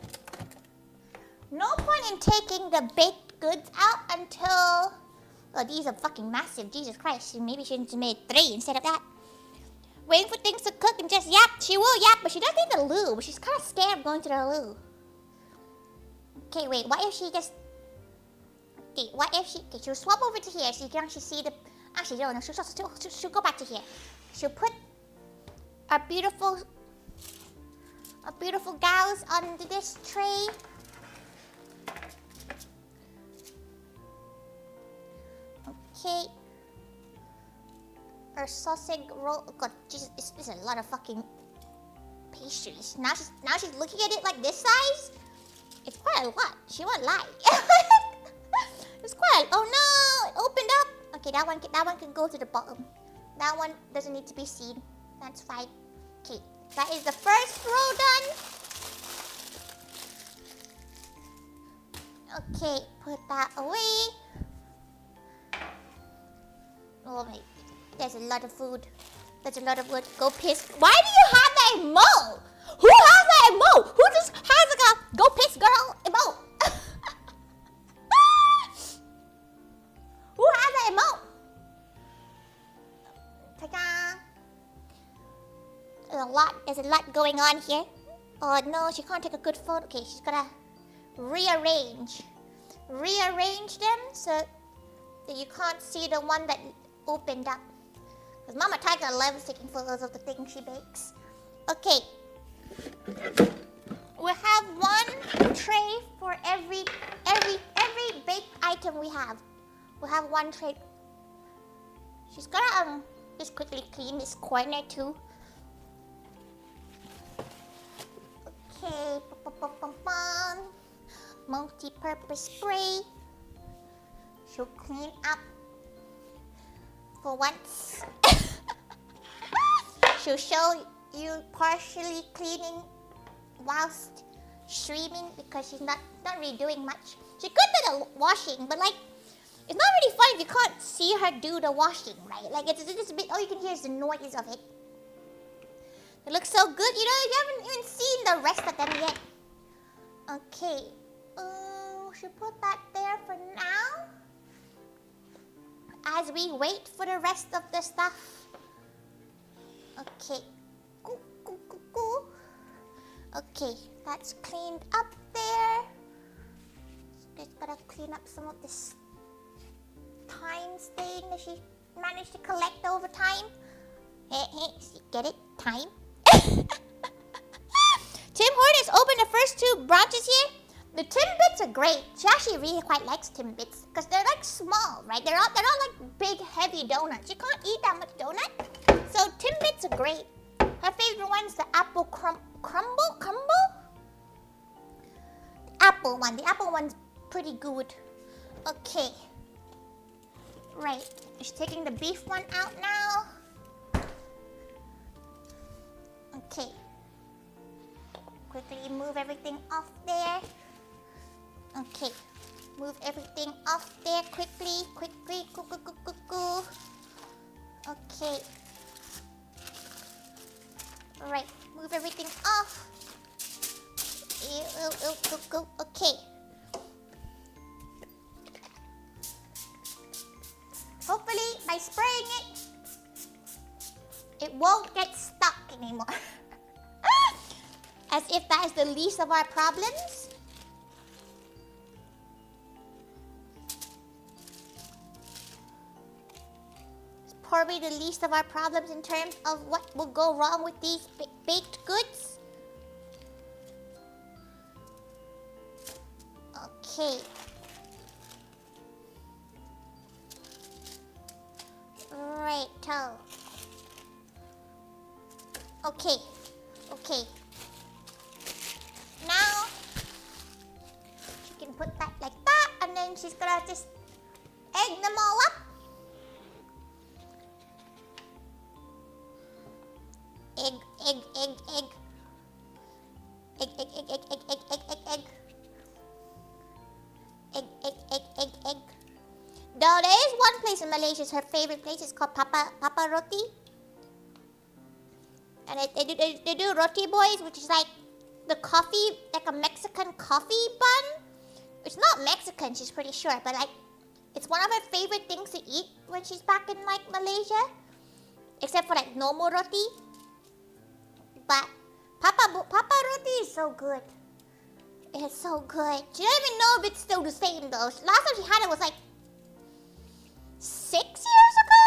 No point in taking the baked goods out until... Oh, these are fucking massive. Jesus Christ. Maybe she should have made 3 instead of that. Waiting for things to cook and just yap. She will yap, but she does need the loo. She's kind of scared of going to the loo. Okay, wait. What if she just... Okay, what if she... Okay, she'll swap over to here so you can actually see the... Actually, no, she'll go back to here. She'll put our beautiful gals onto this tray. Okay. Our sausage roll. Oh god, Jesus, this is a lot of fucking pastries. Now she's looking at it like this size. It's quite a lot. She won't lie. It's quite. Oh no! It opened up. Okay, that one can go to the bottom. That one doesn't need to be seen. That's fine. Okay, that is the first row done. Okay, put that away. Oh my, there's a lot of food. There's a lot of wood. Go piss. Why do you have that emote? Who has that emote? Who just has like a go piss girl emote? Who has that emote? Ta-da. There's a lot going on here. Oh no, she can't take a good photo. Okay, she's gonna rearrange them so that you can't see the one that opened up. Because Mama Thaiga loves taking photos of the things she bakes. Okay. We have one tray for every baked item we have. We'll have one tray. She's gonna just quickly clean this corner too. Okay. Multi-purpose spray. She'll clean up for once. She'll show you partially cleaning whilst streaming because she's not really doing much. She could do the washing, but like it's not really fun if you can't see her do the washing, right? Like it's just a bit. All you can hear is the noise of it. It looks so good, you know. You haven't even seen the rest of them yet. Okay. Should put that there for now. As we wait for the rest of the stuff. Okay. Okay, that's cleaned up there. Just gotta clean up some of this time stain that she managed to collect over time. Hey, get it? Time? Tim Hortons opened the first 2 branches here. The Timbits are great. She actually really quite likes Timbits because they're like small, right? They're not like big, heavy donuts. You can't eat that much donut. So Timbits are great. Her favorite one's the apple crumble? Apple one. The apple one's pretty good. Okay. Right. She's taking the beef one out now. Okay. Quickly move everything off there. Okay. Move everything off there quickly. Okay. Right. Move everything off. Okay. Hopefully, by spraying it won't get stuck anymore. As if that is the least of our problems. It's probably the least of our problems in terms of what will go wrong with these baked goods. Okay. Right, okay. Now, she can put that like that, and then she's gonna just egg them all up. Egg. Though there is one place in Malaysia, her favorite place is called Papa Roti. And they do roti boys, which is like the coffee, like a Mexican coffee bun. It's not Mexican, she's pretty sure, but like it's one of her favorite things to eat when she's back in like Malaysia. Except for like normal roti. But Papa Roti is so good. It's so good. She doesn't even know if it's still the same though. Last time she had it was like 6 years ago?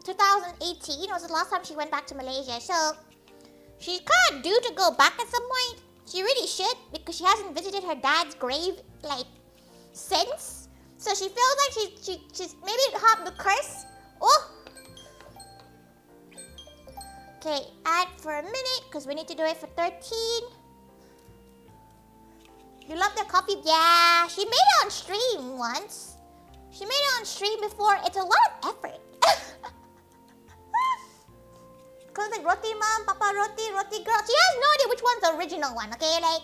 2018 was the last time she went back to Malaysia. So she's kind of due to go back at some point. She really should because she hasn't visited her dad's grave like since. So she feels like she's maybe hopped the curse. Oh! Okay, add for a minute because we need to do it for 13. You love the coffee? Yeah, she made it on stream once. She made it on stream before. It's a lot of effort. Cause like Roti Mom, Papa Roti, Roti Girl. She has no idea which one's the original one, okay? Like,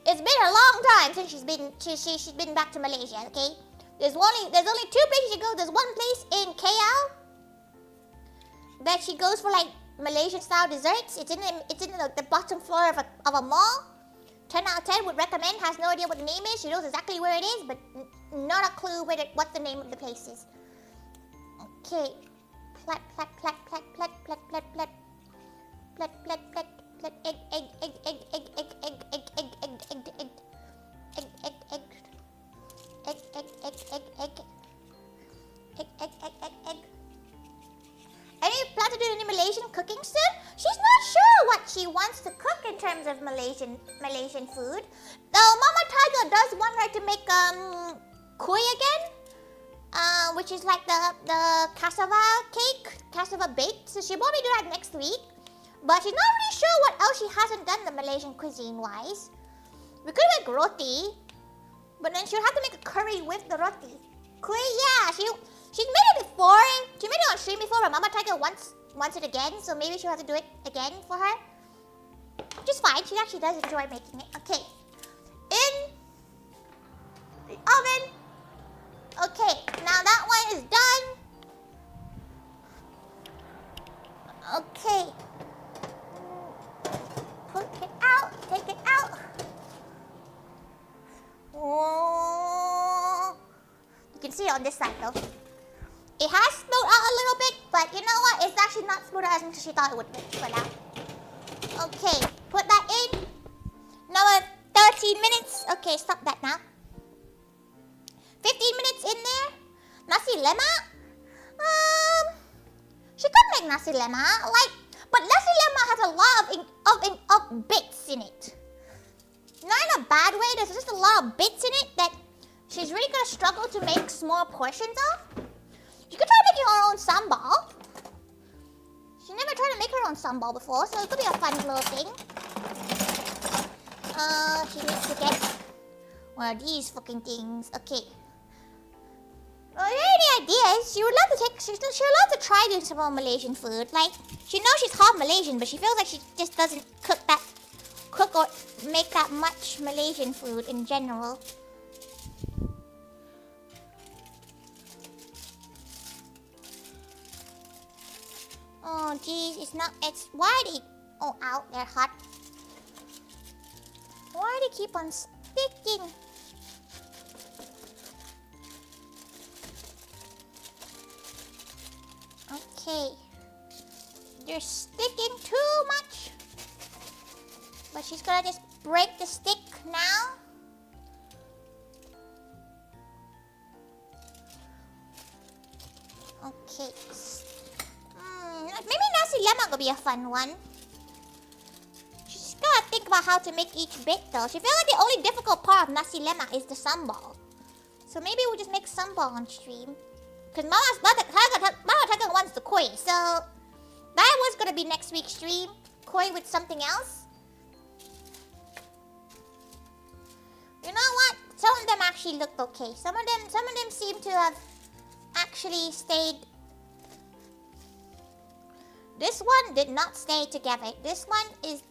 it's been a long time since she's been back to Malaysia, okay? There's only 2 places she goes. There's one place in KL that she goes for like Malaysian style desserts. It's in the bottom floor of a mall. 10 out of 10 would recommend. Has no idea what the name is. She knows exactly where it is, but not a clue what the name of the place is. Okay. Plat. Egg. Any plan to do any Malaysian cooking soon? She's not sure what she wants to cook in terms of Malaysian food. Though Mama Thaiga does want her to make kuih again, which is like the cassava cake, cassava baked. So she'll probably do that next week. But she's not really sure what else she hasn't done the Malaysian cuisine wise. We could make roti, but then she'll have to make a curry with the roti. Kuih, yeah, she's made it before. She made it on stream before, but Mama Thaiga wants it again, so maybe she'll have to do it again for her. Which is fine. She actually does enjoy making it. Okay. In the oven. Okay, now that one is done. Okay. Put it out. Take it out. Oh. You can see it on this side though. It has spilled out a little bit, but you know what? It's actually not spilled out as much as she thought it would spill out. Okay, put that in. Another 13 minutes. Okay, stop that now. 15 minutes in there. Nasi lemak. She could make nasi lemak, but nasi lemak has a lot of bits in it. not in a bad way. There's just a lot of bits in it that she's really gonna struggle to make small portions of. You could try making her own sambal. She never tried to make her own sambal before, so it could be a fun little thing. She needs to get one of these fucking things. Okay. Well, any ideas? She would love to she would love to try doing some more Malaysian food. Like, she knows she's half Malaysian, but she feels like she just doesn't cook or make that much Malaysian food in general. Oh, geez, why are they, oh, out, they're hot. Why do they keep on sticking? Okay. They're sticking too much. But she's gonna just break the stick now. Okay. Maybe nasi lemak will be a fun one. She's gotta think about how to make each bit though. She feels like the only difficult part of nasi lemak is the sambal. So maybe we'll just make sambal on stream. Because Mama Thaiga wants the koi, so that was gonna be next week's stream. Koi with something else. You know what? Some of them actually looked okay. Some of them seem to have actually stayed. This one did not stay together. This one is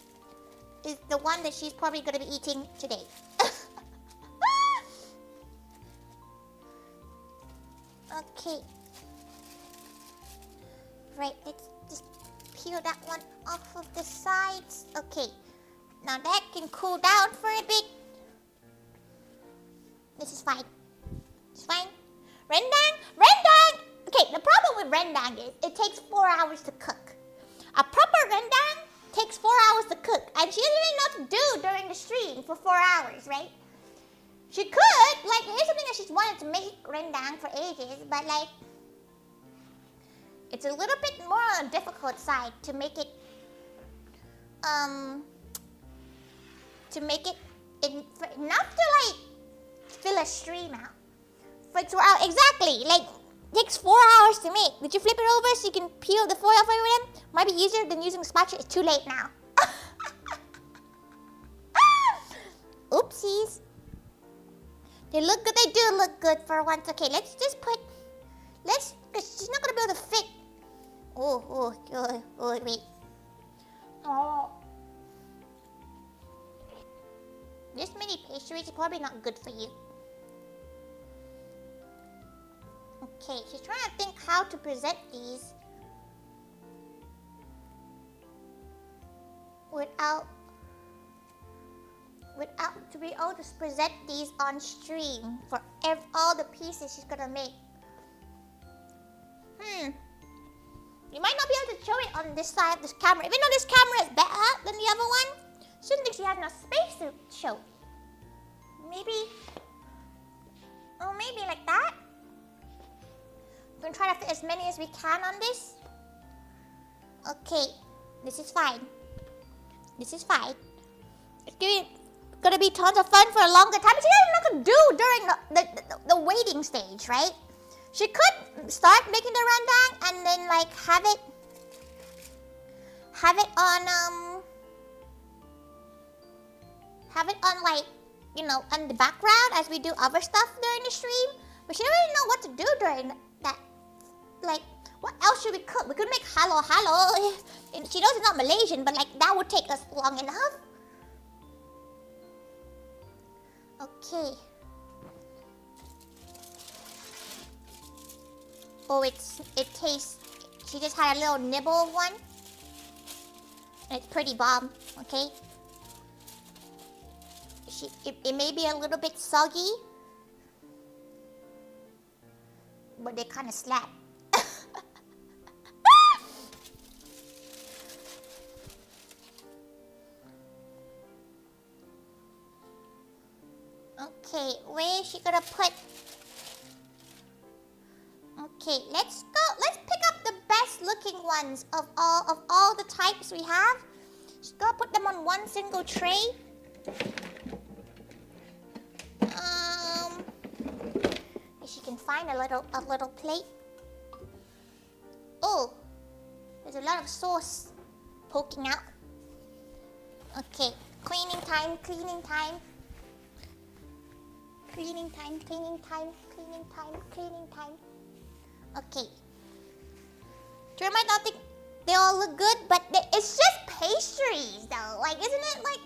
the one that she's probably gonna be eating today. Okay. Right, let's just peel that one off of the sides. Okay. Now that can cool down for a bit. This is fine. It's fine. Rendang? Rendang! Okay, the problem with rendang is it takes 4 hours to cook. A proper rendang takes 4 hours to cook. And she doesn't really know what to do during the stream for 4 hours, right? She could, like, here's something that she's wanted to make rendang for ages, but like, it's a little bit more on the difficult side to make it, enough to like fill a stream out. Exactly, like, takes 4 hours to make. Did you flip it over so you can peel the foil off everything? Might be easier than using a spatula. It's too late now. Oopsies. They look good. They do look good for once. Okay, let's just put. Because she's not gonna be able to fit. Oh, wait. Oh. This many pastries is probably not good for you. Okay, she's trying to think how to present these without to be able to present these on stream for all the pieces she's gonna make. You might not be able to show it on this side of this camera. Even though this camera is better than the other one, shouldn't think she has enough space to show. Maybe like that. We're gonna try to fit as many as we can on this. Okay, this is fine. This is fine. It's gonna be tons of fun for a longer time. She doesn't know what to do during the waiting stage, right? She could start making the rendang and then like have it on like, you know, on the background as we do other stuff during the stream. But she doesn't really know what to do during that. Like, what else should we cook? We could make halo. She knows it's not Malaysian, but like that would take us long enough. Okay. Oh, it tastes. She just had a little nibble of one. And it's pretty bomb. Okay. It may be a little bit soggy, but they kind of slap. Okay, where is she gonna put? Okay, let's go. Let's pick up the best looking ones of all the types we have. Just go put them on one single tray. can find a little plate. Oh, there's a lot of sauce poking out. Okay, cleaning time, cleaning time. Cleaning time, cleaning time, cleaning time, cleaning time. Okay. You might not think they all look good, but it's just pastries though. Like, isn't it like...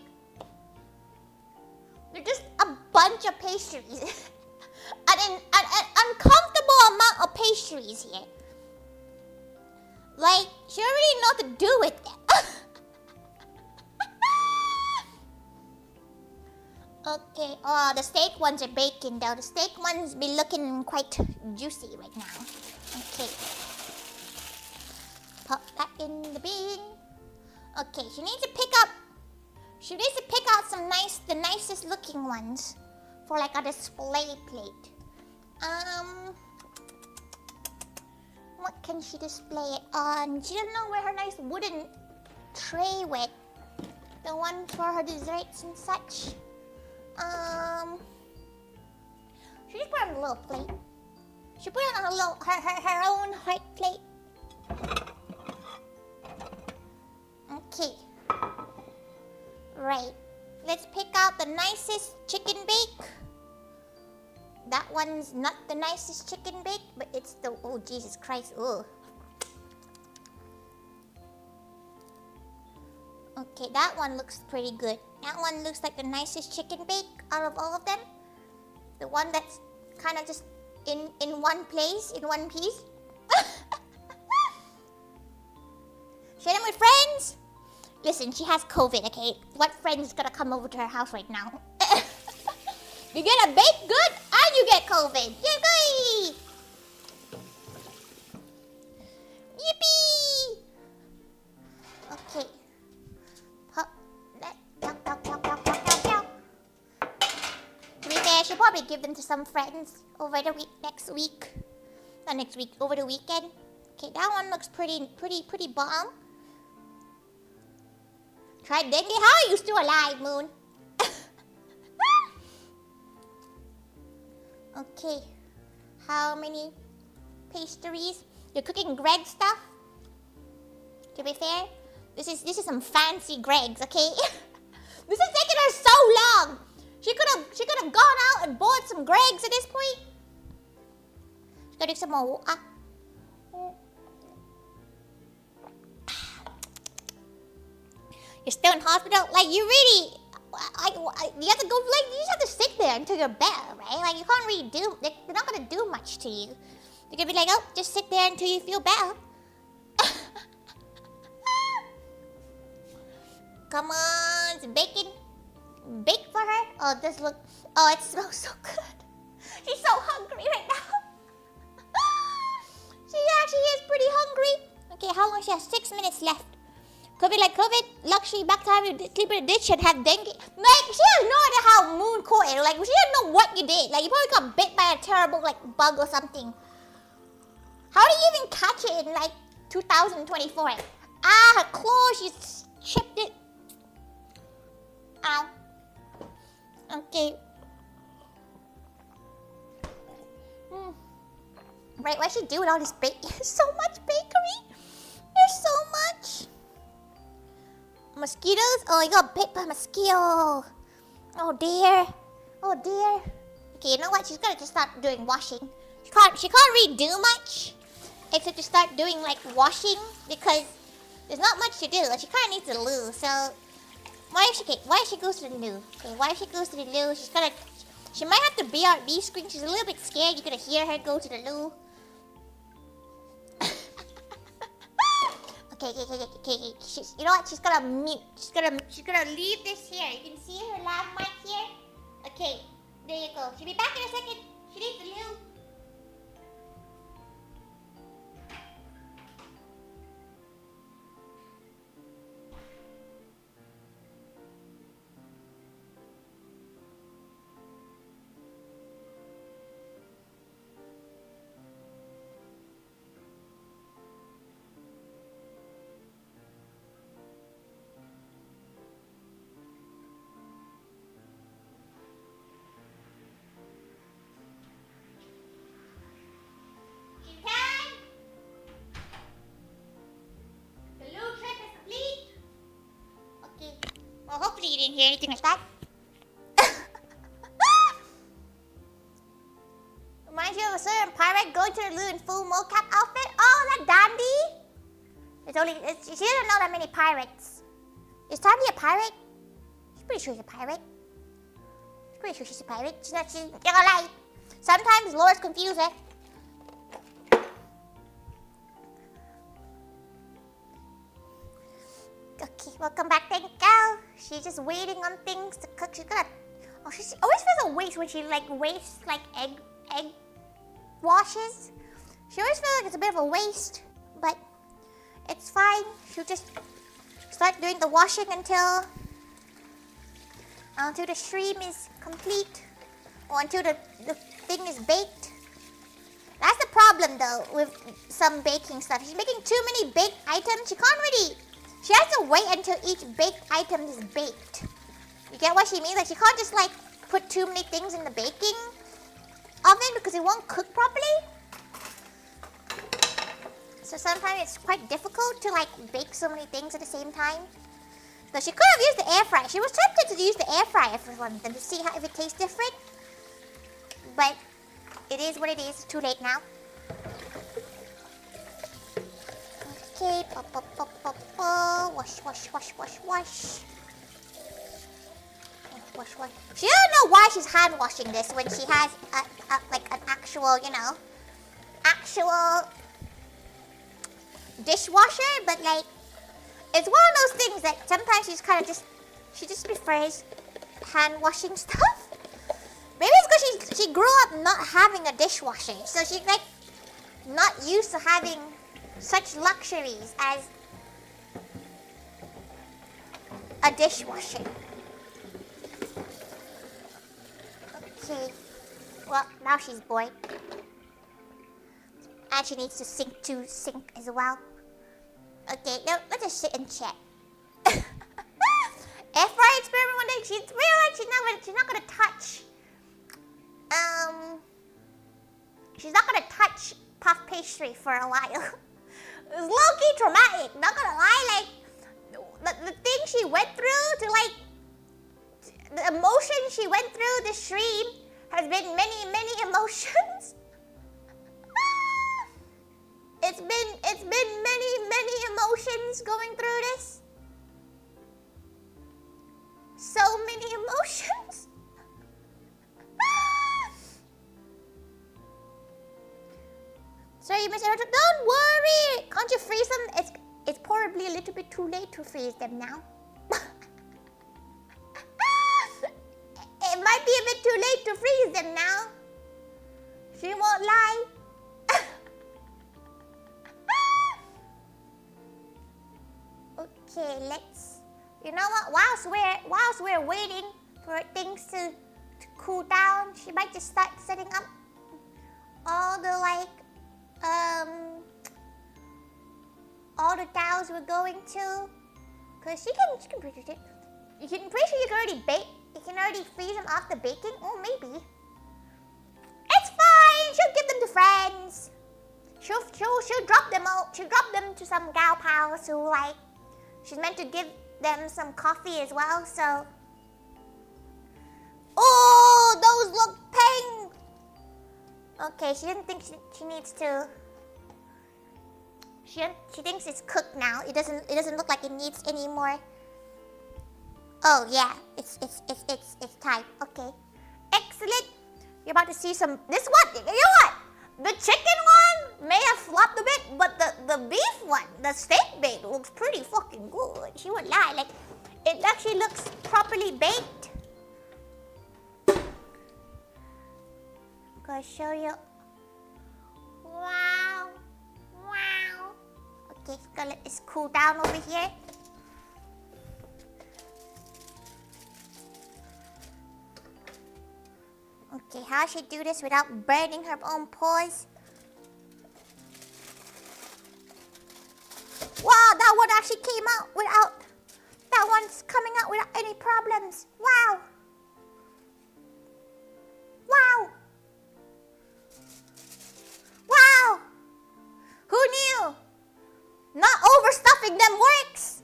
They're just a bunch of pastries. an uncomfortable amount of pastries here. Like, she already know what to do with it. Okay, oh, the steak ones are baking though. The steak ones be looking quite juicy right now. Okay. Pop that in the bin. Okay, she needs to pick out the nicest looking ones for like a display plate. What can she display it on? She doesn't know where her nice wooden tray went. The one for her desserts and such. She just put it on a little plate. She put it on her own heart plate. Okay. Right. Let's pick out the nicest chicken bake. That one's not the nicest chicken bake, but it's the... Oh, Jesus Christ. Ugh. Okay, that one looks pretty good. That one looks like the nicest chicken bake out of all of them. The one that's kind of just in one place, in one piece. Share them with friends. Listen, she has COVID, okay? What friend is gonna come over to her house right now? You get a baked good and you get COVID. Yippee! Yippee! Okay. Pop that. To be fair, she'll probably give them to some friends over the next week. Not next week, over the weekend. Okay, that one looks pretty bomb. Try dengue. How are you still alive, Moon? Okay. How many pastries? You're cooking GREGGS stuff? To be fair, this is some fancy GREGGS, okay? This is taking her so long. She could have gone out and bought some GREGGS at this point. She's gonna do some more. You're still in hospital? Like, you really... you have to go... Like, you just have to sit there until you're better, right? Like, you can't really do... They're not gonna do much to you. They're gonna be like, oh, just sit there until you feel better. Come on, it's bacon. Bake for her. Oh, this look... Oh, it smells so good. She's so hungry right now. She actually is pretty hungry. Okay, how long? She has 6 minutes left. COVID like COVID, luxury back time, you sleep in a ditch and have dengue. Like, she has no idea how Moon caught it. Like, she doesn't know what you did. Like, you probably got bit by a terrible, like, bug or something. How do you even catch it in, like, 2024? Ah, her claw, she's chipped it. Ow. Okay. Right, what's she do with all this bacon? So much bakery. There's so much. Mosquitoes? Oh, you got bit by a mosquito. Oh dear. Oh dear. Okay, you know what? She's gonna just start doing washing. She can't really do much except to start doing like washing because there's not much to do. Like, she kind of needs the loo. So why if she goes to the loo? Okay, why if she goes to the loo? She might have to BRB screen. She's a little bit scared. You're gonna hear her go to the loo. Okay. You know what? She's gonna mute. She's gonna leave this here. You can see her lav mic here. Okay, there you go. She'll be back in a second. She needs the loo. didn't hear anything like that. Reminds you of a certain pirate going to the loo in full mocap outfit. Oh, that dandy. She doesn't know that many pirates. Is Tandy a pirate? She's pretty sure she's a pirate. She's pretty sure she's a pirate. She's not gonna lie. Sometimes Laura's confuse her. Okay, welcome back, thank you. She's just waiting on things to cook. She's gonna. Oh, she always feels a waste when she like wastes like egg washes. She always feels like it's a bit of a waste, but it's fine. She'll just start doing the washing until the stream is complete, or until the thing is baked. That's the problem though with some baking stuff. She's making too many baked items. She can't really. She has to wait until each baked item is baked. You get what she means? Like she can't just like put too many things in the baking oven because it won't cook properly. So sometimes it's quite difficult to like bake so many things at the same time. So she could have used the air fryer. She was tempted to use the air fryer for one of them to see if it tastes different. But it is what it is. It's too late now. Okay, wash. She doesn't know why she's hand washing this when she has like an actual, actual dishwasher. But like, it's one of those things that sometimes she just prefers hand washing stuff. Maybe it's because she grew up not having a dishwasher, so she's like not used to having such luxuries as a dishwasher. Okay, well now she's bored, and she needs to sink as well. Okay, now let's just sit and chat. Air fryer experiment one day. She's realized she's not gonna touch. She's not gonna touch puff pastry for a while. It's low-key traumatic, not gonna lie. Like the thing she went through to like the emotion she went through the stream has been many emotions. It's been many emotions going through this. So many emotions. Sorry, Mr. Roger, don't worry. Can't you freeze them? It's probably a little bit too late to freeze them now. It might be a bit too late to freeze them now. She won't lie. Okay, let's. You know what? Whilst we're waiting for things to cool down, she might just start setting up all the all the tiles we're going to, cause she can pretty sure you can already bake. You can already freeze them after baking. Oh, maybe. It's fine. She'll give them to friends. She'll drop them out. She'll drop them to some gal pals who like. She's meant to give them some coffee as well. So. Oh, those look pink. Okay, she didn't think she needs to. She thinks it's cooked now. It doesn't look like it needs any more. Oh yeah, it's time. Okay, excellent. You're about to see some. This one, you know what? The chicken one may have flopped a bit, but the beef one, the steak bake, looks pretty fucking good. She wouldn't lie. Like, it actually looks properly baked. Gonna show you. Wow. Okay, gonna let this cool down over here. Okay, how should I do this without burning her own paws? Wow, that one actually came out without. That one's coming out without any problems. Wow. Who knew? Not overstuffing them works.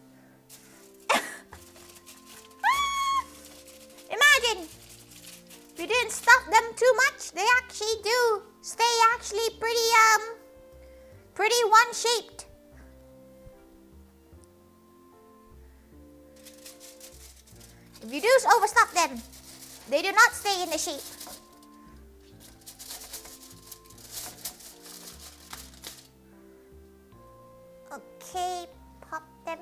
shaped. If you do overstuff them, they do not stay in the shape. Okay, pop them.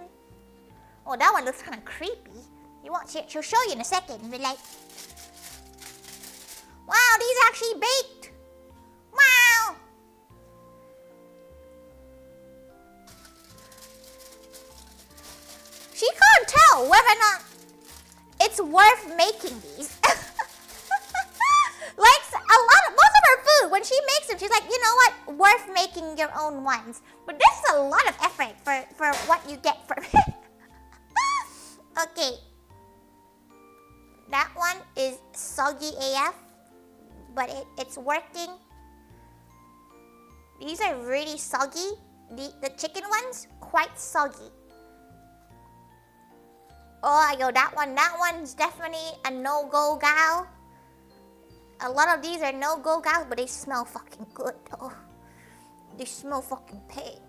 Oh, that one looks kind of creepy. You want she'll show you in a second. Be like, wow, these are actually baked. Wow. She can't tell whether or not it's worth making these. Like most of her food, when she makes them, she's like, you know what, worth making your own ones. But this is a lot of effort for what you get from it. Okay. That one is soggy AF, but it's working. These are really soggy. The chicken ones, quite soggy. Oh, yo, that one's definitely a no-go gal. A lot of these are no-go gals, but they smell fucking good, though. They smell fucking pig.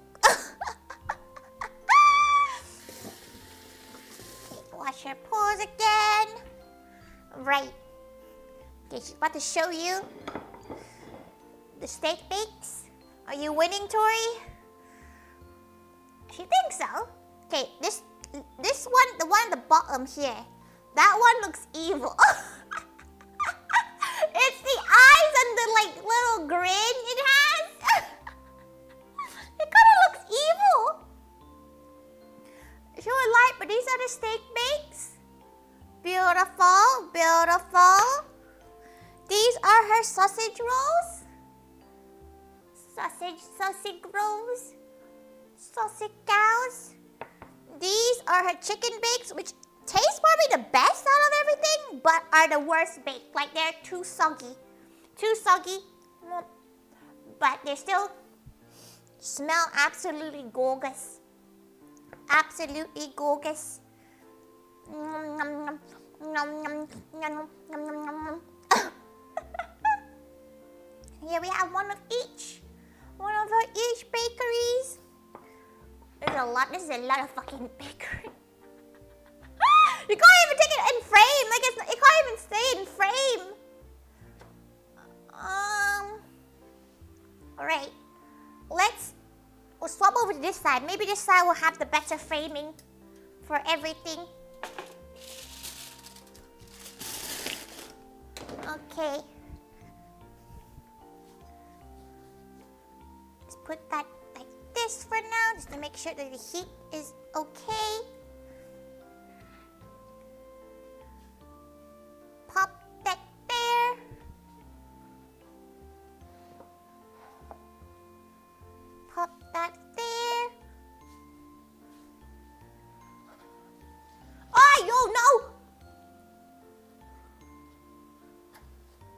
Okay, wash your paws again. Right. Okay, she's about to show you the steak bakes. Are you winning, Tori? She thinks so. Okay, this one, the one at the bottom here, that one looks evil. It's the eyes and the like little grin it has. It kind of looks evil. She would like, but these are the steak bakes. Beautiful, beautiful. These are her sausage rolls. Sausage rolls. Sausage cows. These are her chicken bakes, which taste probably the best out of everything, but are the worst baked. Like they're too soggy. Too soggy. But they still smell absolutely gorgeous. Absolutely gorgeous. Here we have one of each. One of her each bakeries. There's a lot. This is a lot of fucking bakery. You can't even take it in frame. Like it can't even stay in frame. Alright. We'll swap over to this side. Maybe this side will have the better framing for everything. Okay. Let's put that like this for now, just to make sure that the heat is okay. Pop that there. Pop that there. Oh, yo, no!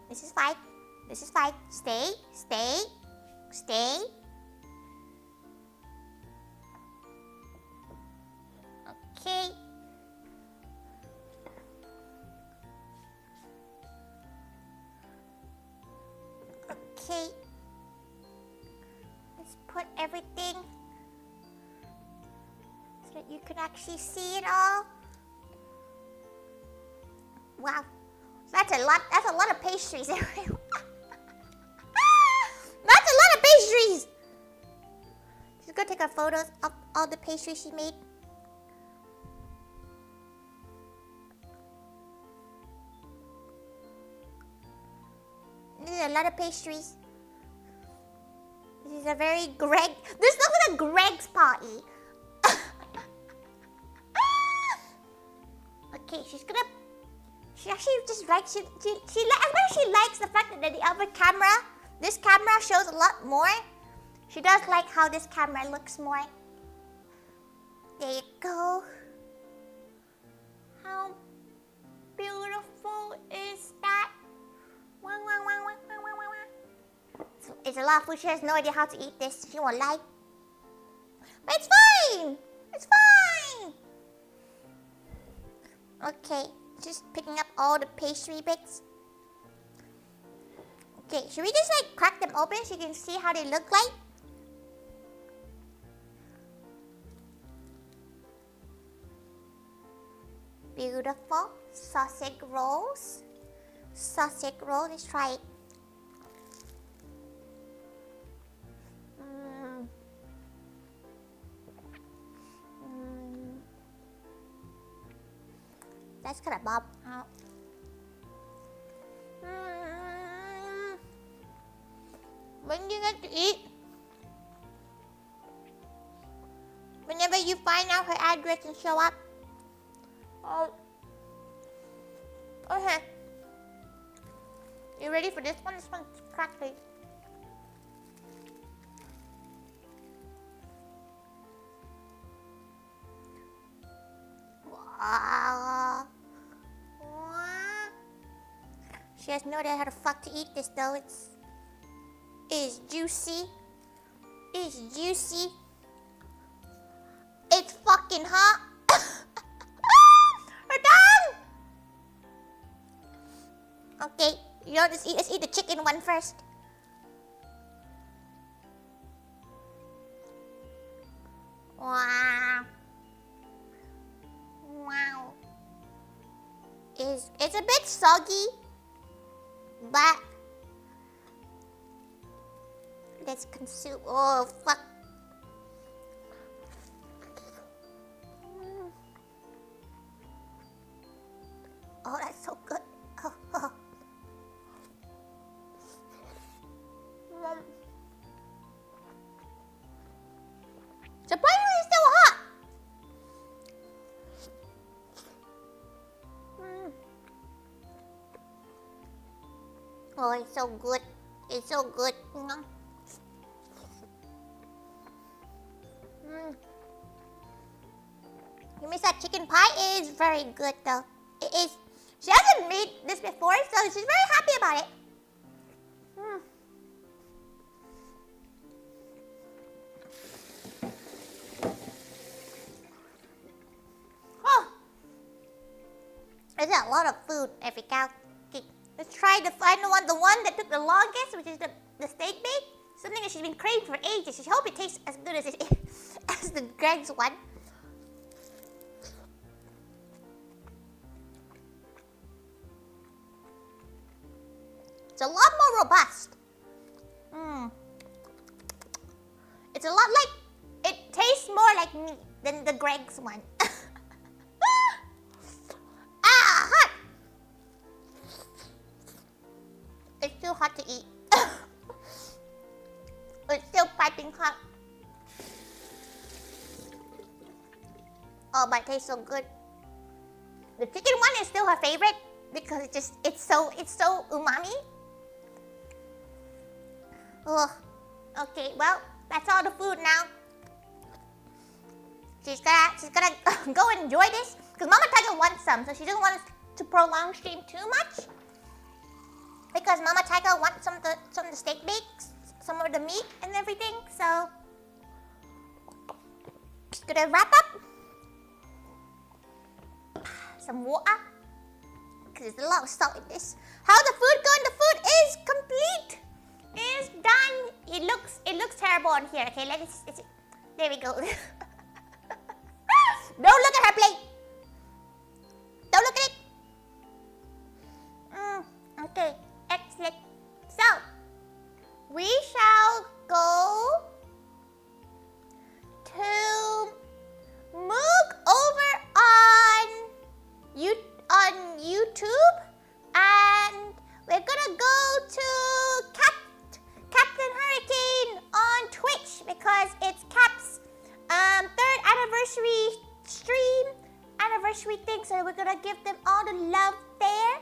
This is fine. This is fine. Stay, stay, stay. Okay. Okay. Let's put everything so that you can actually see it all. Wow. That's a lot of pastries. That's a lot of pastries. She's gonna take our photos of all the pastries she made. This is a lot of pastries. This is a very Greg. This looks like a Greg's party. Okay, she's gonna. She actually just likes it. She likes the fact that the other camera, this camera shows a lot more. She does like how this camera looks more. There you go. How beautiful is that? It's a lot of food. She has no idea how to eat this. She won't lie. But it's fine. It's fine. Okay. Just picking up all the pastry bits. Okay, should we just like crack them open so you can see how they look like? Beautiful. Sausage rolls. Sausage roll. Let's try it. That's kind of bob out. When you get to eat, whenever you find out her address and show up. Oh. Okay. You ready for this one? This one's crackly. Wow. She has no idea how the fuck to eat this though. It's juicy. It's juicy. It's fucking hot. Her tongue! Okay, you know, let's eat the chicken one first. Wow. Wow. It's a bit soggy, but let's consume. Oh fuck. Oh, that's so good. Oh. Surprisingly still hot. Oh, it's so good. It's so good. You miss that chicken pie? It is very good though. It is. She hasn't made this before, so she's very happy about it. Oh, there's a lot of food every cow. Okay, let's try to find the one that took the longest, which is the steak bake. Something that she's been craving for ages. She hope it tastes as good as as the GREGGS one. It's a lot more robust. It's a lot like, it tastes more like meat than the GREGGS one. Hot! It's too hot to eat. It's still piping hot. Oh, but it tastes so good. The chicken one is still her favorite because it's so umami. Ugh. Okay, well, that's all the food now. She's gonna go enjoy this because Mama Thaiga wants some, so she doesn't want us to prolong stream too much. Because Mama Thaiga wants some of the steak bakes, some of the meat and everything. So she's gonna wrap up. Some water because there's a lot of salt in this. How's the food going? The food is complete. It's done. It looks terrible on here. Okay, there we go. Don't look at her plate. Don't look at it. Okay, excellent. So we shall go to move over on YouTube, and we're gonna go to Captain Hurricane on Twitch because it's Cap's 3rd anniversary thing, so we're gonna give them all the love there.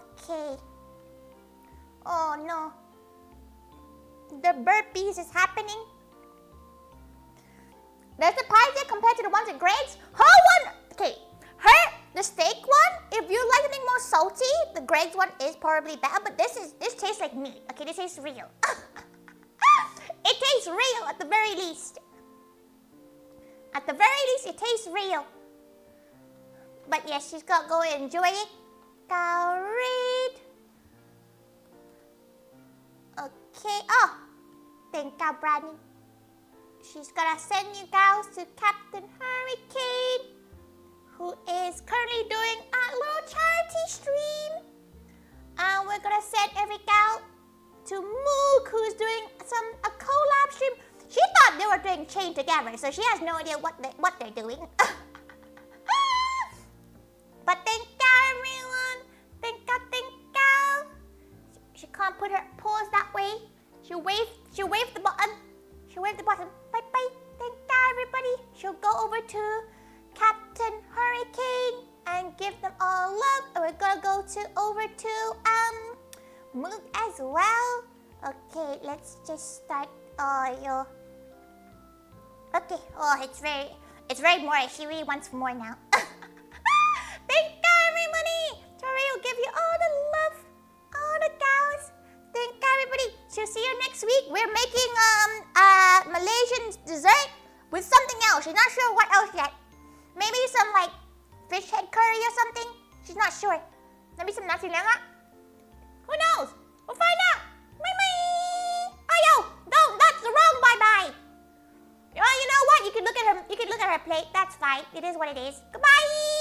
Okay. Oh no. The burpees is happening. There's the pies there compared to the ones at GREGGS. The steak one, if you like something more salty, the GREGGS one is probably better, but this tastes like meat. Okay, this tastes real. It tastes real at the very least. At the very least, it tastes real. But yes, she's gonna go and enjoy it. Go read. Okay. Oh, thank you, Brandy. She's gonna send you guys to Captain Hurricane. who is currently doing a little charity stream. And we're gonna send every gal to Mook, who's doing a collab stream. She thought they were doing Chain Together, so she has no idea what they're doing. But thank you, everyone. Thank you. She can't put her paws that way. She waved the button. Bye. Thank you, everybody. She'll go over to Captain Hurricane and give them all love. And we're gonna go over to Mook as well. Okay, let's just start. Okay. Oh, it's very more. She really wants more now. Thank you, everybody. Tori will give you all the love, all the cows. Thank you, everybody. She'll see you next week. We're making Malaysian dessert with something else. She's not sure what else yet. Maybe some like fish head curry or something. She's not sure. Maybe some nasi lemak. Who knows? We'll find out. Bye. Oh, yo, no, that's the wrong bye. Well, you know what? You can look at her plate. That's fine. It is what it is. Goodbye.